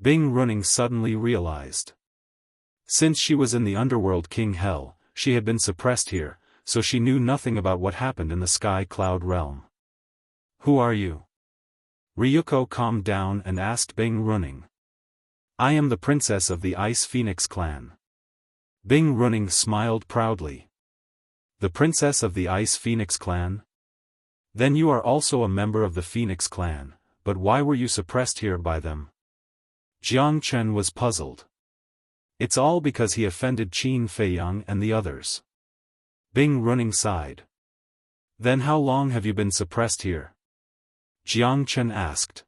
Speaker 1: Bing Running suddenly realized. Since she was in the underworld King Hell, she had been suppressed here, so she knew nothing about what happened in the Sky Cloud realm. Who are you? Ryuko calmed down and asked Bing Running. I am the princess of the Ice Phoenix clan. Bing Running smiled proudly. The princess of the Ice Phoenix clan? Then you are also a member of the Phoenix clan, but why were you suppressed here by them? Jiang Chen was puzzled. It's all because he offended Qin Feiyang and the others. Bing Running sighed. Then how long have you been suppressed here? Jiang Chen asked.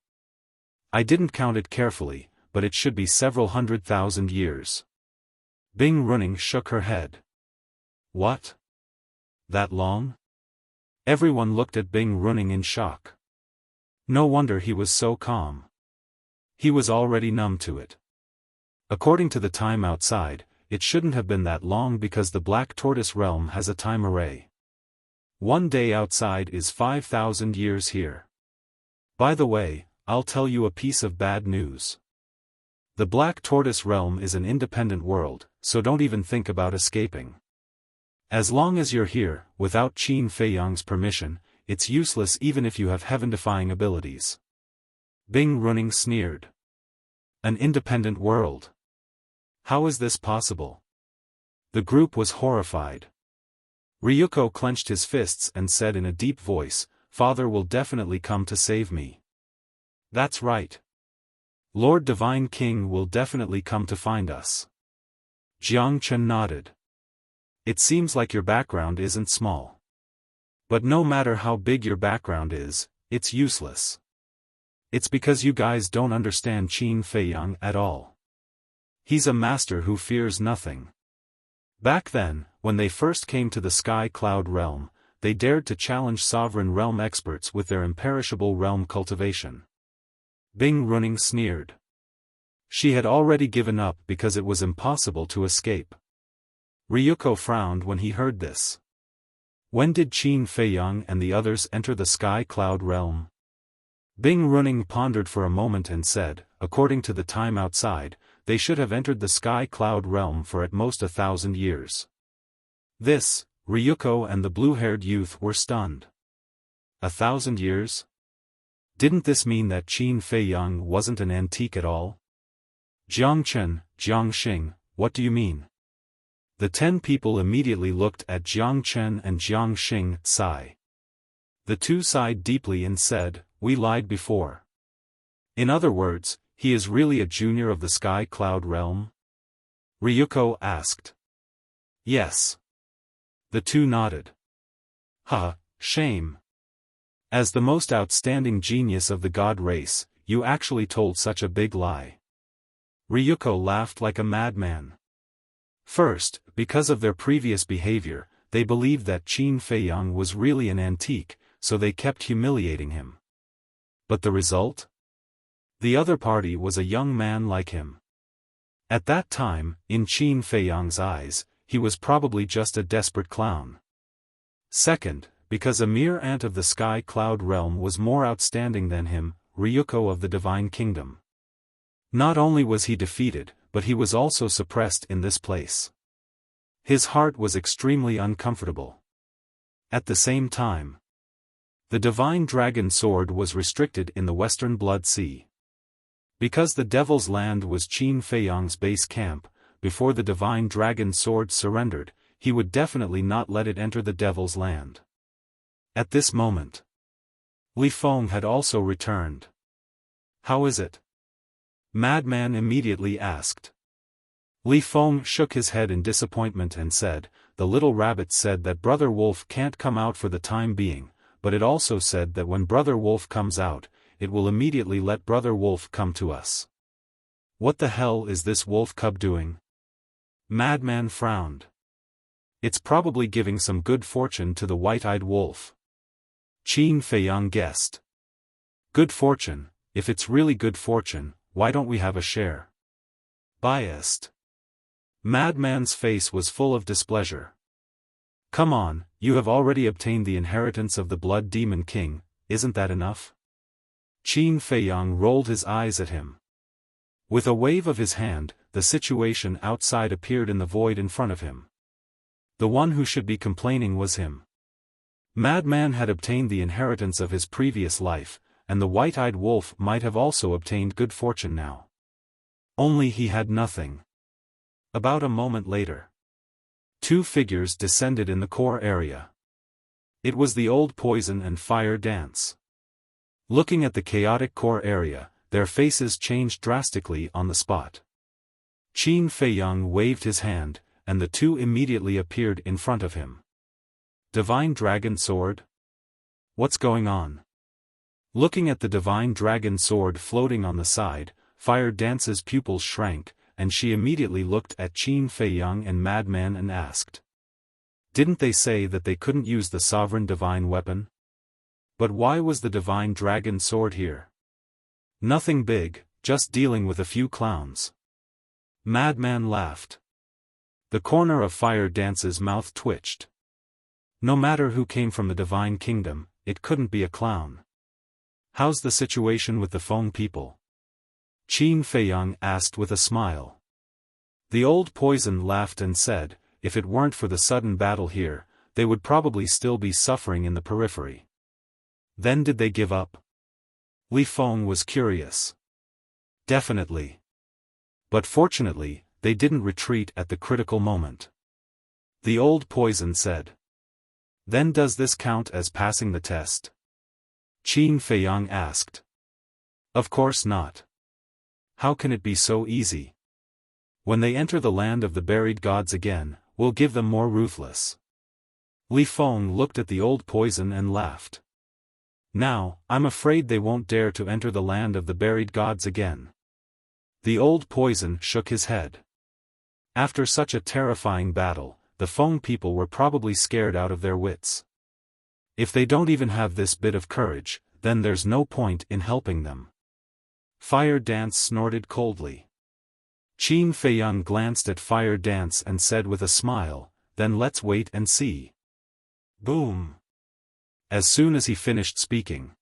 Speaker 1: I didn't count it carefully, but it should be several 100,000 years. Bing Running shook her head. What? That long? Everyone looked at Bing Running in shock. No wonder he was so calm. He was already numb to it. According to the time outside, it shouldn't have been that long because the Black Tortoise realm has a time array. 1 day outside is 5,000 years here. By the way, I'll tell you a piece of bad news. The Black Tortoise realm is an independent world, so don't even think about escaping. As long as you're here, without Qin Feiyang's permission, it's useless even if you have heaven-defying abilities. Bing Running sneered. An independent world. How is this possible? The group was horrified. Ryuko clenched his fists and said in a deep voice, Father will definitely come to save me. That's right. Lord Divine King will definitely come to find us. Jiang Chen nodded. It seems like your background isn't small. But no matter how big your background is, it's useless. It's because you guys don't understand Qin Feiyang at all. He's a master who fears nothing. Back then, when they first came to the Sky Cloud realm, they dared to challenge sovereign realm experts with their imperishable realm cultivation. Bing Running sneered. She had already given up because it was impossible to escape. Ryuko frowned when he heard this. When did Qin Feiyang and the others enter the Sky Cloud realm? Bing Running pondered for a moment and said, according to the time outside, they should have entered the Sky Cloud realm for at most 1,000 years. This, Ryuko and the blue-haired youth were stunned. 1,000 years? Didn't this mean that Qin Feiyang wasn't an antique at all? Jiang Chen, Jiang Xing, what do you mean? The 10 people immediately looked at Jiang Chen and Jiang Xing, sigh. The two sighed deeply and said, we lied before. In other words, he is really a junior of the Sky Cloud realm? Ryuko asked. Yes. The two nodded. Shame. As the most outstanding genius of the god race, you actually told such a big lie. Ryuko laughed like a madman. First, because of their previous behavior, they believed that Qin Feiyang was really an antique, so they kept humiliating him. But the result? The other party was a young man like him. At that time, in Qin Feiyang's eyes, he was probably just a desperate clown. Second, because a mere ant of the sky cloud realm was more outstanding than him, Ryuko of the Divine Kingdom. Not only was he defeated, but he was also suppressed in this place. His heart was extremely uncomfortable. At the same time, the Divine Dragon Sword was restricted in the Western Blood Sea. Because the Devil's Land was Qin Feiyang's base camp, before the Divine Dragon Sword surrendered, he would definitely not let it enter the Devil's Land. At this moment, Li Feng had also returned. "How is it?" Madman immediately asked. Li Feng shook his head in disappointment and said, "The little rabbit said that Brother Wolf can't come out for the time being, but it also said that when Brother Wolf comes out, it will immediately let Brother Wolf come to us." "What the hell is this wolf cub doing?" Madman frowned. "It's probably giving some good fortune to the white-eyed wolf." Qin Feiyang guessed. "Good fortune? If it's really good fortune, why don't we have a share?" Biased. Madman's face was full of displeasure. "Come on, you have already obtained the inheritance of the Blood Demon King, isn't that enough?" Qin Feiyang rolled his eyes at him. With a wave of his hand, the situation outside appeared in the void in front of him. The one who should be complaining was him. Madman had obtained the inheritance of his previous life, and the white-eyed wolf might have also obtained good fortune now. Only he had nothing. About a moment later, two figures descended in the core area. It was the old Poison and Fire Dance. Looking at the chaotic core area, their faces changed drastically on the spot. Qin Feiyang waved his hand, and the two immediately appeared in front of him. Divine Dragon Sword? What's going on? Looking at the Divine Dragon Sword floating on the side, Fire Dance's pupils shrank, and she immediately looked at Qin Feiyang and Madman and asked. "Didn't they say that they couldn't use the sovereign divine weapon? But why was the Divine Dragon Sword here?" "Nothing big, just dealing with a few clowns." Madman laughed. The corner of Fire Dance's mouth twitched. No matter who came from the Divine Kingdom, it couldn't be a clown. "How's the situation with the Feng people?" Qin Feiyang asked with a smile. The old Poison laughed and said, "If it weren't for the sudden battle here, they would probably still be suffering in the periphery." "Then did they give up?" Li Feng was curious. "Definitely. But fortunately, they didn't retreat at the critical moment." The old Poison said. "Then does this count as passing the test?" Qin Feiyang asked. "Of course not. How can it be so easy? When they enter the land of the buried gods again, we'll give them more ruthless." Li Feng looked at the old Poison and laughed. "Now, I'm afraid they won't dare to enter the land of the buried gods again." The old Poison shook his head. After such a terrifying battle, the Feng people were probably scared out of their wits. If they don't even have this bit of courage, then there's no point in helping them. Fire Dance snorted coldly. Qin Feiyang glanced at Fire Dance and said with a smile, "Then let's wait and see." Boom! As soon as he finished speaking,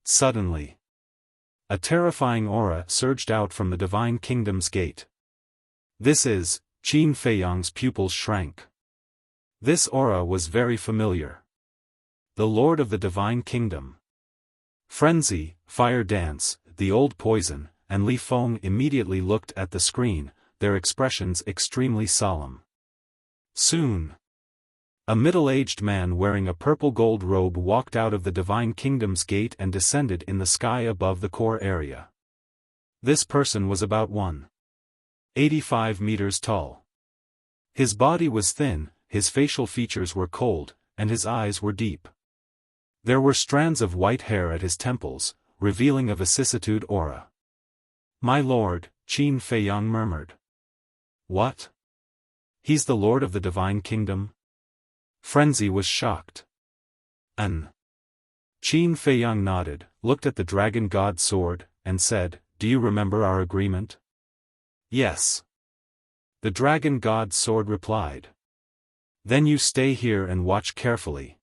Speaker 1: suddenly, a terrifying aura surged out from the Divine Kingdom's gate. "This is..." Qin Feiyang's pupils shrank. This aura was very familiar. The Lord of the Divine Kingdom. Frenzy, Fire Dance, the old Poison, and Li Feng immediately looked at the screen, their expressions extremely solemn. Soon, a middle-aged man wearing a purple-gold robe walked out of the Divine Kingdom's gate and descended in the sky above the core area. This person was about 185 meters tall. His body was thin, his facial features were cold, and his eyes were deep. There were strands of white hair at his temples, revealing a vicissitude aura. "My lord," Qin Feiyang murmured. "What? He's the Lord of the Divine Kingdom?" Frenzy was shocked. "Qin Feiyang nodded, looked at the Dragon God Sword, and said, "Do you remember our agreement?" "Yes." The dragon god's sword replied. "Then you stay here and watch carefully."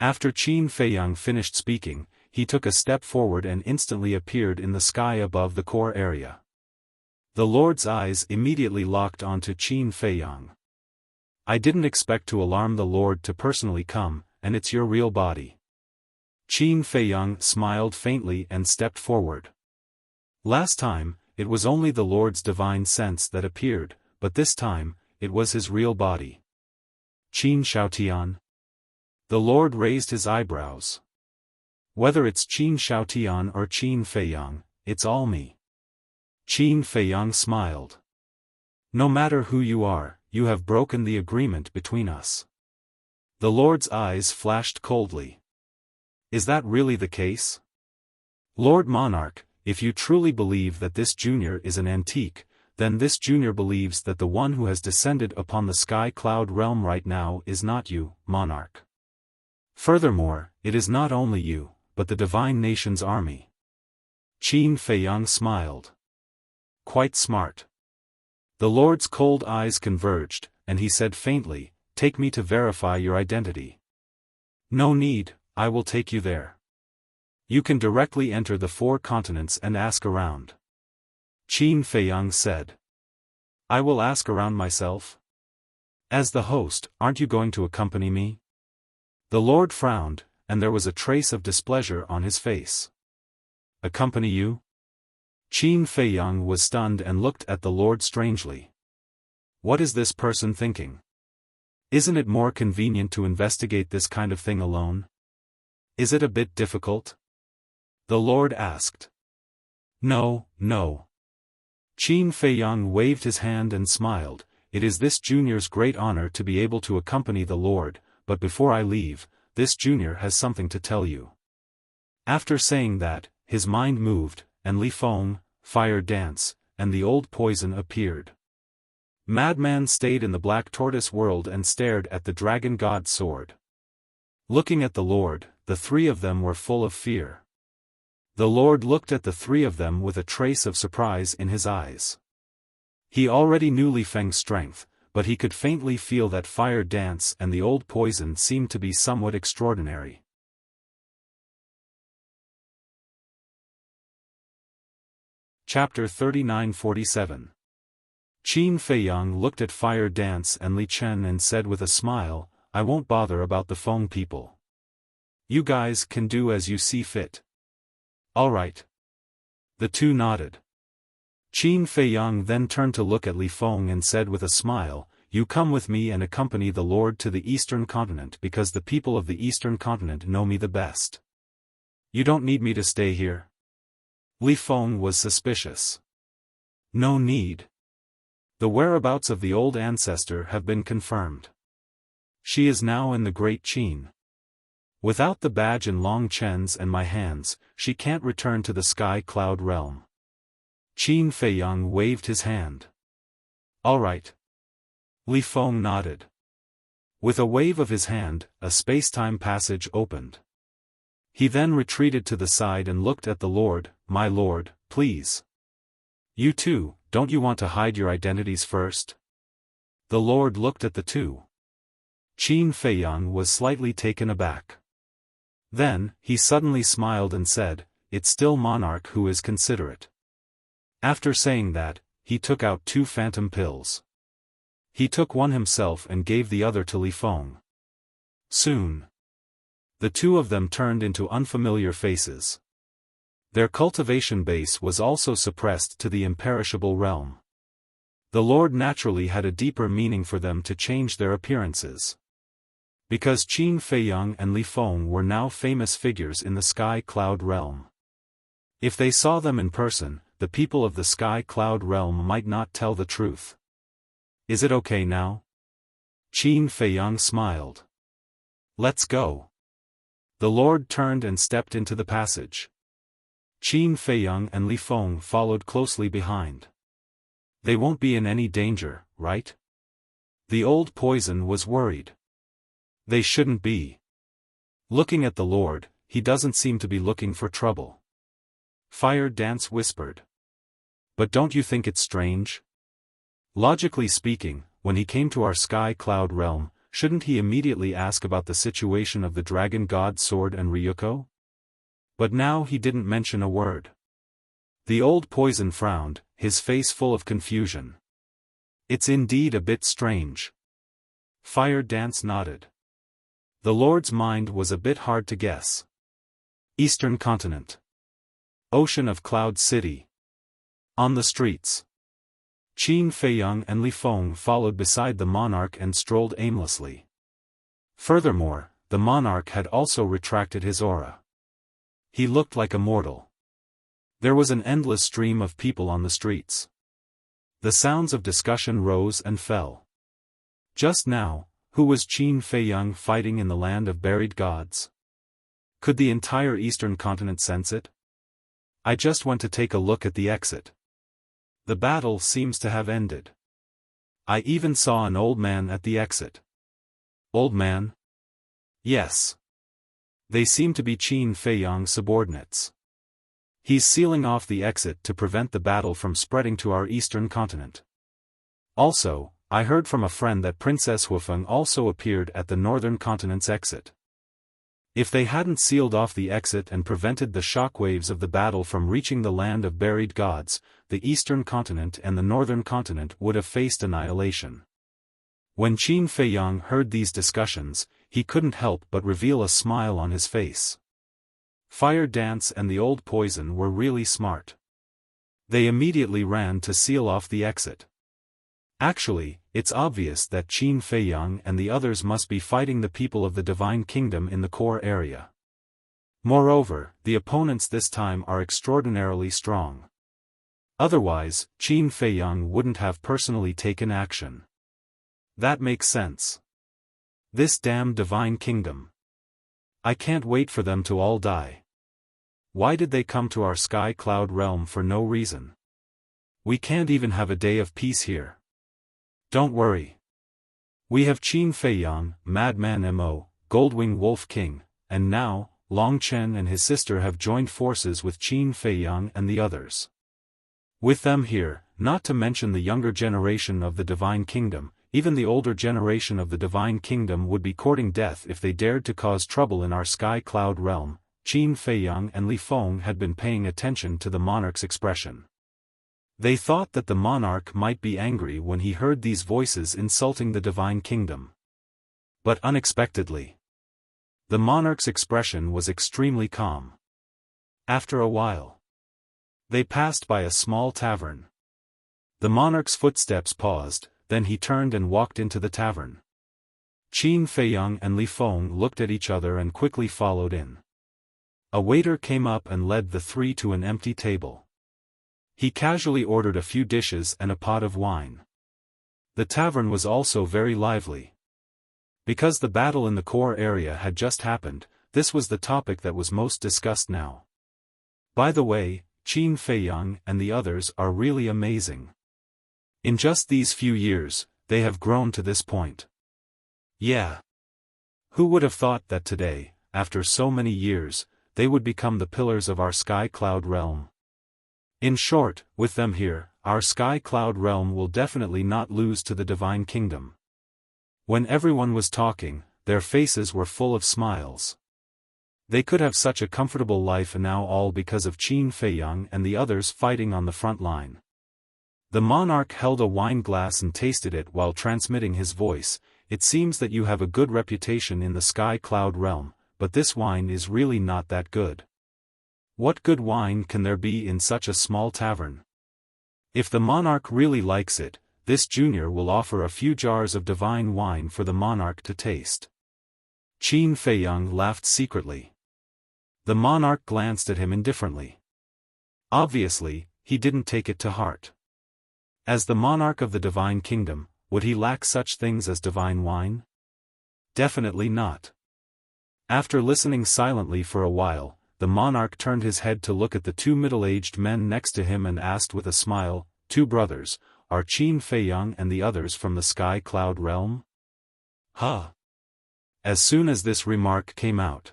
Speaker 1: After Qin Feiyang finished speaking, he took a step forward and instantly appeared in the sky above the core area. The Lord's eyes immediately locked onto Qin Feiyang. "I didn't expect to alarm the Lord to personally come, and it's your real body." Qin Feiyang smiled faintly and stepped forward. Last time, it was only the Lord's divine sense that appeared, but this time, it was his real body. "Qin Xiaotian?" The Lord raised his eyebrows. "Whether it's Qin Xiaotian or Qin Feiyang, it's all me." Qin Feiyang smiled. "No matter who you are, you have broken the agreement between us." The Lord's eyes flashed coldly. "Is that really the case? Lord Monarch, if you truly believe that this junior is an antique, then this junior believes that the one who has descended upon the sky cloud realm right now is not you, Monarch. Furthermore, it is not only you, but the divine nation's army." Qin Feiyang smiled. "Quite smart." The Lord's cold eyes converged, and he said faintly, "Take me to verify your identity." "No need, I will take you there. You can directly enter the 4 continents and ask around." Qin Feiyang said. "I will ask around myself? As the host, aren't you going to accompany me?" The Lord frowned, and there was a trace of displeasure on his face. "Accompany you?" Qin Feiyang was stunned and looked at the Lord strangely. What is this person thinking? Isn't it more convenient to investigate this kind of thing alone? Is it a bit difficult? The Lord asked. No, no. Qin Feiyang waved his hand and smiled. It is this junior's great honor to be able to accompany the Lord, but before I leave, this junior has something to tell you. After saying that, his mind moved, and Li Feng, Fire Dance, and the old poison appeared. Madman stayed in the Black Tortoise world and stared at the dragon god's sword. Looking at the Lord, the 3 of them were full of fear. The Lord looked at the 3 of them with a trace of surprise in his eyes. He already knew Li Feng's strength, but he could faintly feel that Fire Dance and the old poison seemed to be somewhat extraordinary. Chapter 39-47. Qin Feiyang looked at Fire Dance and Li Chen and said with a smile, "I won't bother about the Feng people. You guys can do as you see fit." "All right." The 2 nodded. Qin Feiyang then turned to look at Li Feng and said with a smile, "You come with me and accompany the Lord to the Eastern Continent because the people of the Eastern Continent know me the best. You don't need me to stay here." Li Feng was suspicious. "No need. The whereabouts of the old ancestor have been confirmed. She is now in the Great Qin. Without the badge in Long Chen's and my hands, she can't return to the sky cloud realm." Qin Feiyang waved his hand. "All right." Li Feng nodded. With a wave of his hand, a space-time passage opened. He then retreated to the side and looked at the Lord. "My Lord, please. You too, don't you want to hide your identities first?" The Lord looked at the 2. Qin Feiyang was slightly taken aback. Then, he suddenly smiled and said, "It's still Monarch who is considerate." After saying that, he took out 2 phantom pills. He took one himself and gave the other to Li Feng. Soon, the 2 of them turned into unfamiliar faces. Their cultivation base was also suppressed to the imperishable realm. The Lord naturally had a deeper meaning for them to change their appearances. Because Qin Feiyang and Li Feng were now famous figures in the sky cloud realm. If they saw them in person, the people of the sky cloud realm might not tell the truth. "Is it okay now?" Qin Feiyang smiled. "Let's go." The Lord turned and stepped into the passage. Qin Feiyang and Li Feng followed closely behind. "They won't be in any danger, right?" The old poison was worried. "They shouldn't be. Looking at the Lord, he doesn't seem to be looking for trouble." Fire Dance whispered. But don't you think it's strange? Logically speaking, when he came to our sky cloud realm, shouldn't he immediately ask about the situation of the dragon god Sword and Ryuko? But now he didn't mention a word. The old poison frowned, his face full of confusion. It's indeed a bit strange. Fire Dance nodded. The Lord's mind was a bit hard to guess. Eastern Continent. Ocean of Cloud City. On the streets. Qin Feiyang and Li Feng followed beside the monarch and strolled aimlessly. Furthermore, the monarch had also retracted his aura. He looked like a mortal. There was an endless stream of people on the streets. The sounds of discussion rose and fell. Just now, who was Qin Feiyang fighting in the land of buried gods? Could the entire Eastern Continent sense it? I just went to take a look at the exit. The battle seems to have ended. I even saw an old man at the exit. Old man? Yes. They seem to be Qin Feiyang's subordinates. He's sealing off the exit to prevent the battle from spreading to our Eastern Continent. Also, I heard from a friend that Princess Xiaofan also appeared at the Northern Continent's exit. If they hadn't sealed off the exit and prevented the shockwaves of the battle from reaching the land of buried gods, the Eastern Continent and the Northern Continent would have faced annihilation. When Qin Feiyang heard these discussions, he couldn't help but reveal a smile on his face. Fire Dance and the old poison were really smart. They immediately ran to seal off the exit. Actually, it's obvious that Qin Feiyang and the others must be fighting the people of the Divine Kingdom in the core area. Moreover, the opponents this time are extraordinarily strong. Otherwise, Qin Feiyang wouldn't have personally taken action. That makes sense. This damn Divine Kingdom. I can't wait for them to all die. Why did they come to our sky cloud realm for no reason? We can't even have a day of peace here. Don't worry. We have Qin Feiyang, Madman Mo, Goldwing Wolf King, and now, Long Chen and his sister have joined forces with Qin Feiyang and the others. With them here, not to mention the younger generation of the Divine Kingdom, even the older generation of the Divine Kingdom would be courting death if they dared to cause trouble in our sky cloud realm. Qin Feiyang and Li Feng had been paying attention to the monarch's expression. They thought that the monarch might be angry when he heard these voices insulting the Divine Kingdom. But unexpectedly, the monarch's expression was extremely calm. After a while, they passed by a small tavern. The monarch's footsteps paused, then he turned and walked into the tavern. Qin Feiyang and Li Feng looked at each other and quickly followed in. A waiter came up and led the three to an empty table. He casually ordered a few dishes and a pot of wine. The tavern was also very lively. Because the battle in the core area had just happened, this was the topic that was most discussed now. By the way, Qin Feiyang and the others are really amazing. In just these few years, they have grown to this point. Yeah. Who would have thought that today, after so many years, they would become the pillars of our sky cloud realm? In short, with them here, our sky cloud realm will definitely not lose to the Divine Kingdom. When everyone was talking, their faces were full of smiles. They could have such a comfortable life and now all because of Qin Feiyang and the others fighting on the front line. The monarch held a wine glass and tasted it while transmitting his voice. It seems that you have a good reputation in the sky cloud realm, but this wine is really not that good. What good wine can there be in such a small tavern? If the monarch really likes it, this junior will offer a few jars of divine wine for the monarch to taste. Qin Feiyang laughed secretly. The monarch glanced at him indifferently. Obviously, he didn't take it to heart. As the monarch of the Divine Kingdom, would he lack such things as divine wine? Definitely not. After listening silently for a while, the monarch turned his head to look at the two middle-aged men next to him and asked with a smile, "Two brothers, are Qin Feiyang and the others from the sky cloud realm?" Huh. As soon as this remark came out,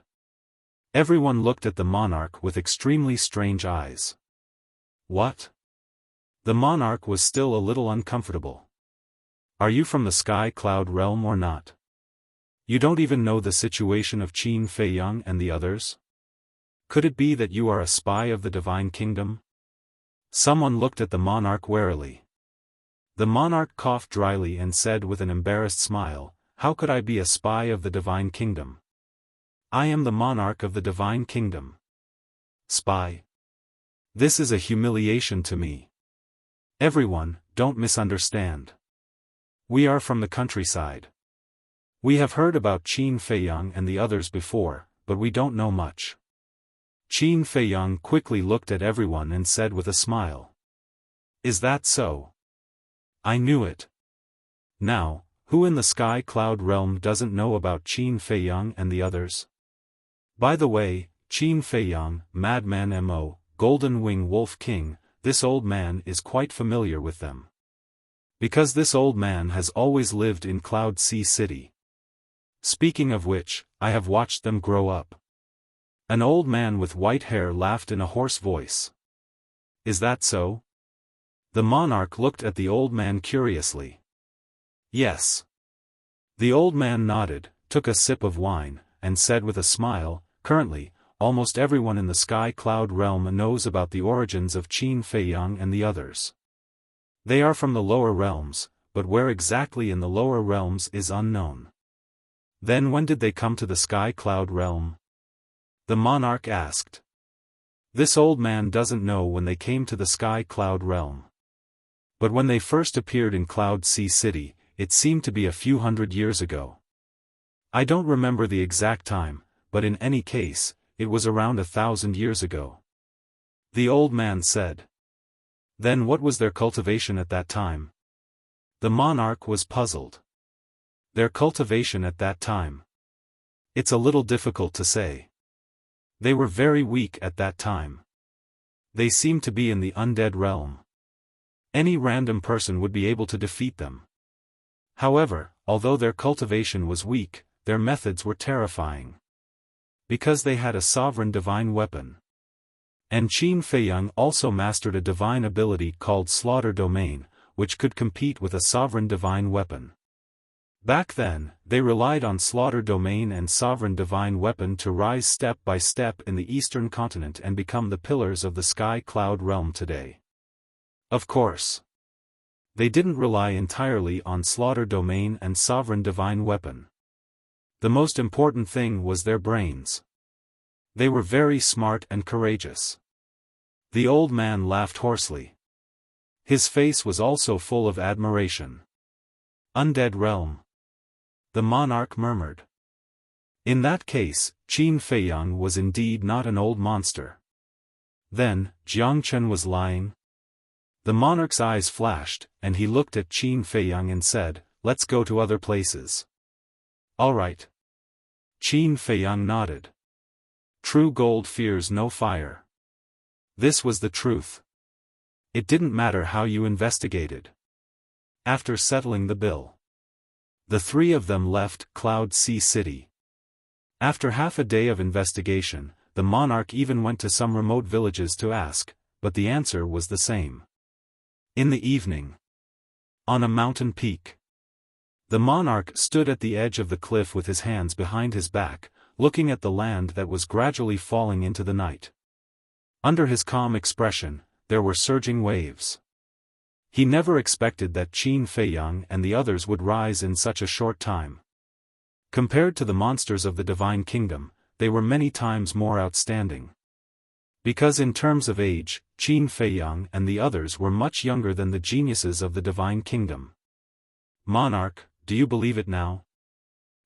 Speaker 1: Everyone looked at the monarch with extremely strange eyes. What? The monarch was still a little uncomfortable. Are you from the Sky Cloud realm or not? You don't even know the situation of Qin Feiyang and the others? Could it be that you are a spy of the Divine Kingdom? Someone looked at the monarch warily. The monarch coughed dryly and said with an embarrassed smile, "How could I be a spy of the Divine Kingdom? I am the monarch of the Divine Kingdom." Spy? This is a humiliation to me. Everyone, don't misunderstand. We are from the countryside. We have heard about Qin Feiyang and the others before, but we don't know much. Qin Feiyang quickly looked at everyone and said with a smile. Is that so? I knew it. Now, who in the Sky Cloud realm doesn't know about Qin Feiyang and the others? By the way, Qin Feiyang, Madman Mo, Golden Wing Wolf King, this old man is quite familiar with them. Because this old man has always lived in Cloud Sea City. Speaking of which, I have watched them grow up. An old man with white hair laughed in a hoarse voice. Is that so? The monarch looked at the old man curiously. Yes. The old man nodded, took a sip of wine, and said with a smile, currently, almost everyone in the Sky Cloud realm knows about the origins of Qin Feiyang and the others. They are from the lower realms, but where exactly in the lower realms is unknown. Then when did they come to the Sky Cloud realm? The monarch asked. This old man doesn't know when they came to the Sky Cloud realm. But when they first appeared in Cloud Sea City, it seemed to be a few hundred years ago. I don't remember the exact time, but in any case, it was around 1,000 years ago. The old man said. Then what was their cultivation at that time? The monarch was puzzled. Their cultivation at that time? It's a little difficult to say. They were very weak at that time. They seemed to be in the undead realm. Any random person would be able to defeat them. However, although their cultivation was weak, their methods were terrifying. Because they had a sovereign divine weapon. And Qin Feiyang also mastered a divine ability called Slaughter Domain, which could compete with a sovereign divine weapon. Back then, they relied on Slaughter Domain and Sovereign Divine Weapon to rise step by step in the Eastern Continent and become the pillars of the Sky Cloud realm today. Of course. They didn't rely entirely on Slaughter Domain and Sovereign Divine Weapon. The most important thing was their brains. They were very smart and courageous. The old man laughed hoarsely. His face was also full of admiration. Undead realm. The monarch murmured. In that case, Qin Feiyang was indeed not an old monster. Then, Jiangchen was lying? The monarch's eyes flashed, and he looked at Qin Feiyang and said, "Let's go to other places." All right. Qin Feiyang nodded. True gold fears no fire. This was the truth. It didn't matter how you investigated. After settling the bill, the three of them left Cloud Sea City. After half a day of investigation, the monarch even went to some remote villages to ask, but the answer was the same. In the evening, on a mountain peak, the monarch stood at the edge of the cliff with his hands behind his back, looking at the land that was gradually falling into the night. Under his calm expression, there were surging waves. He never expected that Qin Feiyang and the others would rise in such a short time. Compared to the monsters of the Divine Kingdom, they were many times more outstanding. Because in terms of age, Qin Feiyang and the others were much younger than the geniuses of the Divine Kingdom. Monarch, do you believe it now?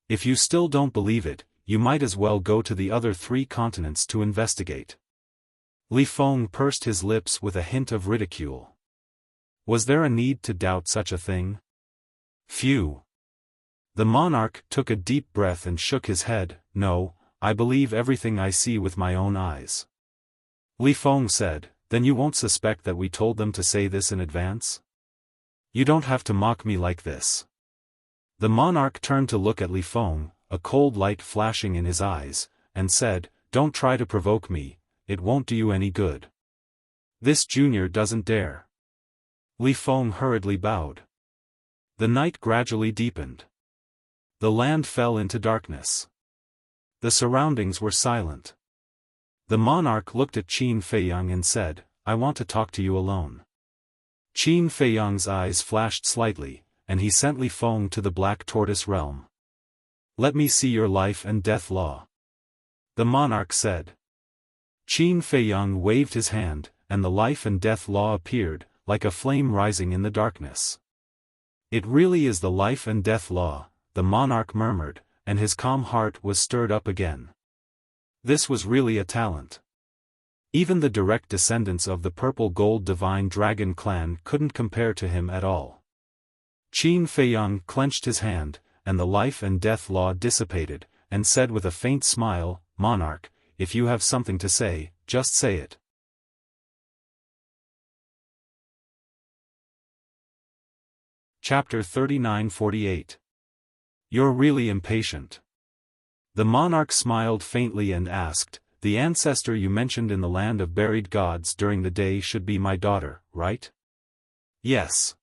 Speaker 1: If you still don't believe it, you might as well go to the other 3 continents to investigate. Li Feng pursed his lips with a hint of ridicule. Was there a need to doubt such a thing? Phew. The monarch took a deep breath and shook his head. No, I believe everything I see with my own eyes. Li Feng said, then you won't suspect that we told them to say this in advance? You don't have to mock me like this. The monarch turned to look at Li Feng, a cold light flashing in his eyes, and said, Don't try to provoke me, it won't do you any good. This junior doesn't dare. Li Feng hurriedly bowed. The night gradually deepened. The land fell into darkness. The surroundings were silent. The monarch looked at Qin Feiyang and said, I want to talk to you alone. Qin Feiyang's eyes flashed slightly, and he sent Li Feng to the Black Tortoise realm. Let me see your life and death law. The monarch said. Qin Feiyang waved his hand, and the life and death law appeared, like a flame rising in the darkness. It really is the life and death law, the monarch murmured, and his calm heart was stirred up again. This was really a talent. Even the direct descendants of the purple-gold divine dragon clan couldn't compare to him at all. Qin Feiyang clenched his hand, and the life and death law dissipated, and said with a faint smile, Monarch, if you have something to say, just say it. Chapter 39-48. You're really impatient. The monarch smiled faintly and asked, the ancestor you mentioned in the land of buried gods during the day should be my daughter, right? Yes.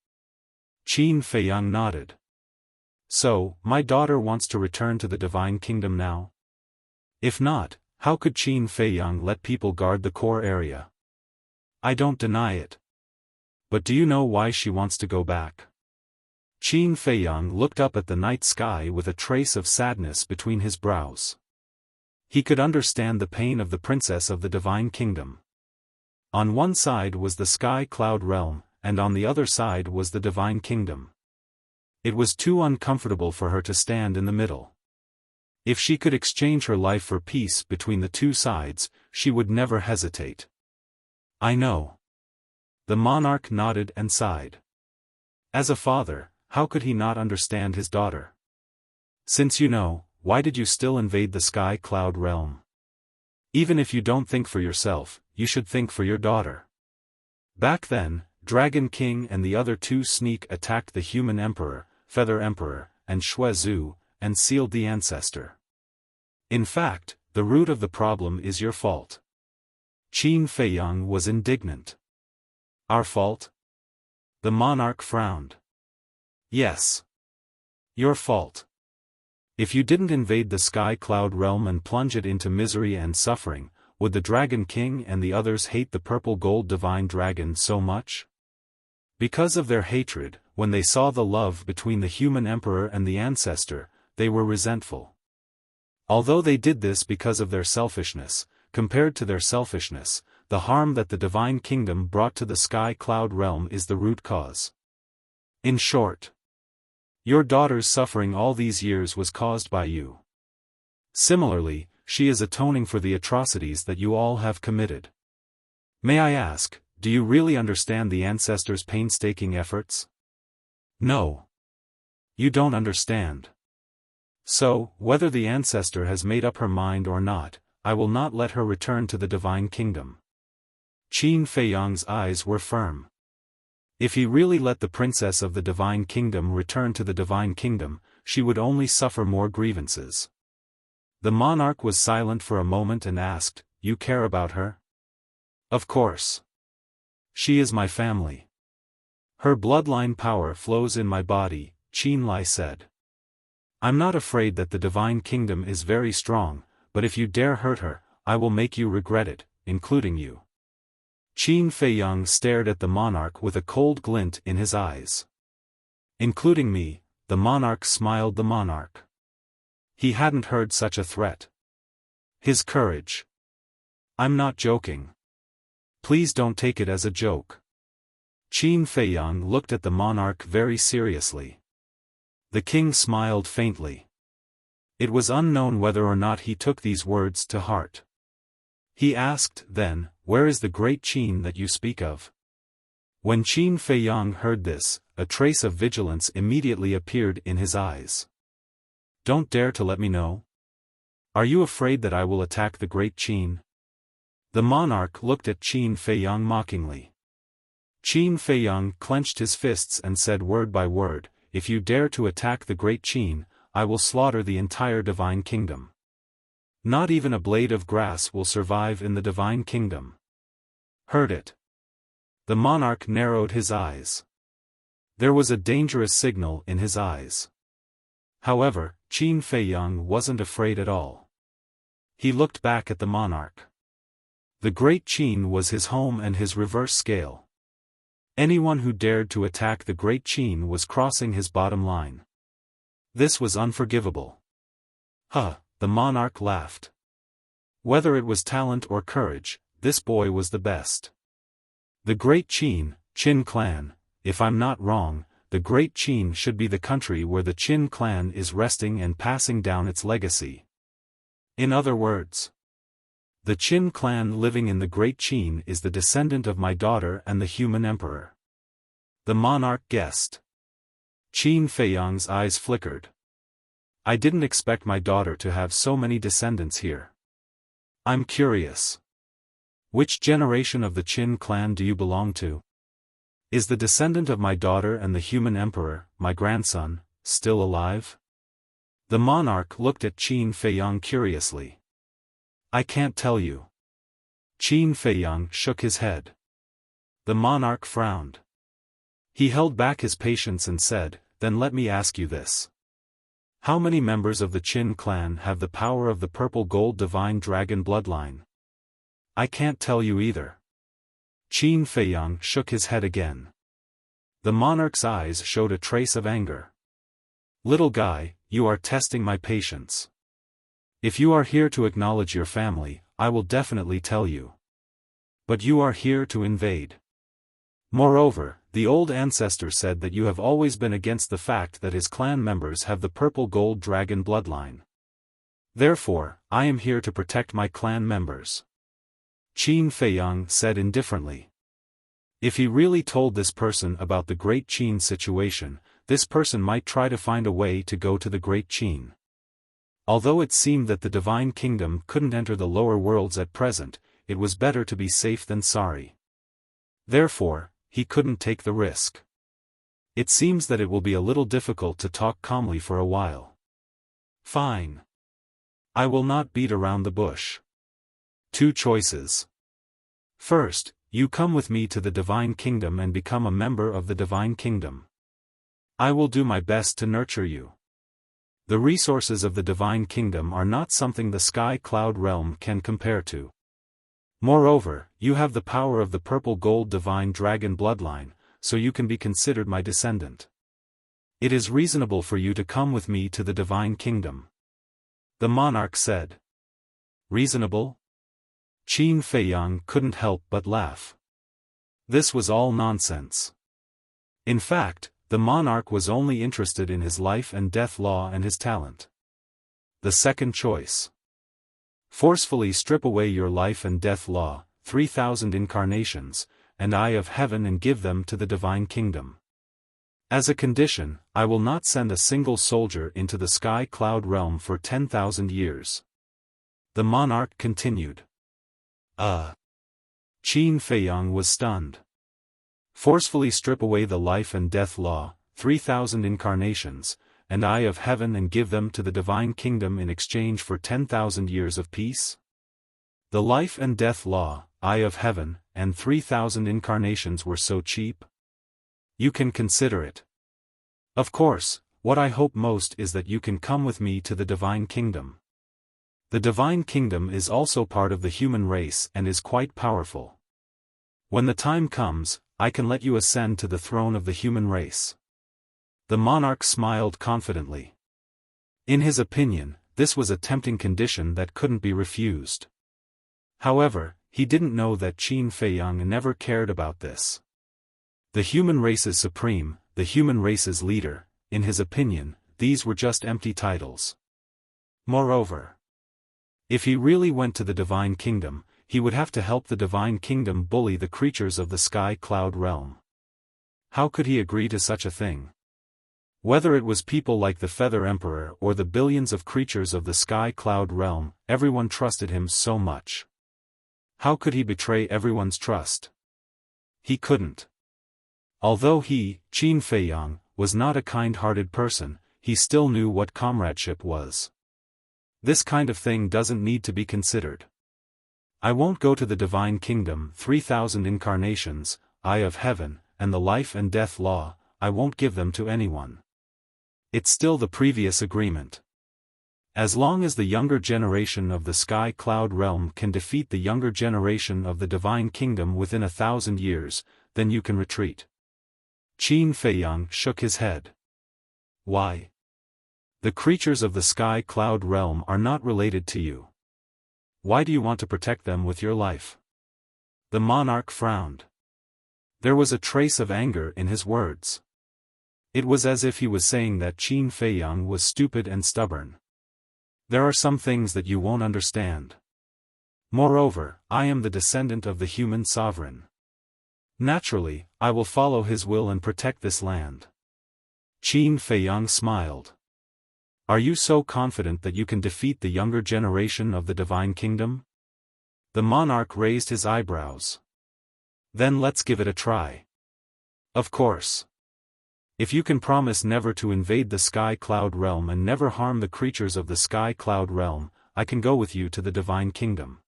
Speaker 1: Qin Feiyang nodded. So, my daughter wants to return to the divine kingdom now? If not, how could Qin Feiyang let people guard the core area? I don't deny it. But do you know why she wants to go back? Qin Feiyang looked up at the night sky with a trace of sadness between his brows. He could understand the pain of the princess of the divine kingdom. On one side was the sky cloud realm, and on the other side was the divine kingdom. It was too uncomfortable for her to stand in the middle. If she could exchange her life for peace between the two sides, she would never hesitate. I know. The monarch nodded and sighed. As a father, how could he not understand his daughter? Since you know, why did you still invade the sky cloud realm? Even if you don't think for yourself, you should think for your daughter. Back then, Dragon King and the other two sneak attacked the human emperor, Feather Emperor, and Xue Zhu, and sealed the ancestor. In fact, the root of the problem is your fault. Qin Feiyang was indignant. Our fault? The monarch frowned. Yes. Your fault. If you didn't invade the sky cloud realm and plunge it into misery and suffering, would the Dragon King and the others hate the purple gold divine dragon so much? Because of their hatred, when they saw the love between the human emperor and the ancestor, they were resentful. Although they did this because of their selfishness, compared to their selfishness, the harm that the divine kingdom brought to the sky cloud realm is the root cause. In short, your daughter's suffering all these years was caused by you. Similarly, she is atoning for the atrocities that you all have committed. May I ask, do you really understand the ancestors' painstaking efforts? No. You don't understand. So, whether the ancestor has made up her mind or not, I will not let her return to the divine kingdom. Qin Feiyang's eyes were firm. If he really let the princess of the divine kingdom return to the divine kingdom, she would only suffer more grievances. The monarch was silent for a moment and asked, You care about her? Of course. She is my family. Her bloodline power flows in my body, Qin Lai said. I'm not afraid that the divine kingdom is very strong, but if you dare hurt her, I will make you regret it, including you. Qin Feiyang stared at the monarch with a cold glint in his eyes. Including me, the monarch smiled. The monarch. He hadn't heard such a threat. His courage. I'm not joking. Please don't take it as a joke. Qin Feiyang looked at the monarch very seriously. The king smiled faintly. It was unknown whether or not he took these words to heart. He asked, then, where is the great Qin that you speak of? When Qin Feiyang heard this, a trace of vigilance immediately appeared in his eyes. Don't dare to let me know? Are you afraid that I will attack the great Qin? The monarch looked at Qin Feiyang mockingly. Qin Feiyang clenched his fists and said word by word, If you dare to attack the great Qin, I will slaughter the entire divine kingdom. Not even a blade of grass will survive in the divine kingdom. Heard it. The monarch narrowed his eyes. There was a dangerous signal in his eyes. However, Qin Feiyang wasn't afraid at all. He looked back at the monarch. The Great Qin was his home and his reverse scale. Anyone who dared to attack the Great Qin was crossing his bottom line. This was unforgivable. The monarch laughed. Whether it was talent or courage, this boy was the best. The Great Qin clan, if I'm not wrong, the Great Qin should be the country where the Qin clan is resting and passing down its legacy. In other words, the Qin clan living in the Great Qin is the descendant of my daughter and the human emperor. The monarch guessed. Qin Feiyang's eyes flickered. I didn't expect my daughter to have so many descendants here. I'm curious. Which generation of the Qin clan do you belong to? Is the descendant of my daughter and the human emperor, my grandson, still alive? The monarch looked at Qin Feiyang curiously. I can't tell you. Qin Feiyang shook his head. The monarch frowned. He held back his patience and said, then let me ask you this. How many members of the Qin clan have the power of the purple gold divine dragon bloodline? I can't tell you either. Qin Feiyang shook his head again. The monarch's eyes showed a trace of anger. Little guy, you are testing my patience. If you are here to acknowledge your family, I will definitely tell you. But you are here to invade. Moreover, the old ancestor said that you have always been against the fact that his clan members have the purple gold dragon bloodline. Therefore, I am here to protect my clan members. Qin Feiyang said indifferently. If he really told this person about the Great Qin situation, this person might try to find a way to go to the Great Qin. Although it seemed that the Divine Kingdom couldn't enter the lower worlds at present, it was better to be safe than sorry. Therefore, he couldn't take the risk. It seems that it will be a little difficult to talk calmly for a while. Fine. I will not beat around the bush. Two choices. First, you come with me to the Divine Kingdom and become a member of the Divine Kingdom. I will do my best to nurture you. The resources of the Divine Kingdom are not something the Sky Cloud Realm can compare to. Moreover, you have the power of the purple gold divine dragon bloodline, so you can be considered my descendant. It is reasonable for you to come with me to the Divine Kingdom. The monarch said. Reasonable? Qin Feiyang couldn't help but laugh. This was all nonsense. In fact, the monarch was only interested in his life and death law and his talent. The second choice. Forcefully strip away your life and death law, 3,000 incarnations, and eye of heaven and give them to the Divine Kingdom. As a condition, I will not send a single soldier into the Sky Cloud Realm for 10,000 years. The monarch continued. Qin Feiyang was stunned. Forcefully strip away the life and death law, 3,000 incarnations, and eye of heaven and give them to the Divine Kingdom in exchange for 10,000 years of peace? The life and death law, eye of heaven, and 3,000 incarnations were so cheap? You can consider it. Of course, what I hope most is that you can come with me to the Divine Kingdom. The Divine Kingdom is also part of the human race and is quite powerful. When the time comes, I can let you ascend to the throne of the human race. The monarch smiled confidently. In his opinion, this was a tempting condition that couldn't be refused. However, he didn't know that Qin Feiyang never cared about this. The human race is supreme, the human race is leader. In his opinion, these were just empty titles. Moreover, if he really went to the Divine Kingdom, he would have to help the Divine Kingdom bully the creatures of the Sky Cloud Realm. How could he agree to such a thing? Whether it was people like the Feather Emperor or the billions of creatures of the Sky Cloud Realm, everyone trusted him so much. How could he betray everyone's trust? He couldn't. Although he, Qin Feiyang, was not a kind-hearted person, he still knew what comradeship was. This kind of thing doesn't need to be considered. I won't go to the divine kingdom, 3,000 incarnations, eye of heaven, and the life and death law, I won't give them to anyone. It's still the previous agreement. As long as the younger generation of the sky cloud realm can defeat the younger generation of the divine kingdom within 1,000 years, then you can retreat. Qin Feiyang shook his head. Why? The creatures of the sky cloud realm are not related to you. Why do you want to protect them with your life? The monarch frowned. There was a trace of anger in his words. It was as if he was saying that Qin Feiyang was stupid and stubborn. There are some things that you won't understand. Moreover, I am the descendant of the human sovereign. Naturally, I will follow his will and protect this land. Qin Feiyang smiled. Are you so confident that you can defeat the younger generation of the divine kingdom? The monarch raised his eyebrows. Then let's give it a try. Of course. If you can promise never to invade the sky cloud realm and never harm the creatures of the sky cloud realm, I can go with you to the divine kingdom.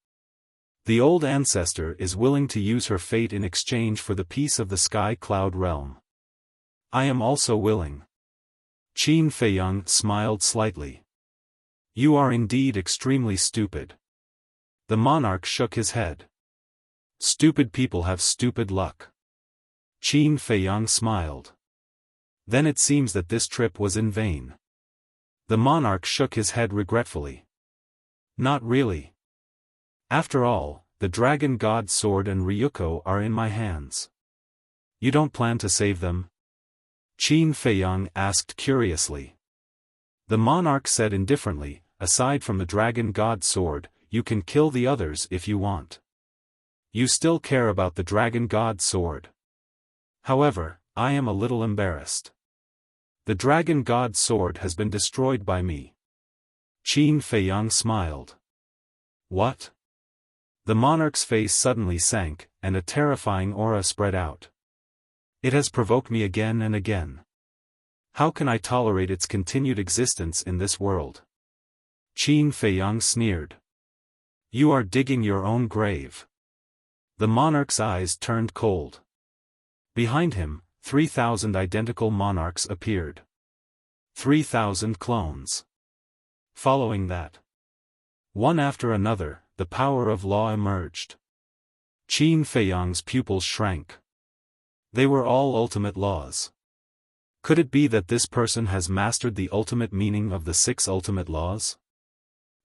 Speaker 1: The old ancestor is willing to use her fate in exchange for the peace of the sky cloud realm. I am also willing. Qin Feiyang smiled slightly. You are indeed extremely stupid. The monarch shook his head. Stupid people have stupid luck. Qin Feiyang smiled. Then it seems that this trip was in vain. The monarch shook his head regretfully. Not really. After all, the dragon god sword and Ryuko are in my hands. You don't plan to save them? Qin Feiyang asked curiously. The monarch said indifferently, aside from the dragon god sword, you can kill the others if you want. You still care about the dragon god sword. However, I am a little embarrassed. The dragon god sword has been destroyed by me. Qin Feiyang smiled. What? The monarch's face suddenly sank, and a terrifying aura spread out. It has provoked me again and again. How can I tolerate its continued existence in this world? Qin Feiyang sneered. You are digging your own grave. The monarch's eyes turned cold. Behind him, 3,000 identical monarchs appeared. 3,000 clones. Following that, one after another, the power of law emerged. Qin Feiyang's pupils shrank. They were all ultimate laws. Could it be that this person has mastered the ultimate meaning of the 6 ultimate laws?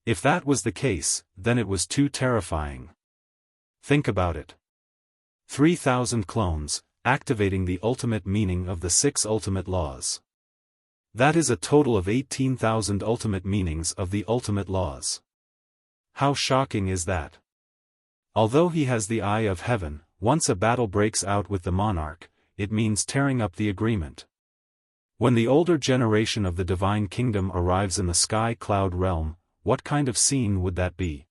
Speaker 1: If that was the case, then it was too terrifying. Think about it. 3,000 clones, activating the ultimate meaning of the 6 ultimate laws. That is a total of 18,000 ultimate meanings of the ultimate laws. How shocking is that? Although he has the eye of heaven, once a battle breaks out with the monarch, it means tearing up the agreement. When the older generation of the divine kingdom arrives in the sky cloud realm, what kind of scene would that be?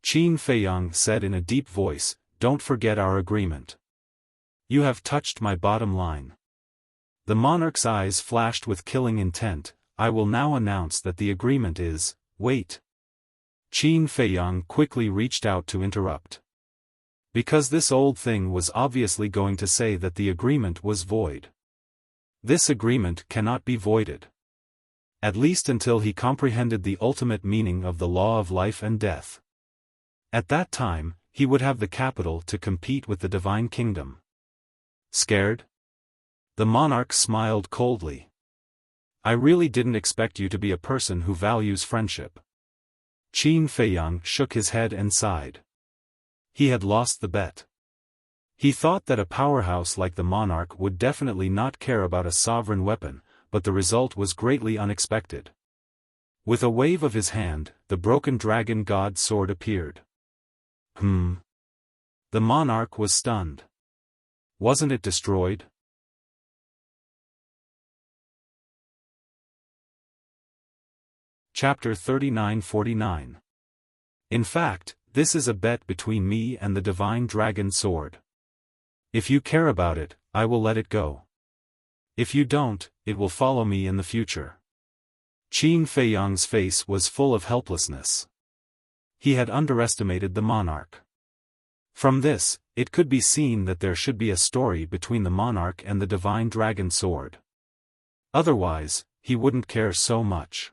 Speaker 1: Qin Feiyang said in a deep voice, don't forget our agreement. You have touched my bottom line. The monarch's eyes flashed with killing intent. I will now announce that the agreement is, wait. Qin Feiyang quickly reached out to interrupt. Because this old thing was obviously going to say that the agreement was void. This agreement cannot be voided. At least until he comprehended the ultimate meaning of the law of life and death. At that time, he would have the capital to compete with the divine kingdom. Scared? The monarch smiled coldly. I really didn't expect you to be a person who values friendship. Qin Feiyang shook his head and sighed. He had lost the bet. He thought that a powerhouse like the monarch would definitely not care about a sovereign weapon, but the result was greatly unexpected. With a wave of his hand, the broken dragon god sword appeared. The monarch was stunned. Wasn't it destroyed? Chapter 39-49. In fact, this is a bet between me and the divine dragon sword. If you care about it, I will let it go. If you don't, it will follow me in the future. Qin Feiyang's face was full of helplessness. He had underestimated the monarch. From this, it could be seen that there should be a story between the monarch and the divine dragon sword. Otherwise, he wouldn't care so much.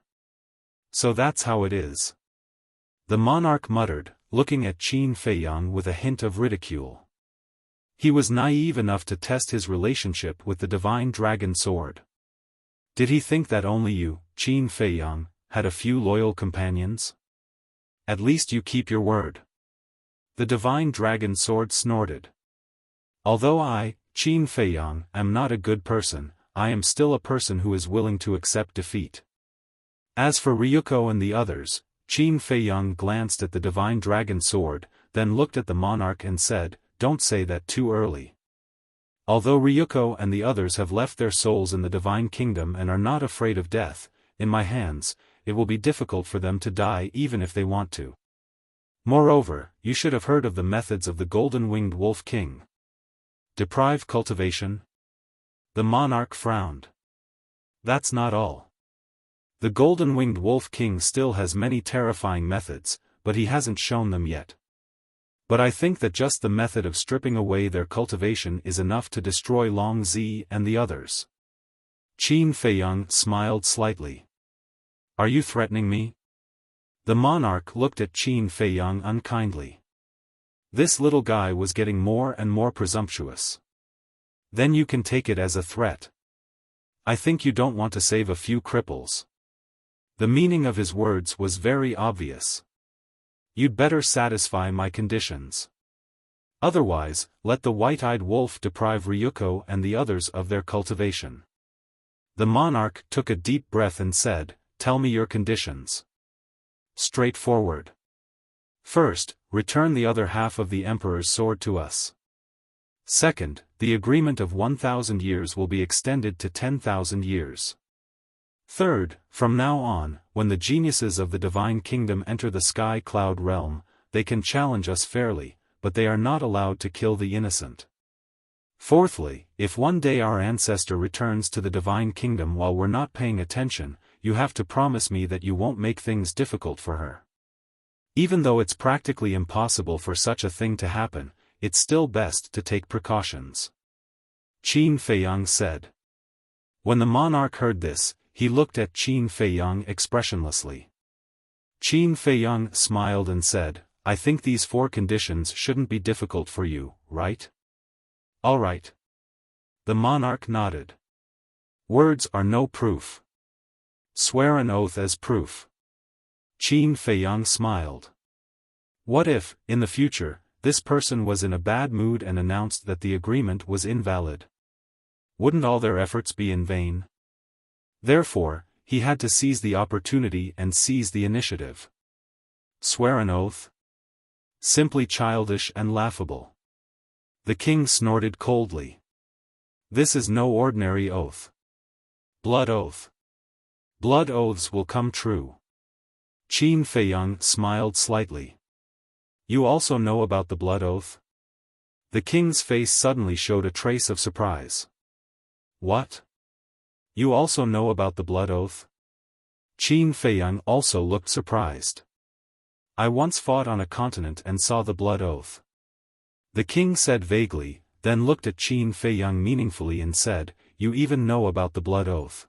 Speaker 1: So that's how it is. The monarch muttered, looking at Qin Feiyang with a hint of ridicule. He was naive enough to test his relationship with the divine dragon sword. Did he think that only you, Qin Feiyang, had a few loyal companions? At least you keep your word. The divine dragon sword snorted. Although I, Qin Feiyang, am not a good person, I am still a person who is willing to accept defeat. As for Ryuko and the others, Qin Feiyang glanced at the divine dragon sword, then looked at the monarch and said, "Don't say that too early. Although Ryuko and the others have left their souls in the divine kingdom and are not afraid of death, in my hands, it will be difficult for them to die even if they want to. Moreover, you should have heard of the methods of the golden-winged wolf king. Deprive cultivation?" The monarch frowned. That's not all. The golden-winged wolf king still has many terrifying methods, but he hasn't shown them yet. But I think that just the method of stripping away their cultivation is enough to destroy Long Zi and the others. Qin Feiyang smiled slightly. Are you threatening me? The monarch looked at Qin Feiyang unkindly. This little guy was getting more and more presumptuous. Then you can take it as a threat. I think you don't want to save a few cripples. The meaning of his words was very obvious. You'd better satisfy my conditions. Otherwise, let the white-eyed wolf deprive Ryuko and the others of their cultivation. The monarch took a deep breath and said, "Tell me your conditions." Straightforward. First, return the other half of the Emperor's sword to us. Second, the agreement of 1,000 years will be extended to 10,000 years. Third, from now on, when the geniuses of the Divine Kingdom enter the Sky Cloud realm, they can challenge us fairly, but they are not allowed to kill the innocent. Fourthly, if one day our ancestor returns to the Divine Kingdom while we're not paying attention, you have to promise me that you won't make things difficult for her. Even though it's practically impossible for such a thing to happen, it's still best to take precautions. Qin Feiyang said. When the monarch heard this, he looked at Qin Feiyang expressionlessly. Qin Feiyang smiled and said, I think these 4 conditions shouldn't be difficult for you, right? All right. The monarch nodded. Words are no proof. Swear an oath as proof. Qin Feiyang smiled. What if, in the future, this person was in a bad mood and announced that the agreement was invalid? Wouldn't all their efforts be in vain? Therefore, he had to seize the opportunity and seize the initiative. Swear an oath? Simply childish and laughable. The king snorted coldly. This is no ordinary oath. Blood oath. Blood oaths will come true. Qin Feiyang smiled slightly. You also know about the blood oath? The king's face suddenly showed a trace of surprise. What? You also know about the blood oath? Qin Feiyang also looked surprised. I once fought on a continent and saw the blood oath. The king said vaguely, then looked at Qin Feiyang meaningfully and said, You even know about the blood oath.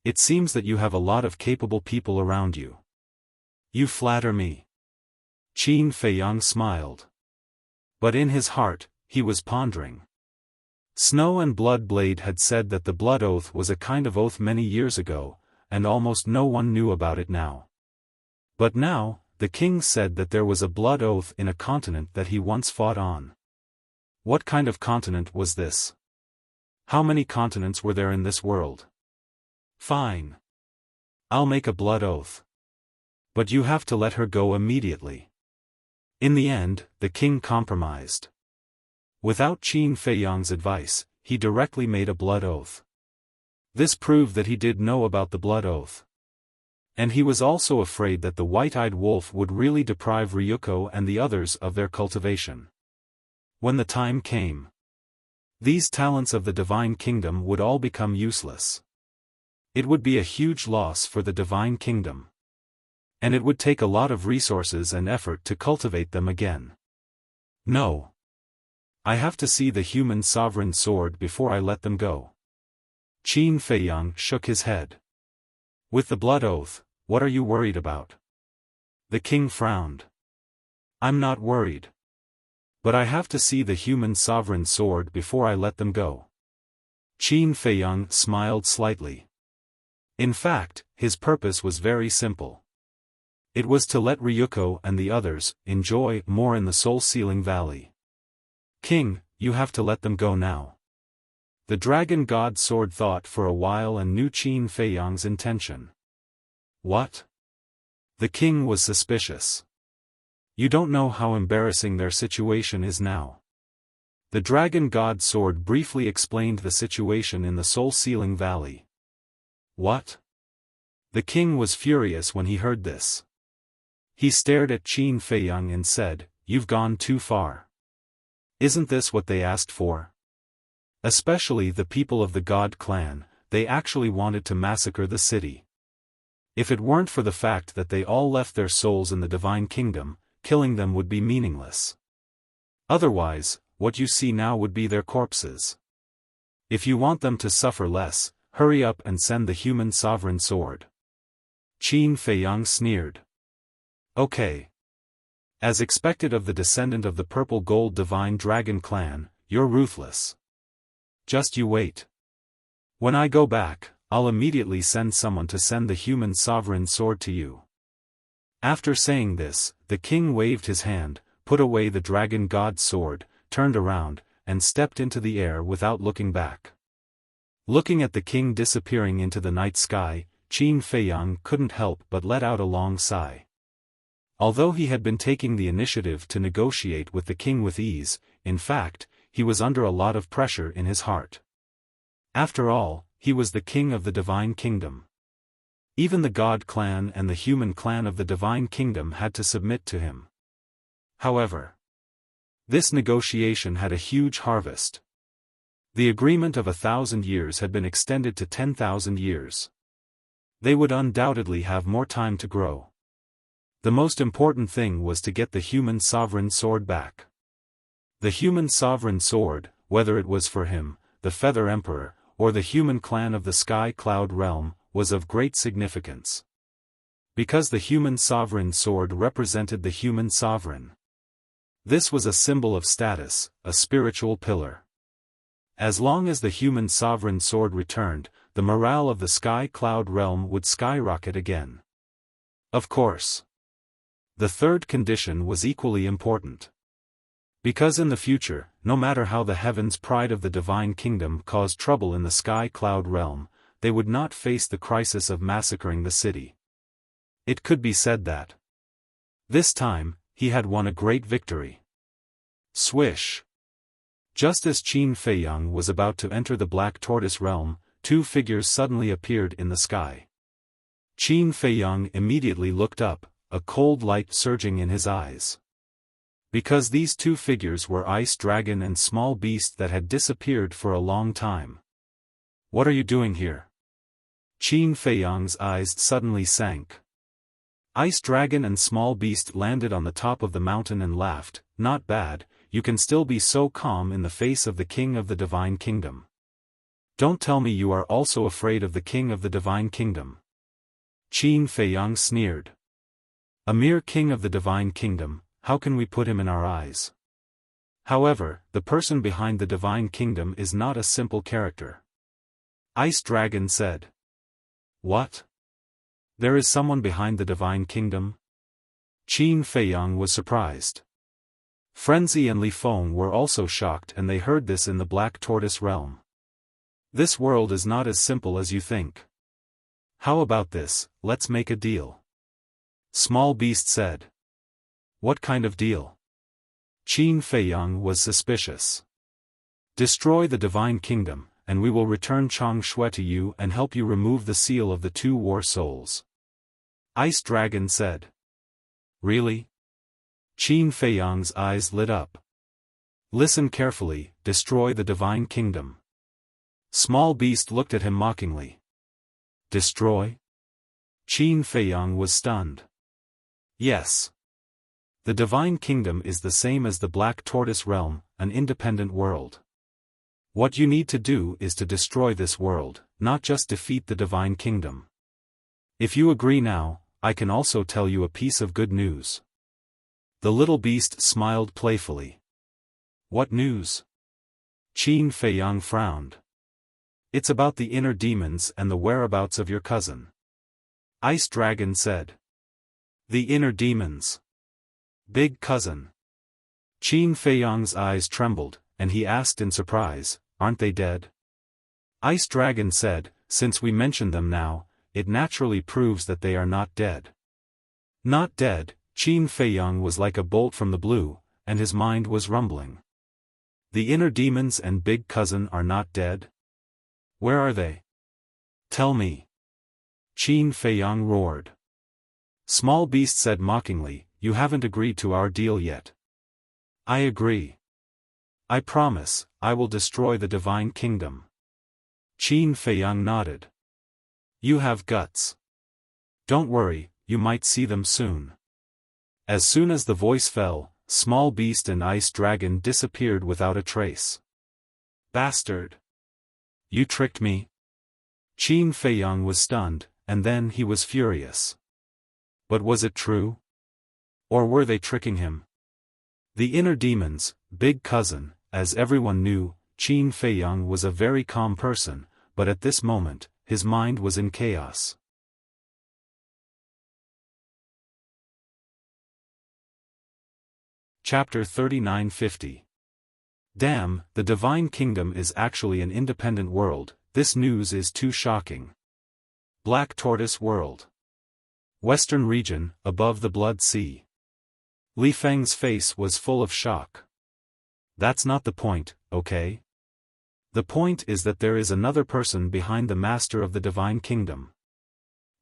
Speaker 1: It seems that you have a lot of capable people around you. You flatter me. Qin Feiyang smiled. But in his heart, he was pondering. Snow and Blood Blade had said that the blood oath was a kind of oath many years ago, and almost no one knew about it now. But now, the king said that there was a blood oath in a continent that he once fought on. What kind of continent was this? How many continents were there in this world? Fine. I'll make a blood oath. But you have to let her go immediately. In the end, the king compromised. Without Qin Feiyang's advice, he directly made a blood oath. This proved that he did know about the blood oath. And he was also afraid that the white-eyed wolf would really deprive Ryuko and the others of their cultivation. When the time came, these talents of the Divine Kingdom would all become useless. It would be a huge loss for the divine kingdom. And it would take a lot of resources and effort to cultivate them again. No. I have to see the human sovereign sword before I let them go. Qin Feiyang shook his head. With the blood oath, what are you worried about? The king frowned. I'm not worried. But I have to see the human sovereign sword before I let them go. Qin Feiyang smiled slightly. In fact, his purpose was very simple. It was to let Ryuko and the others enjoy more in the soul-sealing valley. King, you have to let them go now. The dragon god sword thought for a while and knew Qin Feiyang's intention. What? The king was suspicious. You don't know how embarrassing their situation is now. The dragon god sword briefly explained the situation in the soul-sealing valley. What? The king was furious when he heard this. He stared at Qin Feiyang and said, "You've gone too far. Isn't this what they asked for? Especially the people of the God clan, they actually wanted to massacre the city. If it weren't for the fact that they all left their souls in the divine kingdom, killing them would be meaningless. Otherwise, what you see now would be their corpses. If you want them to suffer less, hurry up and send the human sovereign sword." Qin Feiyang sneered. Okay. As expected of the descendant of the purple gold divine dragon clan, you're ruthless. Just you wait. When I go back, I'll immediately send someone to send the human sovereign sword to you. After saying this, the king waved his hand, put away the dragon god sword, turned around, and stepped into the air without looking back. Looking at the king disappearing into the night sky, Qin Feiyang couldn't help but let out a long sigh. Although he had been taking the initiative to negotiate with the king with ease, in fact, he was under a lot of pressure in his heart. After all, he was the king of the divine kingdom. Even the God clan and the human clan of the divine kingdom had to submit to him. However, this negotiation had a huge harvest. The agreement of 1,000 years had been extended to 10,000 years. They would undoubtedly have more time to grow. The most important thing was to get the human sovereign sword back. The human sovereign sword, whether it was for him, the Feather Emperor, or the human clan of the Sky Cloud Realm, was of great significance. Because the human sovereign sword represented the human sovereign. This was a symbol of status, a spiritual pillar. As long as the human sovereign sword returned, the morale of the Sky Cloud Realm would skyrocket again. Of course. The third condition was equally important. Because in the future, no matter how the heavens pride of the divine kingdom caused trouble in the Sky Cloud Realm, they would not face the crisis of massacring the city. It could be said that this time, he had won a great victory. Swish! Just as Qin Feiyang was about to enter the Black Tortoise Realm, two figures suddenly appeared in the sky. Qin Feiyang immediately looked up, a cold light surging in his eyes. Because these two figures were Ice Dragon and Small Beast that had disappeared for a long time. What are you doing here? Qin Feiyang's eyes suddenly sank. Ice Dragon and Small Beast landed on the top of the mountain and laughed. Not bad, you can still be so calm in the face of the king of the divine kingdom. Don't tell me you are also afraid of the king of the divine kingdom. Qin Feiyang sneered. A mere king of the divine kingdom, how can we put him in our eyes? However, the person behind the divine kingdom is not a simple character. Ice Dragon said. What? There is someone behind the divine kingdom? Qin Feiyang was surprised. Frenzy and Li Feng were also shocked, and they heard this in the Black Tortoise Realm. This world is not as simple as you think. How about this, let's make a deal. Small Beast said. What kind of deal? Qin Feiyang was suspicious. Destroy the divine kingdom, and we will return Chang Shui to you and help you remove the seal of the two war souls. Ice Dragon said. Really? Qin Feiyang's eyes lit up. Listen carefully, destroy the divine kingdom. Small Beast looked at him mockingly. Destroy? Qin Feiyang was stunned. Yes. The Divine Kingdom is the same as the Black Tortoise Realm, an independent world. What you need to do is to destroy this world, not just defeat the Divine Kingdom. If you agree now, I can also tell you a piece of good news. The little beast smiled playfully. What news? Qin Feiyang frowned. It's about the inner demons and the whereabouts of your cousin. Ice Dragon said. The inner demons. Big cousin. Qin Feiyang's eyes trembled, and he asked in surprise, aren't they dead? Ice Dragon said, since we mention them now, it naturally proves that they are not dead. Not dead, Qin Feiyang was like a bolt from the blue, and his mind was rumbling. The inner demons and big cousin are not dead? Where are they? Tell me. Qin Feiyang roared. Small Beast said mockingly, you haven't agreed to our deal yet. I agree. I promise, I will destroy the Divine Kingdom. Qin Feiyang nodded. You have guts. Don't worry, you might see them soon. As soon as the voice fell, Small Beast and Ice Dragon disappeared without a trace. Bastard! You tricked me? Qin Feiyang was stunned, and then he was furious. But was it true? Or were they tricking him? The inner demons, big cousin, as everyone knew, Qin Feiyang was a very calm person, but at this moment, his mind was in chaos. Chapter 3950. Damn, the Divine Kingdom is actually an independent world, this news is too shocking. Black Tortoise World. Western region, above the Blood Sea. Li Feng's face was full of shock. That's not the point, okay? The point is that there is another person behind the Master of the Divine Kingdom.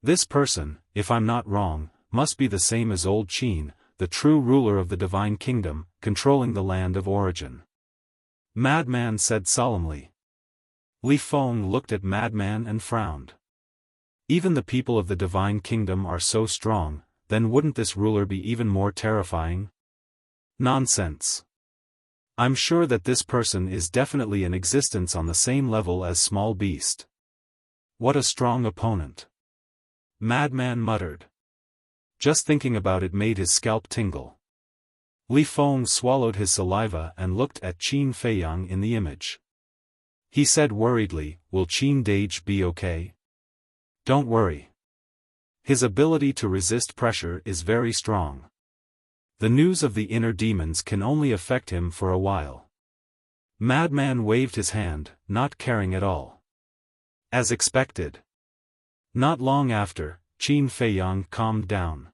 Speaker 1: This person, if I'm not wrong, must be the same as Old Qin, the true ruler of the Divine Kingdom, controlling the land of origin. Madman said solemnly. Li Feng looked at Madman and frowned. Even the people of the Divine Kingdom are so strong, then wouldn't this ruler be even more terrifying? Nonsense. I'm sure that this person is definitely in existence on the same level as Small Beast. What a strong opponent. Madman muttered. Just thinking about it made his scalp tingle. Li Feng swallowed his saliva and looked at Qin Feiyang in the image. He said worriedly, will Qin Dage be okay? Don't worry. His ability to resist pressure is very strong. The news of the inner demons can only affect him for a while. Madman waved his hand, not caring at all. As expected. Not long after, Qin Feiyang calmed down.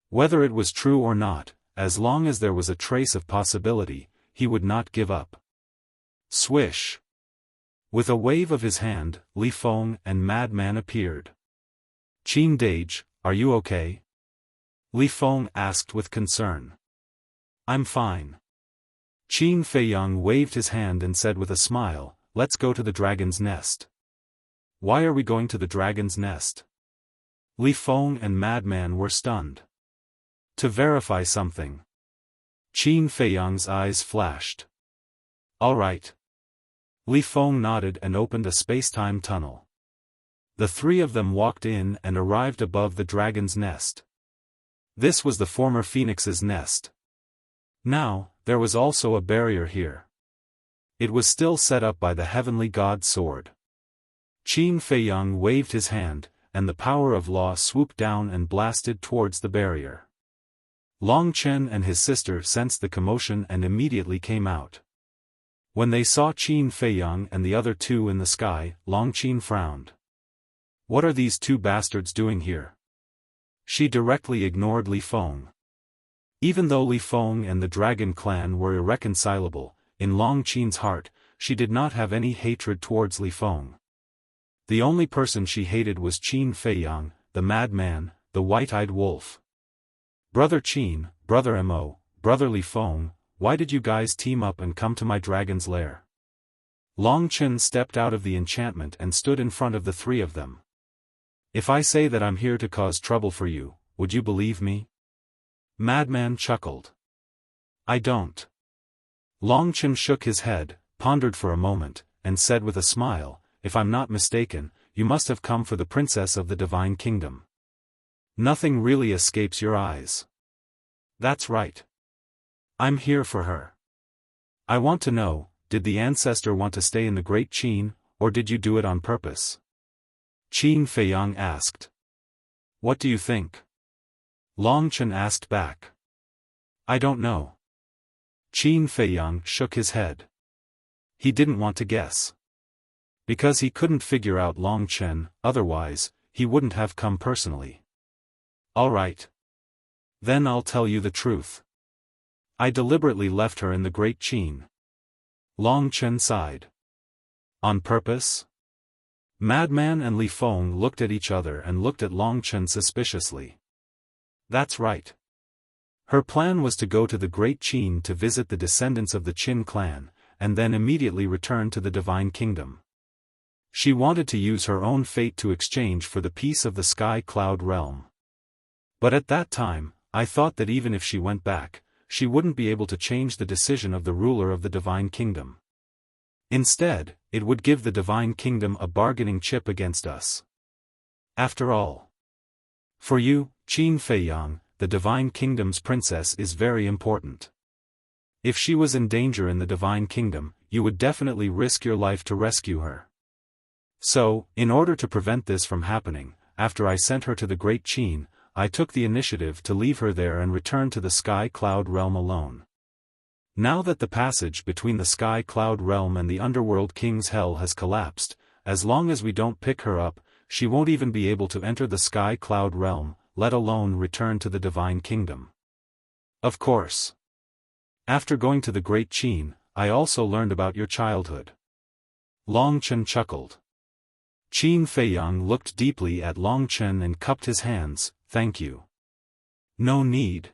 Speaker 1: Whether it was true or not, as long as there was a trace of possibility, he would not give up. Swish! With a wave of his hand, Li Feng and Madman appeared. Qin Dage, are you okay? Li Feng asked with concern. I'm fine. Qin Feiyang waved his hand and said with a smile, let's go to the dragon's nest. Why are we going to the dragon's nest? Li Feng and Madman were stunned. To verify something. Qin Feiyang's eyes flashed. All right. Li Feng nodded and opened a space-time tunnel. The three of them walked in and arrived above the dragon's nest. This was the former phoenix's nest. Now, there was also a barrier here. It was still set up by the heavenly god's sword. Qin Feiyang waved his hand, and the power of law swooped down and blasted towards the barrier. Long Chen and his sister sensed the commotion and immediately came out. When they saw Qin Feiyang and the other two in the sky, Long Qin frowned. What are these two bastards doing here? She directly ignored Li Feng. Even though Li Feng and the Dragon clan were irreconcilable, in Long Qin's heart, she did not have any hatred towards Li Feng. The only person she hated was Qin Feiyang, the madman, the white-eyed wolf. Brother Qin, Brother Mo, Brother Li Feng, why did you guys team up and come to my dragon's lair? Long Chen stepped out of the enchantment and stood in front of the three of them. If I say that I'm here to cause trouble for you, would you believe me? Madman chuckled. I don't. Long Chen shook his head, pondered for a moment, and said with a smile, if I'm not mistaken, you must have come for the princess of the divine kingdom. Nothing really escapes your eyes. That's right. I'm here for her. I want to know, did the ancestor want to stay in the Great Qin, or did you do it on purpose? Qin Feiyang asked. What do you think? Long Chen asked back. I don't know. Qin Feiyang shook his head. He didn't want to guess. Because he couldn't figure out Long Chen, otherwise, he wouldn't have come personally. All right. Then I'll tell you the truth. I deliberately left her in the Great Qin. Long Chen sighed. On purpose? Madman and Li Feng looked at each other and looked at Long Chen suspiciously. That's right. Her plan was to go to the Great Qin to visit the descendants of the Qin clan, and then immediately return to the Divine Kingdom. She wanted to use her own fate to exchange for the peace of the Sky Cloud realm. But at that time, I thought that even if she went back, she wouldn't be able to change the decision of the ruler of the Divine Kingdom. Instead, it would give the Divine Kingdom a bargaining chip against us. After all, for you, Qin Feiyang, the Divine Kingdom's princess is very important. If she was in danger in the Divine Kingdom, you would definitely risk your life to rescue her. So, in order to prevent this from happening, after I sent her to the Great Qin, I took the initiative to leave her there and return to the Sky Cloud realm alone. Now that the passage between the Sky Cloud realm and the Underworld King's Hell has collapsed, as long as we don't pick her up, she won't even be able to enter the Sky Cloud realm, let alone return to the Divine Kingdom. Of course. After going to the Great Qin, I also learned about your childhood. Long Chen chuckled. Qin Feiyang looked deeply at Long Chen and cupped his hands, thank you. No need.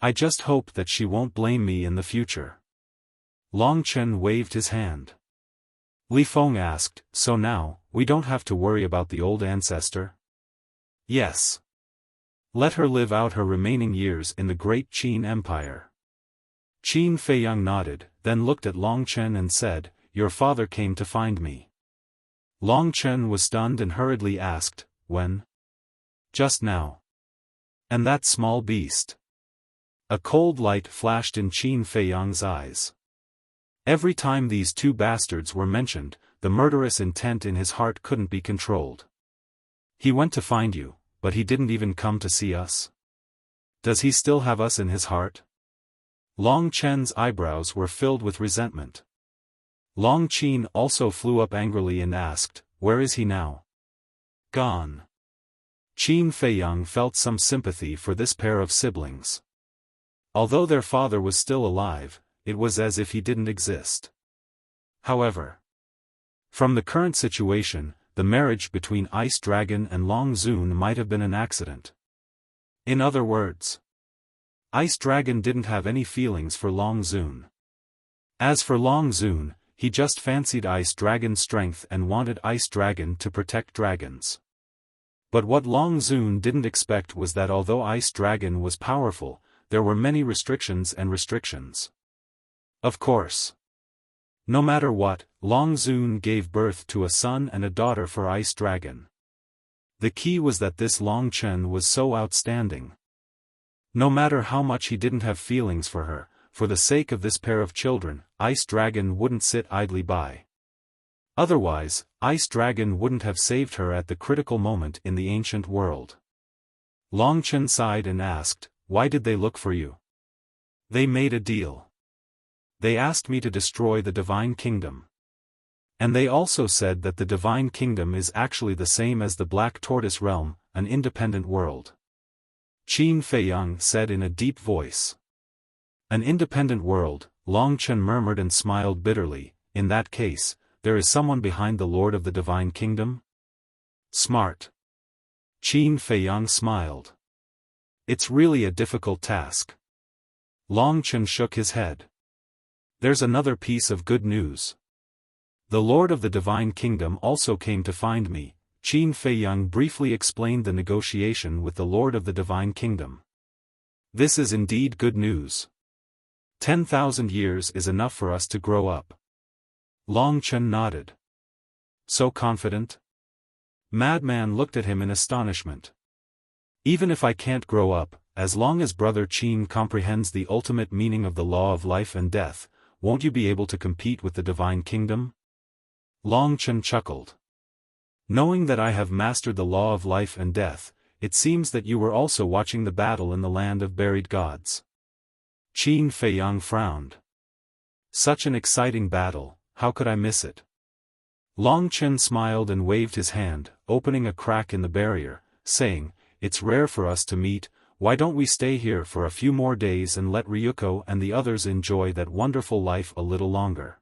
Speaker 1: I just hope that she won't blame me in the future. Long Chen waved his hand. Li Feng asked, so now, we don't have to worry about the old ancestor? Yes. Let her live out her remaining years in the Great Qin Empire. Qin Feiyang nodded, then looked at Long Chen and said, your father came to find me. Long Chen was stunned and hurriedly asked, when? Just now. And that small beast. A cold light flashed in Qin Feiyang's eyes. Every time these two bastards were mentioned, the murderous intent in his heart couldn't be controlled. He went to find you, but he didn't even come to see us? Does he still have us in his heart? Long Chen's eyebrows were filled with resentment. Long Qin also flew up angrily and asked, where is he now? Gone. Qin Feiyang felt some sympathy for this pair of siblings. Although their father was still alive, it was as if he didn't exist. However, from the current situation, the marriage between Ice Dragon and Long Zun might have been an accident. In other words, Ice Dragon didn't have any feelings for Long Zun. As for Long Zun, he just fancied Ice Dragon's strength and wanted Ice Dragon to protect dragons. But what Long Zun didn't expect was that although Ice Dragon was powerful, there were many restrictions and restrictions. Of course. No matter what, Long Zun gave birth to a son and a daughter for Ice Dragon. The key was that this Long Chen was so outstanding. No matter how much he didn't have feelings for her, for the sake of this pair of children, Ice Dragon wouldn't sit idly by. Otherwise, Ice Dragon wouldn't have saved her at the critical moment in the ancient world. Long Chen sighed and asked, why did they look for you? They made a deal. They asked me to destroy the Divine Kingdom. And they also said that the Divine Kingdom is actually the same as the Black Tortoise Realm, an independent world. Qin Feiyang said in a deep voice. An independent world, Long Chen murmured and smiled bitterly, in that case, there is someone behind the Lord of the Divine Kingdom? Smart. Qin Feiyang smiled. It's really a difficult task. Long Chen shook his head. There's another piece of good news. The Lord of the Divine Kingdom also came to find me, Qin Feiyang briefly explained the negotiation with the Lord of the Divine Kingdom. This is indeed good news. 10,000 years is enough for us to grow up. Long Chen nodded. So confident? Madman looked at him in astonishment. Even if I can't grow up, as long as Brother Qin comprehends the ultimate meaning of the law of life and death, won't you be able to compete with the Divine Kingdom? Long Chen chuckled. Knowing that I have mastered the law of life and death, it seems that you were also watching the battle in the land of buried gods. Qin Feiyang frowned. Such an exciting battle, how could I miss it? Long Chen smiled and waved his hand, opening a crack in the barrier, saying, "It's rare for us to meet, why don't we stay here for a few more days and let Ryuko and the others enjoy that wonderful life a little longer?"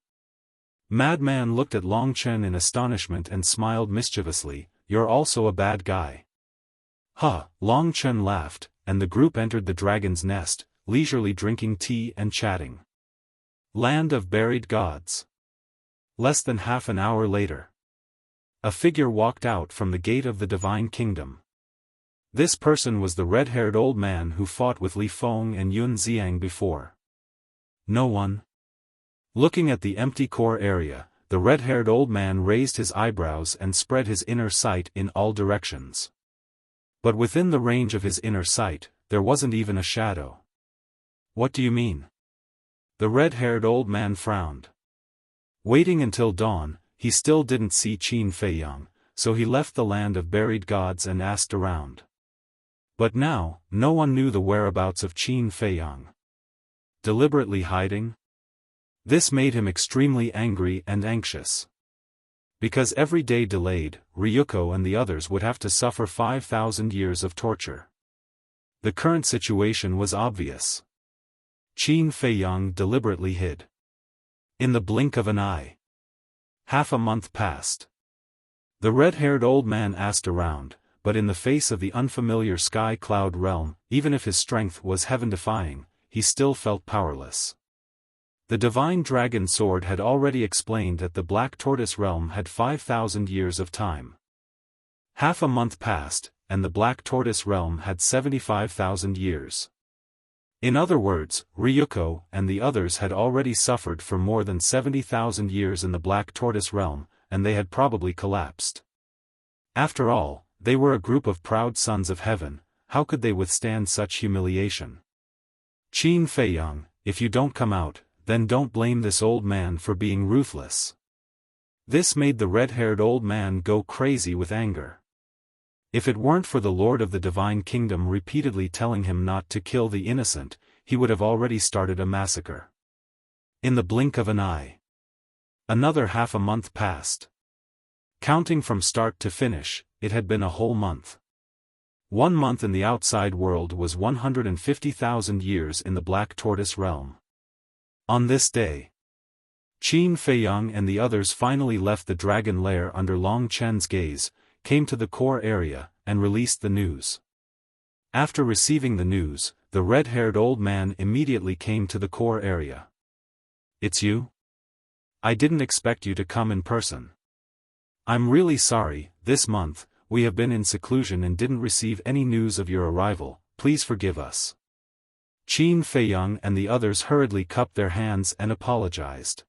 Speaker 1: Madman looked at Long Chen in astonishment and smiled mischievously, "You're also a bad guy." "Huh," Long Chen laughed, and the group entered the dragon's nest, leisurely drinking tea and chatting. Land of Buried Gods. Less than half an hour later. A figure walked out from the gate of the Divine Kingdom. This person was the red-haired old man who fought with Li Feng and Yun Xiang before. No one? Looking at the empty core area, the red-haired old man raised his eyebrows and spread his inner sight in all directions. But within the range of his inner sight, there wasn't even a shadow. What do you mean? The red-haired old man frowned. Waiting until dawn, he still didn't see Qin Feiyang, so he left the land of buried gods and asked around. But now, no one knew the whereabouts of Qin Feiyang. Deliberately hiding? This made him extremely angry and anxious. Because every day delayed, Ryuko and the others would have to suffer 5,000 years of torture. The current situation was obvious. Qin Feiyang deliberately hid. In the blink of an eye. Half a month passed. The red-haired old man asked around, but in the face of the unfamiliar sky cloud realm, even if his strength was heaven-defying, he still felt powerless. The divine dragon sword had already explained that the Black Tortoise realm had 5,000 years of time. Half a month passed, and the Black Tortoise realm had 75,000 years. In other words, Ryuko and the others had already suffered for more than 70,000 years in the Black Tortoise realm, and they had probably collapsed. After all, they were a group of proud sons of heaven, how could they withstand such humiliation? Qin Feiyang, if you don't come out, then don't blame this old man for being ruthless. This made the red-haired old man go crazy with anger. If it weren't for the Lord of the Divine Kingdom repeatedly telling him not to kill the innocent, he would have already started a massacre. In the blink of an eye. Another half a month passed. Counting from start to finish, it had been a whole month. 1 month in the outside world was 150,000 years in the Black Tortoise realm. On this day, Qin Feiyang and the others finally left the dragon lair under Long Chen's gaze, came to the core area, and released the news. After receiving the news, the red-haired old man immediately came to the core area. "It's you? I didn't expect you to come in person. I'm really sorry, this month, we have been in seclusion and didn't receive any news of your arrival, please forgive us." Qin Feiyang and the others hurriedly cupped their hands and apologized.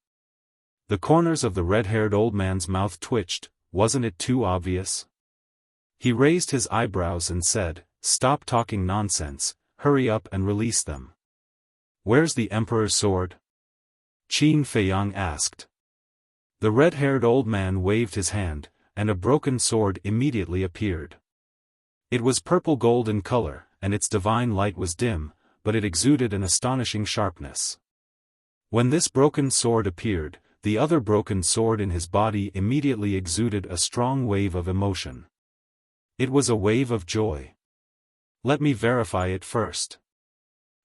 Speaker 1: The corners of the red-haired old man's mouth twitched, wasn't it too obvious? He raised his eyebrows and said, "Stop talking nonsense, hurry up and release them." "Where's the Emperor's sword?" Qin Feiyang asked. The red-haired old man waved his hand, and a broken sword immediately appeared. It was purple-gold in color, and its divine light was dim, but it exuded an astonishing sharpness. When this broken sword appeared, the other broken sword in his body immediately exuded a strong wave of emotion. It was a wave of joy. "Let me verify it first."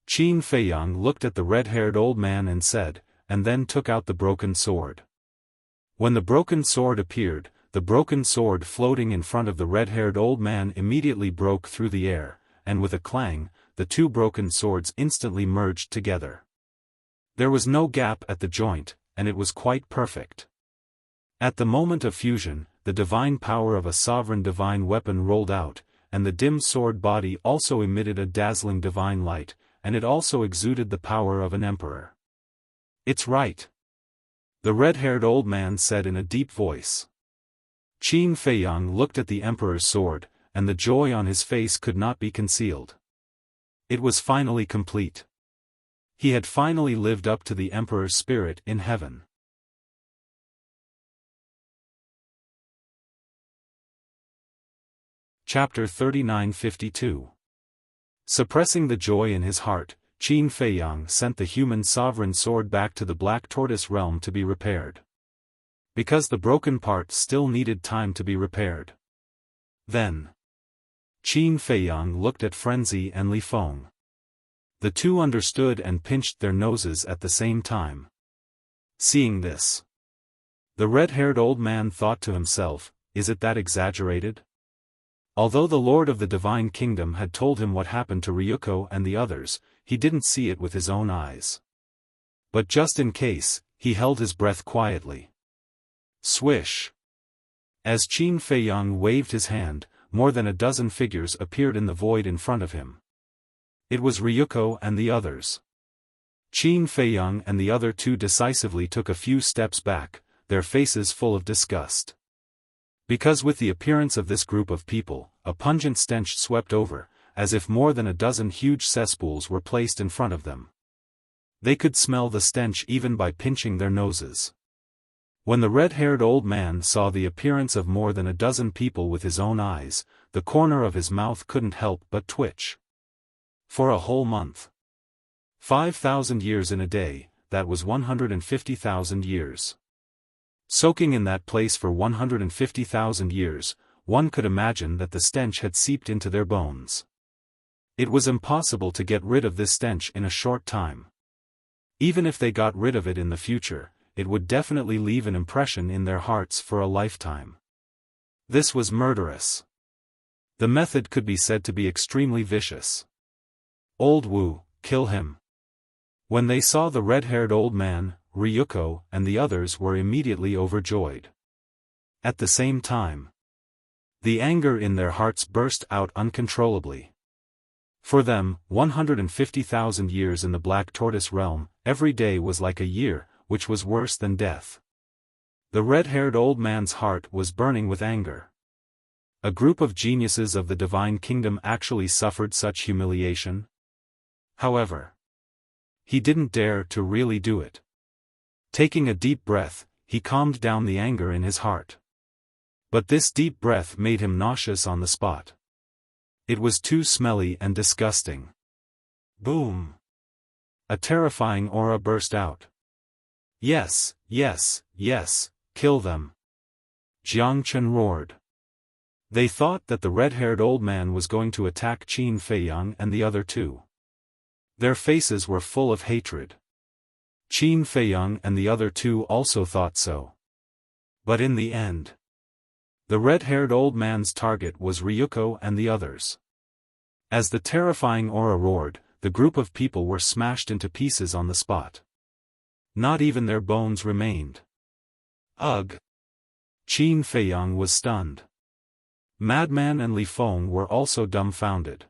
Speaker 1: Qin Feiyang looked at the red-haired old man and said, and then took out the broken sword. When the broken sword appeared, the broken sword floating in front of the red-haired old man immediately broke through the air, and with a clang, the two broken swords instantly merged together. There was no gap at the joint, and it was quite perfect. At the moment of fusion, the divine power of a sovereign divine weapon rolled out, and the dim sword body also emitted a dazzling divine light, and it also exuded the power of an emperor. "It's right," the red-haired old man said in a deep voice. Qin Feiyang looked at the emperor's sword, and the joy on his face could not be concealed. It was finally complete. He had finally lived up to the emperor's spirit in heaven. Chapter 3952. Suppressing the joy in his heart, Qin Feiyang sent the human sovereign sword back to the Black Tortoise realm to be repaired. Because the broken part still needed time to be repaired. Then, Qin Feiyang looked at Frenzy and Li Feng. The two understood and pinched their noses at the same time. Seeing this, the red-haired old man thought to himself, is it that exaggerated? Although the Lord of the Divine Kingdom had told him what happened to Ryuko and the others, he didn't see it with his own eyes. But just in case, he held his breath quietly. Swish! As Qin Feiyang waved his hand, more than a dozen figures appeared in the void in front of him. It was Ryuko and the others. Qin Feiyang and the other two decisively took a few steps back, their faces full of disgust. Because with the appearance of this group of people, a pungent stench swept over, as if more than a dozen huge cesspools were placed in front of them. They could smell the stench even by pinching their noses. When the red-haired old man saw the appearance of more than a dozen people with his own eyes, the corner of his mouth couldn't help but twitch. For a whole month. 5,000 years in a day, that was 150,000 years. Soaking in that place for 150,000 years, one could imagine that the stench had seeped into their bones. It was impossible to get rid of this stench in a short time. Even if they got rid of it in the future, it would definitely leave an impression in their hearts for a lifetime. This was murderous. The method could be said to be extremely vicious. Old Wu, kill him. When they saw the red-haired old man, Ryuko and the others were immediately overjoyed. At the same time, the anger in their hearts burst out uncontrollably. For them, 150,000 years in the Black Tortoise realm, every day was like a year, which was worse than death. The red-haired old man's heart was burning with anger. A group of geniuses of the Divine Kingdom actually suffered such humiliation? However, he didn't dare to really do it. Taking a deep breath, he calmed down the anger in his heart. But this deep breath made him nauseous on the spot. It was too smelly and disgusting. Boom! A terrifying aura burst out. Yes, yes, yes, kill them! Jiang Chen roared. They thought that the red-haired old man was going to attack Qin Feiyang and the other two. Their faces were full of hatred. Qin Feiyang and the other two also thought so. But in the end, the red-haired old man's target was Ryuko and the others. As the terrifying aura roared, the group of people were smashed into pieces on the spot. Not even their bones remained. Ugh! Qin Feiyang was stunned. Madman and Li Feng were also dumbfounded.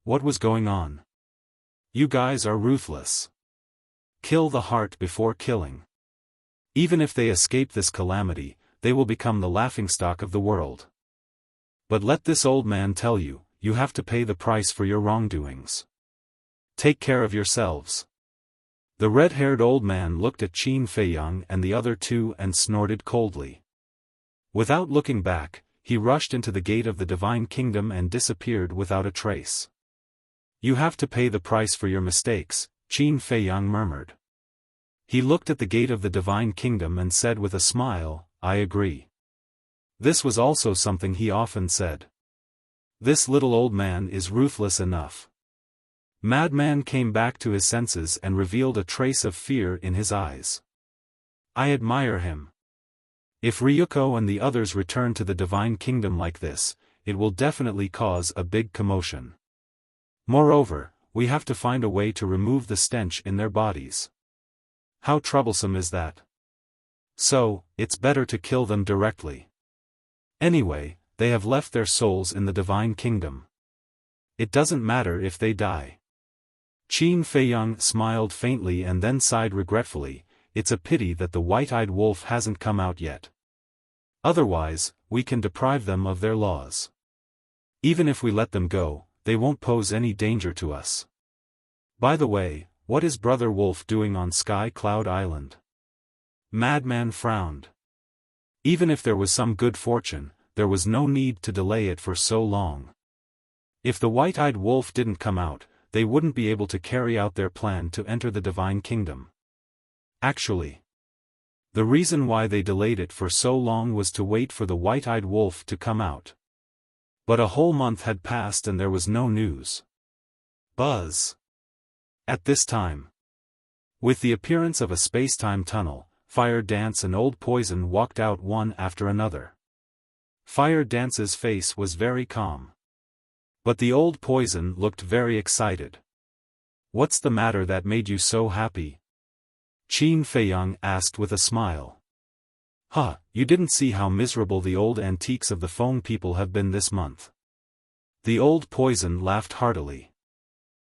Speaker 1: What was going on? You guys are ruthless. Kill the heart before killing. Even if they escape this calamity, they will become the laughingstock of the world. But let this old man tell you, you have to pay the price for your wrongdoings. Take care of yourselves. The red-haired old man looked at Qin Feiyang and the other two and snorted coldly. Without looking back, he rushed into the gate of the Divine Kingdom and disappeared without a trace. You have to pay the price for your mistakes, Qin Feiyang murmured. He looked at the gate of the Divine Kingdom and said with a smile, I agree. This was also something he often said. This little old man is ruthless enough. Madman came back to his senses and revealed a trace of fear in his eyes. I admire him. If Ryuko and the others return to the Divine Kingdom like this, it will definitely cause a big commotion. Moreover, we have to find a way to remove the stench in their bodies. How troublesome is that? So, it's better to kill them directly. Anyway, they have left their souls in the divine kingdom. It doesn't matter if they die. Qin Feiyang smiled faintly and then sighed regretfully. It's a pity that the white-eyed wolf hasn't come out yet. Otherwise, we can deprive them of their laws. Even if we let them go, they won't pose any danger to us. By the way, what is Brother Wolf doing on Sky Cloud Island? Madman frowned. Even if there was some good fortune, there was no need to delay it for so long. If the white-eyed wolf didn't come out, they wouldn't be able to carry out their plan to enter the divine kingdom. Actually, the reason why they delayed it for so long was to wait for the white-eyed wolf to come out. But a whole month had passed and there was no news. Buzz. At this time, with the appearance of a space-time tunnel, Fire Dance and Old Poison walked out one after another. Fire Dance's face was very calm. But the Old Poison looked very excited. What's the matter that made you so happy? Qin Feiyang asked with a smile. Huh, you didn't see how miserable the old antiques of the phone people have been this month. The Old Poison laughed heartily.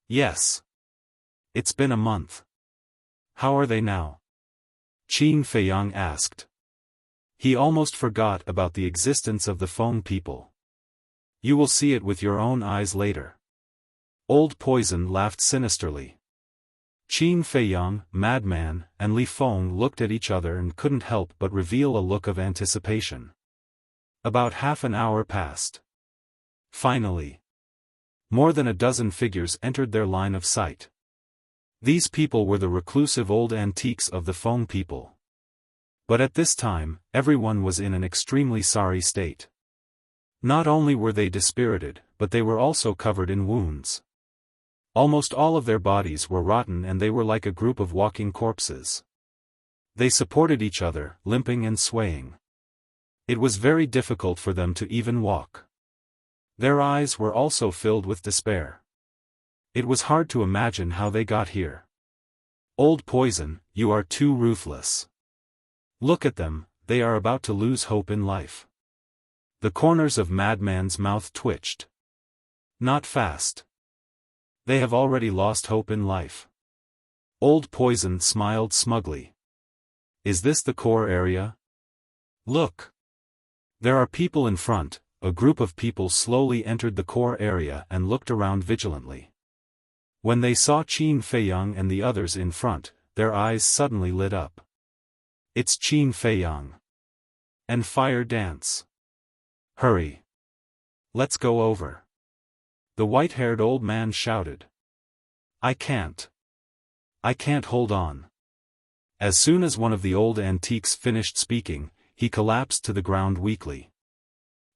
Speaker 1: Yes. It's been a month. How are they now? Qin Feiyang asked. He almost forgot about the existence of the phone people. You will see it with your own eyes later. Old Poison laughed sinisterly. Qin Feiyang, Madman, and Li Feng looked at each other and couldn't help but reveal a look of anticipation. About half an hour passed. Finally, more than a dozen figures entered their line of sight. These people were the reclusive old antiques of the phone people. But at this time, everyone was in an extremely sorry state. Not only were they dispirited, but they were also covered in wounds. Almost all of their bodies were rotten and they were like a group of walking corpses. They supported each other, limping and swaying. It was very difficult for them to even walk. Their eyes were also filled with despair. It was hard to imagine how they got here. Old Poison, you are too ruthless. Look at them, they are about to lose hope in life. The corners of Madman's mouth twitched. Not fast. They have already lost hope in life. Old Poison smiled smugly. Is this the core area? Look. There are people in front. A group of people slowly entered the core area and looked around vigilantly. When they saw Qin Feiyang and the others in front, their eyes suddenly lit up. It's Qin Feiyang. And Fire Dance. Hurry. Let's go over. The white-haired old man shouted. I can't hold on. As soon as one of the old antiques finished speaking, he collapsed to the ground weakly.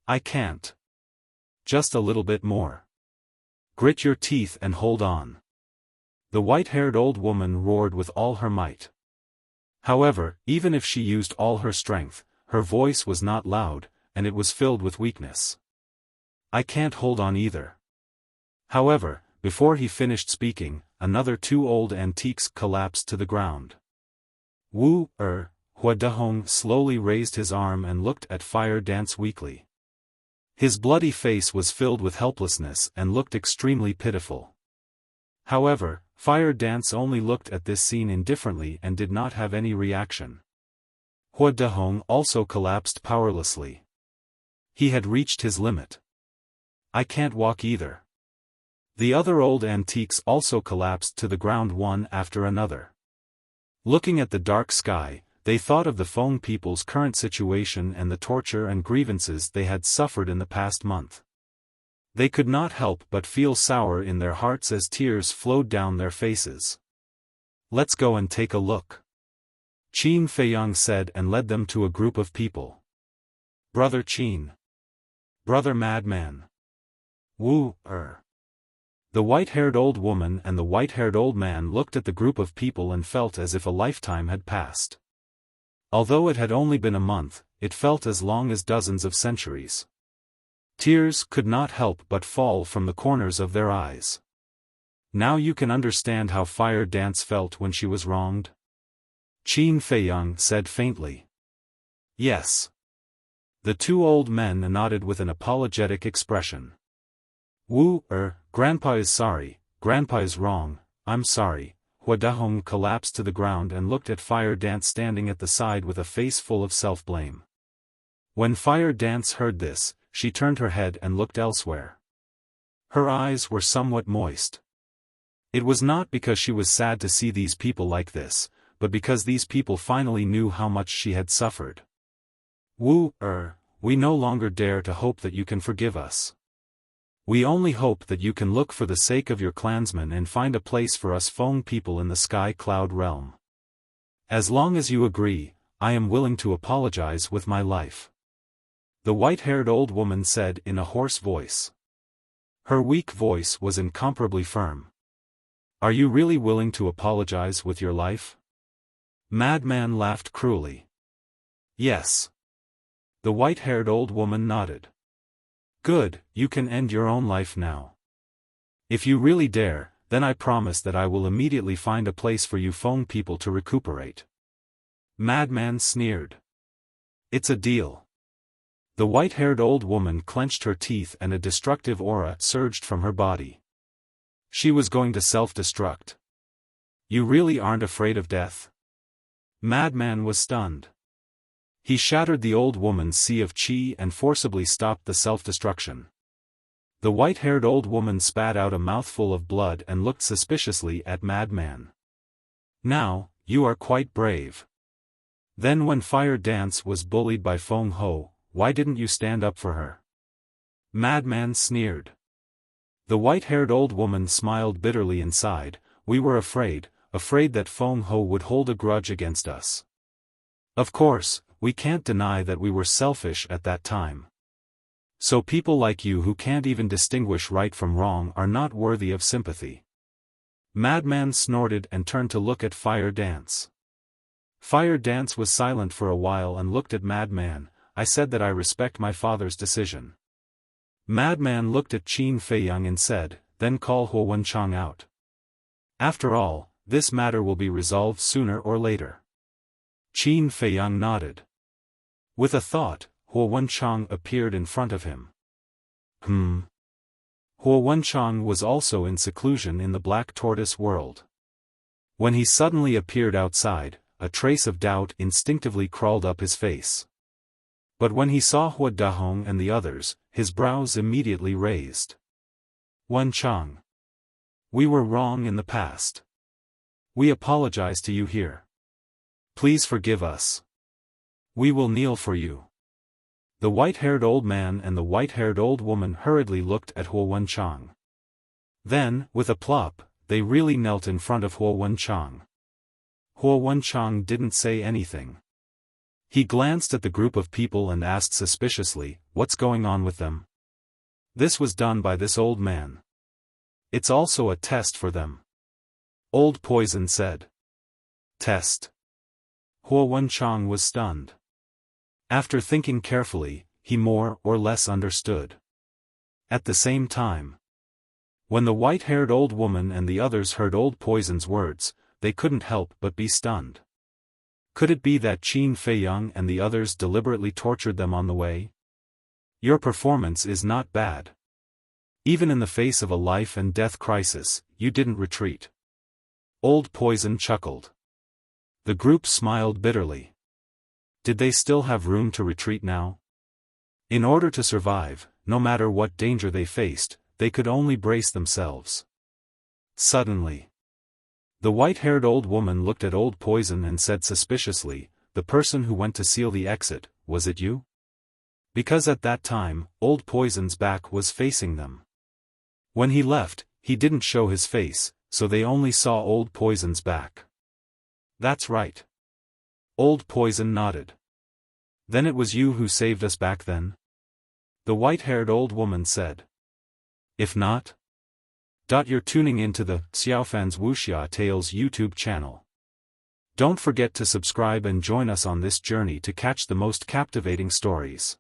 Speaker 1: I can't. Just a little bit more. Grit your teeth and hold on. The white-haired old woman roared with all her might. However, even if she used all her strength, her voice was not loud, and it was filled with weakness. I can't hold on either. However, before he finished speaking, another two old antiques collapsed to the ground. Hua Dahong slowly raised his arm and looked at Fire Dance weakly. His bloody face was filled with helplessness and looked extremely pitiful. However, Fire Dance only looked at this scene indifferently and did not have any reaction. Hua Dahong also collapsed powerlessly. He had reached his limit. I can't walk either. The other old antiques also collapsed to the ground one after another. Looking at the dark sky, they thought of the phone people's current situation and the torture and grievances they had suffered in the past month. They could not help but feel sour in their hearts as tears flowed down their faces. Let's go and take a look. Qin Feiyang said and led them to a group of people. Brother Qin. Brother Madman. The white-haired old woman and the white-haired old man looked at the group of people and felt as if a lifetime had passed. Although it had only been a month, it felt as long as dozens of centuries. Tears could not help but fall from the corners of their eyes. Now you can understand how Fire Dance felt when she was wronged? Qin Feiyang said faintly. Yes. The two old men nodded with an apologetic expression. Grandpa is sorry, Grandpa is wrong, I'm sorry. Hua Dahong collapsed to the ground and looked at Fire Dance standing at the side with a face full of self-blame. When Fire Dance heard this, she turned her head and looked elsewhere. Her eyes were somewhat moist. It was not because she was sad to see these people like this, but because these people finally knew how much she had suffered. We no longer dare to hope that you can forgive us. We only hope that you can look for the sake of your clansmen and find a place for us Feng people in the Sky Cloud realm. As long as you agree, I am willing to apologize with my life. The white-haired old woman said in a hoarse voice. Her weak voice was incomparably firm. Are you really willing to apologize with your life? Madman laughed cruelly. Yes. The white-haired old woman nodded. Good, you can end your own life now. If you really dare, then I promise that I will immediately find a place for you Feng people to recuperate. Madman sneered. It's a deal. The white-haired old woman clenched her teeth and a destructive aura surged from her body. She was going to self-destruct. You really aren't afraid of death? Madman was stunned. He shattered the old woman's sea of qi and forcibly stopped the self-destruction. The white-haired old woman spat out a mouthful of blood and looked suspiciously at Madman. Now, you are quite brave. Then when Fire Dance was bullied by Feng Ho, why didn't you stand up for her? Madman sneered. The white-haired old woman smiled bitterly inside. We were afraid that Feng Ho would hold a grudge against us. Of course, we can't deny that we were selfish at that time. So people like you who can't even distinguish right from wrong are not worthy of sympathy. Madman snorted and turned to look at Fire Dance. Fire Dance was silent for a while and looked at Madman. I said that I respect my father's decision. Madman looked at Qin Feiyang and said, then call Huo Wenchang out. After all, this matter will be resolved sooner or later. Qin Feiyang nodded. With a thought, Huo Wenchang appeared in front of him. Huo Wenchang was also in seclusion in the Black Tortoise world. When he suddenly appeared outside, a trace of doubt instinctively crawled up his face. But when he saw Hua Dahong and the others, his brows immediately raised. Wenchang. We were wrong in the past. We apologize to you here. Please forgive us. We will kneel for you. The white-haired old man and the white-haired old woman hurriedly looked at Huo Wenchang. Then, with a plop, they really knelt in front of Huo Wenchang. Huo Wenchang didn't say anything. He glanced at the group of people and asked suspiciously, what's going on with them? This was done by this old man. It's also a test for them. Old Poison said. Test. Huo Wenchang was stunned. After thinking carefully, he more or less understood. At the same time, when the white-haired old woman and the others heard Old Poison's words, they couldn't help but be stunned. Could it be that Qin Feiyang and the others deliberately tortured them on the way? Your performance is not bad. Even in the face of a life-and-death crisis, you didn't retreat. Old Poison chuckled. The group smiled bitterly. Did they still have room to retreat now? In order to survive, no matter what danger they faced, they could only brace themselves. Suddenly, the white-haired old woman looked at Old Poison and said suspiciously, the person who went to seal the exit, was it you? Because at that time, Old Poison's back was facing them. When he left, he didn't show his face, so they only saw Old Poison's back. That's right. Old Poison nodded. Then it was you who saved us back then? The white-haired old woman said. If not? You're tuning into the Xiaofan's Wuxia Tales YouTube channel. Don't forget to subscribe and join us on this journey to catch the most captivating stories.